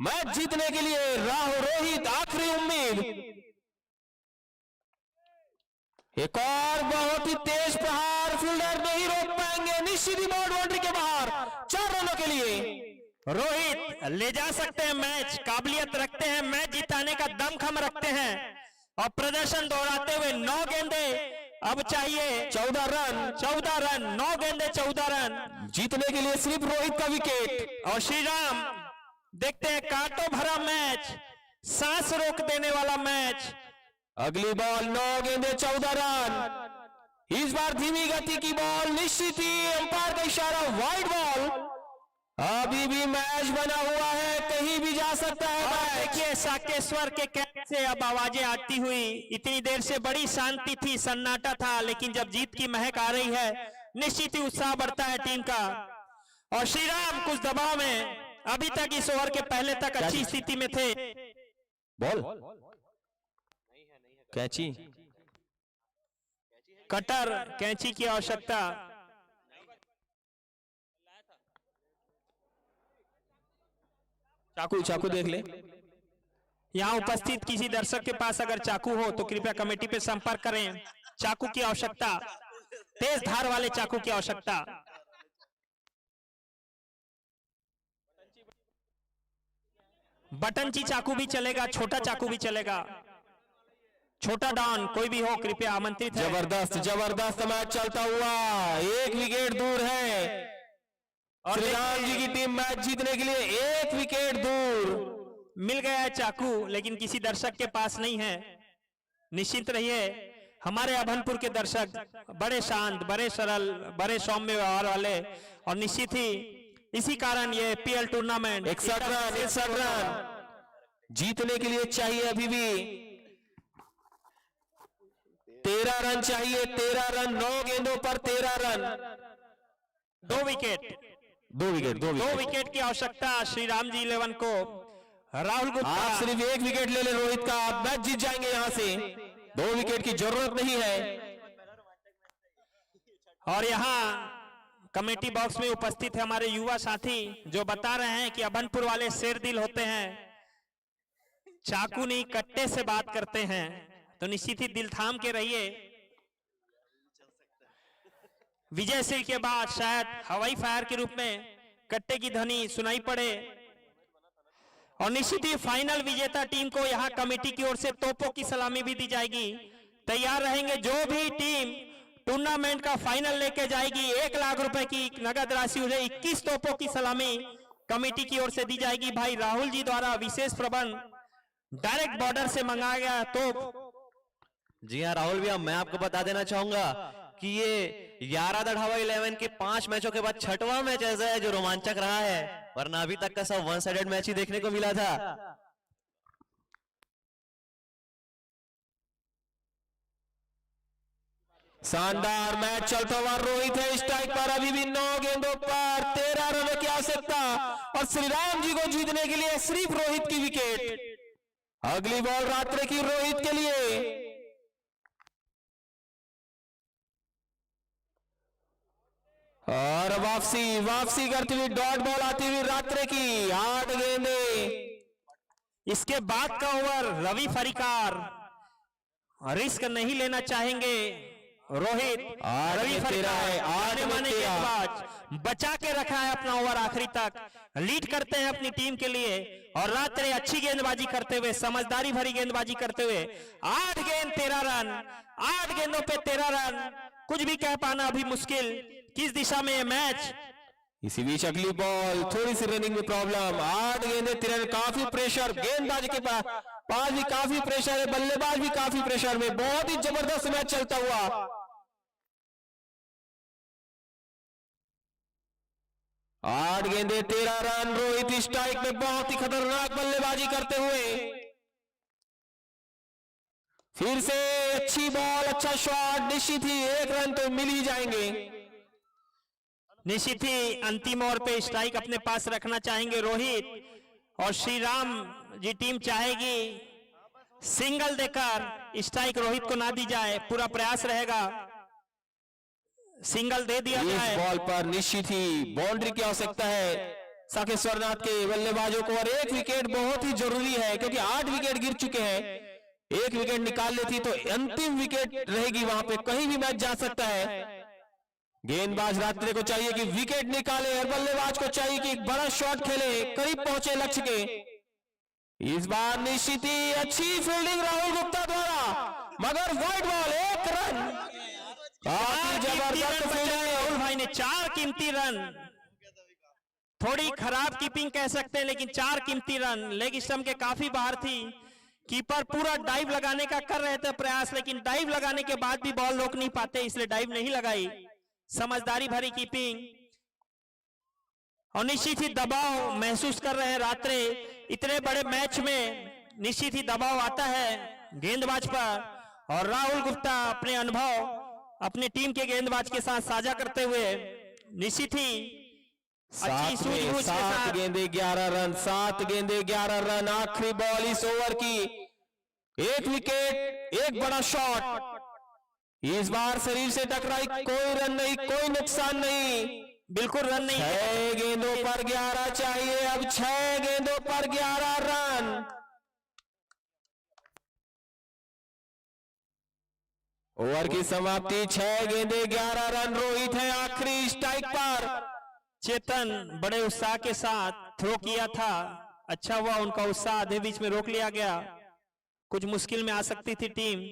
मैच जीतने के लिए। राहुल रोहित आखिरी उम्मीद। एक और बहुत ही तेज प्रहार, फील्डर नहीं रोक पाएंगे। निश्चित ही बाउंड्री के बाहर 4 रनों के लिए। रोहित ले जा सकते हैं मैच, काबिलियत रखते हैं, मैच जिताने का दमखम रखते हैं। और प्रदर्शन दोहराते हुए 9 गेंदे अब चाहिए 14 रन, 14 रन, 9 गेंदे 14 रन जीतने के लिए सिर्फ रोहित का विकेट। और श्रीराम देखते हैं, कांटों भरा मैच, सांस रोक देने वाला मैच। अगली बॉल 9 गेंदे 14 रन। इस बार धीमी गति की बॉल, निश्चित ही अंपायर का इशारा, वाइड बॉल। अभी भी मैच बना हुआ है, कहीं भी जा सकता है और मैच। देखिए साकेश्वर के कैच से अब आवाजें आती हुई। इतनी देर से बड़ी शांति थी, सन्नाटा था, लेकिन जब जीत की महक आ रही है, निश्चित ही उत्साह बढ़ता है टीम का। और श्रीराम कुछ दबाव में, अभी तक इस ओवर के पहले तक अच्छी स्थिति में थे। बॉल कैची, कटर कैंची की आवश्यकता। चाकू चाकू देख ले। यहाँ उपस्थित किसी दर्शक के पास अगर चाकू हो तो कृपया कमेटी पे संपर्क करें। चाकू की आवश्यकता, तेज धार वाले चाकू की आवश्यकता। बटन ची चाकू भी चलेगा, छोटा चाकू भी चलेगा। छोटा डॉन कोई भी हो, कृपया आमंत्रित है। जबरदस्त जबरदस्त मैच चलता हुआ, 1 विकेट दूर है। और श्री राम जी की टीम मैच जीतने के लिए 1 विकेट दूर। मिल गया है चाकू, लेकिन किसी दर्शक के पास नहीं है। निश्चिंत रहिए, हमारे अभनपुर के दर्शक बड़े शांत, बड़े सरल, बड़े सौम्य व्यवहार वाले। और निश्चित ही इसी कारण ये पीएल टूर्नामेंट 61 रन जीतने के लिए चाहिए। अभी भी 13 रन चाहिए, 13 रन, 9 गेंदों पर 13 रन। 2 विकेट, 2 विकेट, 2 विकेट की आवश्यकता श्री राम जी 11 को। राहुल आप गुप्ता सिर्फ 1 विकेट ले ले रोहित का, आप मैच जीत जाएंगे यहां से। 2 विकेट की जरूरत नहीं है। और यहाँ कमेटी बॉक्स में उपस्थित है हमारे युवा साथी, जो बता रहे हैं कि अभनपुर वाले शेर दिल होते हैं, चाकू नहीं कट्टे से बात करते हैं। तो निश्चित ही दिल थाम के रहिए। विजय सिंह के बाद शायद हवाई फायर के रूप में कट्टे की ध्वनि सुनाई पड़े। और निश्चित ही फाइनल विजेता टीम को यहाँ कमेटी की ओर से तोपों की सलामी भी दी जाएगी। तैयार रहेंगे। जो भी टीम टूर्नामेंट का फाइनल लेके जाएगी, 1 लाख रुपए की नगद राशि उसे 21 तोपों की सलामी कमेटी की ओर से दी जाएगी। भाई राहुल जी द्वारा विशेष प्रबंध, डायरेक्ट बॉर्डर से मंगाया गया तोप। जी हाँ राहुल भैया, मैं आपको बता देना चाहूंगा कि ये 11 दढ़ावा 11 के 5 मैचों के बाद 6वां मैच ऐसा है जो रोमांचक रहा है, वरना अभी तक का सब 1 साइडेड मैच ही देखने को मिला था। शानदार मैच चलता हुआ, रोहित है स्ट्राइक पर, अभी भी 9 गेंदों पर 13 रनों की आवश्यकता। और श्री राम जी को जीतने के लिए सिर्फ रोहित की विकेट। अगली बॉल रात्रि की रोहित के लिए। और वापसी करती हुई डॉट बॉल आती हुई रात्रि की। 8 गेंदे इसके बाद का ओवर रवि फरीकार रिस्क नहीं लेना चाहेंगे रोहित। आठ रवि में फरीकार 13 है, 8 जाने में माने 13। गेंदबाज बचा के रखा है अपना ओवर आखिरी तक, लीड करते हैं अपनी टीम के लिए और रात्रि अच्छी गेंदबाजी करते हुए, समझदारी भरी गेंदबाजी करते हुए 8 गेंद 13 रन, 8 गेंदों पे 13 रन, कुछ भी कह पाना अभी मुश्किल। किस दिशा में ये मैच? इसी बीच अगली बॉल, थोड़ी सी रनिंग में प्रॉब्लम। 8 गेंदे 13, काफी प्रेशर गेंदबाज के पास भी काफी प्रेशर है, बल्लेबाज भी काफी प्रेशर में, बहुत ही जबरदस्त मैच चलता हुआ। 8 गेंदे 13 रन, रोहित स्ट्राइक में बहुत ही खतरनाक बल्लेबाजी करते हुए। फिर से अच्छी बॉल, अच्छा शॉट, निश्चित ही 1 रन तो मिल ही जाएंगे। निश्चित ही अंतिम ओवर पे स्ट्राइक अपने पास रखना चाहेंगे रोहित, और श्री राम जी टीम चाहेगी सिंगल देकर स्ट्राइक रोहित को ना दी जाए, पूरा प्रयास रहेगा सिंगल दे दिया इस जाए। बॉल पर निश्चित ही बाउंड्री की आवश्यकता है साकेश्वरनाथ के बल्लेबाजों को, और 1 विकेट बहुत ही जरूरी है क्योंकि 8 विकेट गिर चुके हैं। 1 विकेट निकाल लेती तो अंतिम विकेट रहेगी, वहां पे कहीं भी मैच जा सकता है। गेंदबाज रात्रि को चाहिए कि विकेट निकाले और बल्लेबाज को चाहिए कि एक बड़ा शॉट खेले, करीब पहुंचे लक्ष्य के। इस बार निश्चित ही अच्छी फील्डिंग राहुल गुप्ता द्वारा, मगर वाइड बॉल, 1 रन, काफी जबरदस्त फील्डिंग। राहुल भाई ने 4 कीमती रन, थोड़ी खराब कीपिंग कह सकते हैं लेकिन 4 कीमती रन। लेग स्टंप के काफी बाहर थी, कीपर पूरा डाइव लगाने का कर रहे थे प्रयास, लेकिन डाइव लगाने के बाद भी बॉल रोक नहीं पाते, इसलिए डाइव नहीं लगाई। समझदारी भरी कीपिंग, और निश्चित ही दबाव महसूस कर रहे हैं रात्रि। इतने बड़े मैच में निश्चित ही दबाव आता है गेंदबाज पर, और राहुल गुप्ता अपने अनुभव अपनी टीम के गेंदबाज के साथ साझा करते हुए निश्चित ही अच्छी सूझबूझ के 7 साथ गेंदे 11 रन, 7 गेंदे 11 रन, आखिरी बॉल इस ओवर की, 1 विकेट, 1 बड़ा शॉट। इस बार शरीर से टकराई, कोई रन नहीं, कोई नुकसान नहीं, बिल्कुल रन नहीं। 6 गेंदों पर 11 चाहिए, अब 6 गेंदों पर 11 रन। ओवर की समाप्ति, 6 गेंदे 11 रन, रोहित है आखिरी स्ट्राइक पर। चेतन बड़े उत्साह के साथ थ्रो किया था, अच्छा हुआ उनका उत्साह आधे बीच में रोक लिया गया, कुछ मुश्किल में आ सकती थी टीम।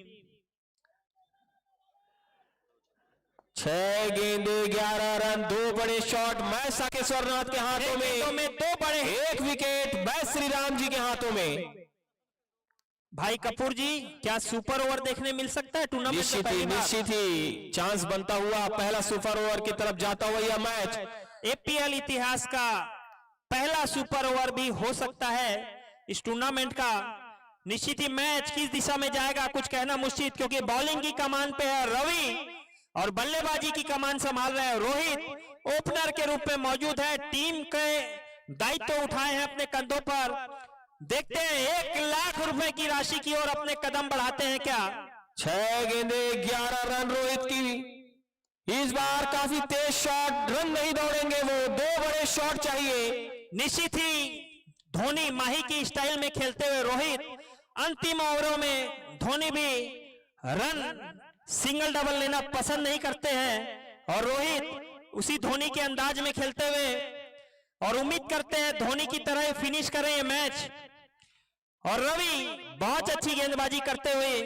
6 गेंदे 11 रन, 2 बड़े शॉट मैच साकेश्वरनाथ के हाथों में, 2 बड़े, 1 विकेट मैच श्री राम जी के हाथों में। भाई कपूर जी, क्या सुपर ओवर देखने मिल सकता है टूर्नामेंट में निश्चित ही, पहली बार? निश्चित ही चांस बनता हुआ पहला सुपर ओवर की तरफ जाता हुआ यह मैच। एपीएल इतिहास का पहला सुपर ओवर भी हो सकता है इस टूर्नामेंट का। निश्चित ही मैच किस दिशा में जाएगा कुछ कहना मुश्किल, क्योंकि बॉलिंग की कमान पे है रवि और बल्लेबाजी की कमान संभाल रहे हैं रोहित। ओपनर के रूप में मौजूद है, टीम के दायित्व उठाए हैं अपने कंधों पर। देखते हैं 1 लाख रुपए की राशि की ओर अपने कदम बढ़ाते हैं क्या। 6 गेंदे 11 रन रोहित की, इस बार काफी तेज शॉट, रन नहीं दौड़ेंगे वो, 2 बड़े शॉट चाहिए। निश्चित ही धोनी माही की स्टाइल में खेलते हुए रोहित अंतिम ओवरों में धोनी भी रन सिंगल डबल लेना पसंद नहीं करते हैं, और रोहित उसी धोनी के अंदाज में खेलते हुए, और उम्मीद करते हैं धोनी की तरह फिनिश करें ये मैच। और रवि बहुत अच्छी गेंदबाजी करते हुए,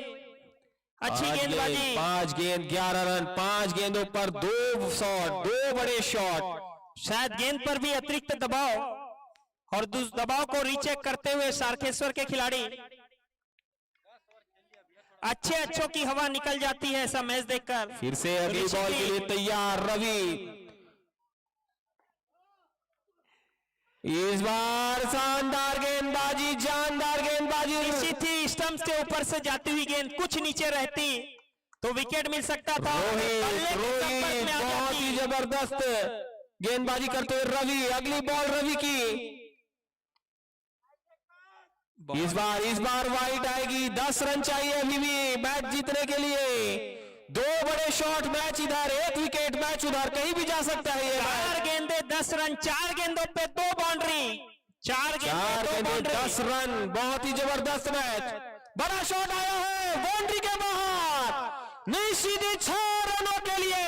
अच्छी गेंदबाजी। 5 गेंद 11 रन, 5 गेंदों पर 2 शॉट, 2 बड़े शॉट। शायद गेंद पर भी अतिरिक्त दबाव, और दबाव को रीचेक करते हुए सारखेश्वर के खिलाड़ी, अच्छों की हवा निकल जाती है ऐसा मैच देखकर। फिर से अगली बॉल के लिए तैयार रवि, इस बार शानदार गेंदबाजी, जानदार गेंदबाजी। निश्चित ही स्टंप्स के ऊपर से जाती हुई गेंद कुछ नीचे रहती तो विकेट मिल सकता था। रोहित बहुत ही जबरदस्त गेंदबाजी करते हुए रवि, अगली बॉल रवि की, इस बार वाइड आएगी, 10 रन चाहिए अभी भी मैच जीतने के लिए। 2 बड़े शॉट, मैच इधर, 1 विकेट मैच उधर, कहीं भी जा सकता है ये। 4 गेंदे 10 रन, 4 गेंदों पे 2 बाउंड्री, 4 4 गेंदे गेंदे 10 रन, बहुत ही जबरदस्त मैच। बड़ा शॉट आया है बाउंड्री के बाहर, निश्चित 6 रनों के लिए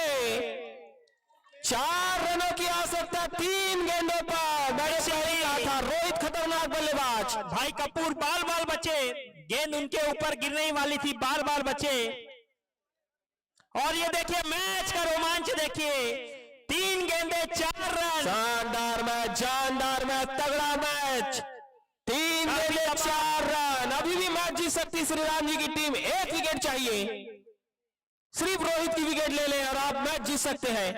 4 रनों की आवश्यकता 3 गेंदों पर। बड़े सही रहा था रोहित, खतरनाक बल्लेबाज। भाई कपूर बाल बाल बचे, गेंद उनके ऊपर गिरने ही वाली थी, बाल बाल बचे। और ये देखिए मैच का रोमांच देखिए, 3 गेंदे 4 रन। शानदार मैच, जानदार मैच, तगड़ा मैच, 3 गेंदे 4 रन। अभी भी मैच जीत सकती श्री राम जी की टीम, 1 विकेट चाहिए, सिर्फ रोहित की विकेट ले लें और आप मैच जीत सकते हैं।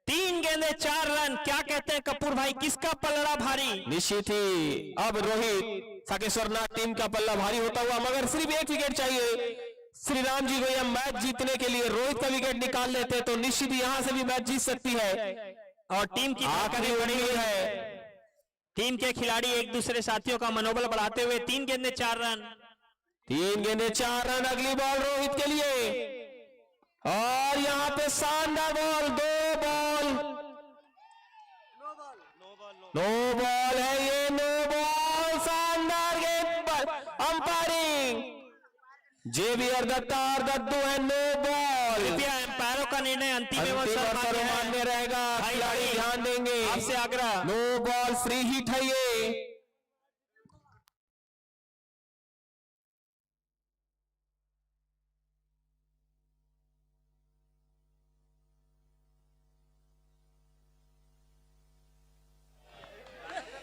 3 गेंदे 4 रन, क्या कहते हैं कपूर भाई, किसका पलड़ा भारी? निश्चित ही अब रोहित साकेश्वरनाथ टीम का पल्ला भारी होता हुआ, मगर सिर्फ 1 विकेट चाहिए श्री राम जी को यह मैच जीतने के लिए। रोहित का विकेट निकाल लेते तो निश्चित ही यहां से भी मैच जीत सकती है। और टीम की आखिरी बड़ी हुई है, टीम के खिलाड़ी एक दूसरे साथियों का मनोबल बढ़ाते हुए 3 गेंदे 4 रन। 3 गेंदे 4 रन। अगली बॉल रोहित के लिए, और यहां पे शानदार बॉल, 2 बॉल, नो बॉल है ये, नो बॉल। शानदार गेंद पर अंपायरिंग जेवियर दत्ता और दद्दू है, नो बॉल। कृपया एम्पायरों का निर्णय अंतिम एवं अंतिम और सर्वमान्य सर्वमान्य रहेगा, भाई, खिलाड़ी भाई, ध्यान देंगे। आपसे आग्रह। नो बॉल, फ्री हिट है ये।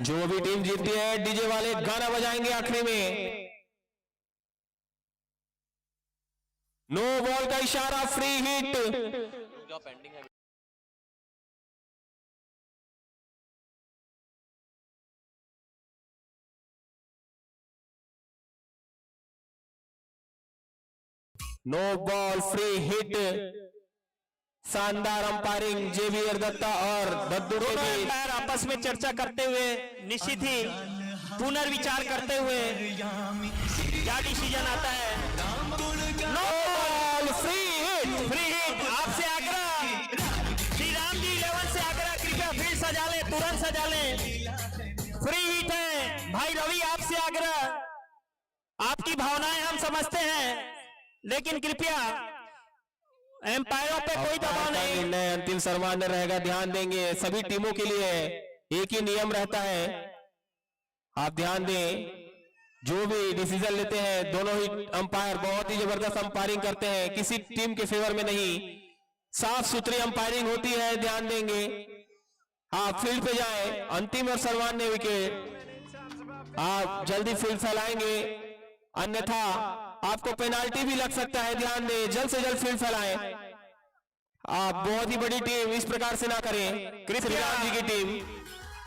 जो भी टीम जीतती है डीजे वाले गाना बजाएंगे आखिरी में। नो बॉल का इशारा, free hit. No ball, free hit. शानदार अंपायरिंग जेवियर दत्ता और दद्दू के दोनों बीच। एम्पायर आपस में चर्चा करते हुए, निश्चित ही पुनर्विचार करते हुए क्या डिसीजन आता है। No ball, free hit. Free hit. आपसे आग्रह, श्री राम जी 11 से आग्रह, कृपया फील्ड सजा ले, तुरंत सजा ले। फ्री हिट है। भाई रवि आपसे आग्रह, आपकी भावनाएं हम समझते हैं, लेकिन कृपया एम्पायरों पे कोई दबाव नहीं। निर्णय अंतिम सर्वमान्य रहेगा, ध्यान देंगे। सभी टीमों के लिए एक ही नियम रहता है, आप ध्यान दें। जो भी डिसीजन लेते हैं दोनों ही अंपायर बहुत ही जबरदस्त अंपायरिंग करते हैं, किसी टीम के फेवर में नहीं, साफ सुथरी अंपायरिंग होती है, ध्यान देंगे। आप फील्ड पे जाएं, अंतिम और सर्वमान्य विकेट। आप जल्दी फील्ड फैलाएंगे, अन्यथा आपको पेनाल्टी भी लग सकता है, ध्यान दें। जल्द से जल्द फील्ड फैलाएं। आप बहुत ही बड़ी टीम, इस प्रकार से ना करें। श्री राम जी की टीम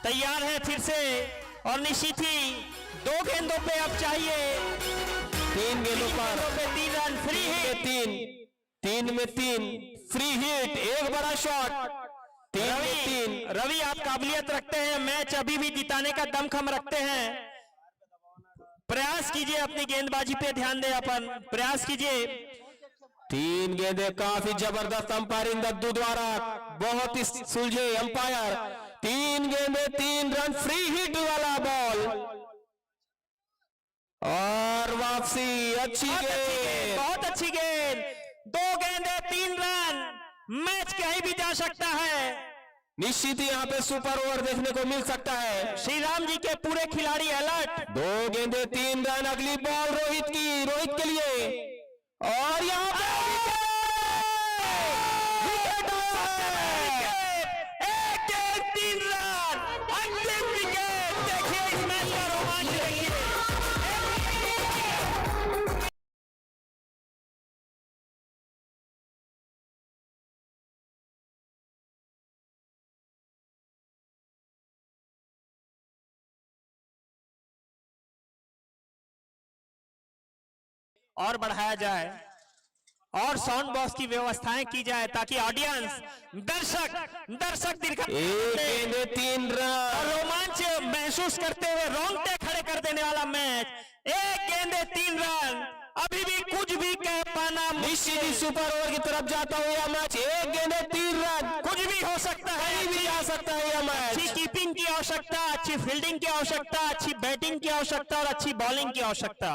तैयार है फिर से, और निश्चित ही 2 गेंदों पे अब चाहिए, 3 गेंदों पर 3 रन। Free hit. 3 में 3 फ्री हिट, एक बड़ा शॉट। 3 में 3। रवि आप काबिलियत रखते हैं, मैच अभी भी जिताने का दमखम रखते हैं। प्रयास कीजिए, अपनी गेंदबाजी पे ध्यान दें, अपन प्रयास कीजिए। 3 गेंदे, काफी जबरदस्त अंपायरिंग दद्दू द्वारा, बहुत ही सुलझे अंपायर। 3 गेंदे 3 रन, फ्री हिट वाला बॉल और वापसी। अच्छी गेंद, बहुत अच्छी गेंद। 2 गेंदे 3 रन, मैच कहीं भी जा सकता है। निश्चित ही यहाँ पे सुपर ओवर देखने को मिल सकता है। श्री राम जी के पूरे खिलाड़ी अलर्ट। 2 गेंदे 3 रन। अगली बॉल रोहित की, रोहित के लिए, और यहाँ पे विकेट आया। 1 गेंद 3 रन, अंतिम विकेट। देखिए इस मैच का रोमांच देखिए। और बढ़ाया जाए और साउंड बॉक्स की व्यवस्थाएं की जाए, ताकि ऑडियंस, दर्शक 1 गेंदे 3 रन, रोमांच महसूस करते हुए रोंगटे खड़े कर देने वाला मैच। 1 गेंदे 3 रन, अभी भी कुछ भी कह पाना निश्चित ही सुपर ओवर की तरफ जाता हुआ मैच। 1 गेंदे 3 रन, कुछ भी हो सकता है, कहीं भी जा सकता है यह मैच। अच्छी कीपिंग की आवश्यकता, अच्छी फील्डिंग की आवश्यकता, अच्छी बैटिंग की आवश्यकता और अच्छी बॉलिंग की आवश्यकता।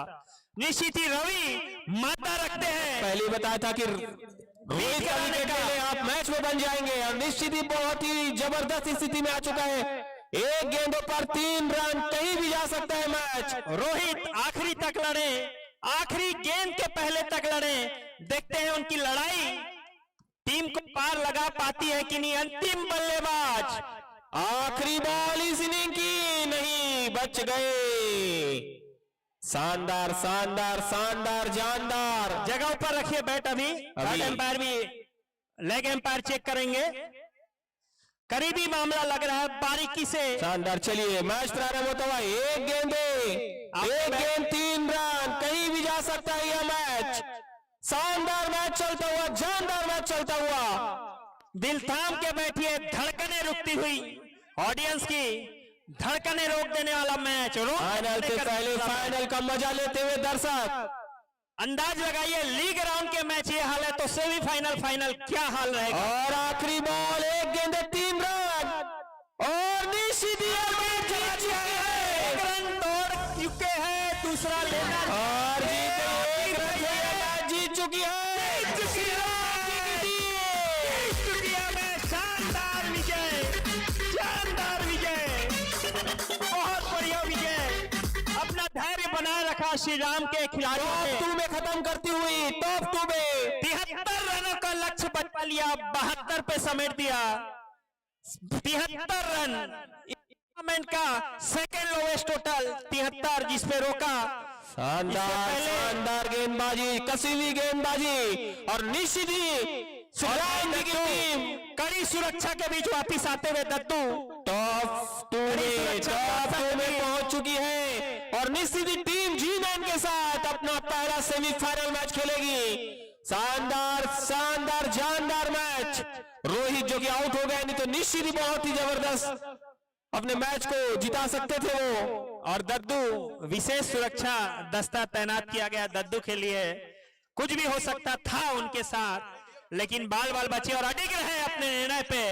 निश्चित ही रवि माता रखते हैं। पहले बताया था कि रोहित का विकेट लेने आप मैच में बन जाएंगे और निश्चित ही बहुत ही जबरदस्त स्थिति में आ चुका है। एक गेंदों पर 3 रन, कहीं भी जा सकता है मैच। रोहित आखिरी तक लड़े, आखिरी गेंद के पहले तक लड़े। देखते हैं उनकी लड़ाई टीम को पार लगा पाती है कि नहीं। अंतिम बल्लेबाज, आखिरी बॉल इस इनिंग की, नहीं, बच गए। शानदार शानदार शानदार जानदार। जगह पर रखिए बैट। अभी एम्पायर भी, लेग एम्पायर चेक करेंगे। करीबी मामला लग रहा है, बारीकी से। शानदार। चलिए मैच प्रारंभ होता हुआ, एक गेंदे, एक गेंद 3 रन, कहीं भी जा सकता है यह मैच। शानदार मैच चलता हुआ, जानदार मैच चलता हुआ। दिल थाम के बैठिए, धड़कने रुकती हुई, ऑडियंस की धड़कने रोक देने वाला मैच। फाइनल से पहले फाइनल का मजा लेते हुए दर्शक। अंदाज लगाइए, लीग राउंड के मैच ये हाल है तो सेमीफाइनल फाइनल क्या हाल रहेगा। और आखिरी बॉल, एक गेंदे 3 रन और निश्चित ही यह मैच जीत चुके हैं। 1 रन तोड़ चुके हैं, दूसरा लेना और जीत गए, 1 रन से यह मैच जीत चुकी है। शानदार विजय, शानदार विजय, बहुत बढ़िया विजय। अपना धैर्य बनाए रखा श्री राम के खिलाड़ियों टॉप ने। 2 में खत्म करती हुई, टॉप 2 में 73 रनों का लक्ष्य बचा लिया, 72 पे समेट दिया। 73 रन टूर्नामेंट का सेकेंड लोवेस्ट टोटल 73, जिसपे रोका। शानदार शानदार गेंदबाजी, कसी हुई गेंदबाजी और निश्चित ही कड़ी सुरक्षा के बीच वापिस आते हुए दद्दू टॉप 2 में पहुंच चुकी है और निश्चित ही टीम जी9 के साथ अपना पहला सेमीफाइनल मैच खेलेगी। शानदार शानदार जानदार मैच। रोहित जो कि आउट हो गए, नहीं तो निश्चित ही बहुत ही जबरदस्त अपने मैच को जिता सकते थे वो। और दद्दू, विशेष सुरक्षा दस्ता तैनात किया गया दद्दू के लिए। कुछ भी हो सकता था उनके साथ, लेकिन बाल बाल बचे और अडिग रहे अपने निर्णय पे।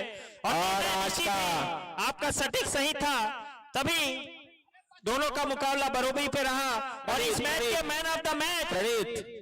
और आज का आपका सटीक सही था, तभी दोनों का मुकाबला बरोबरी पे रहा। और इस मैच के man of the match Praneeth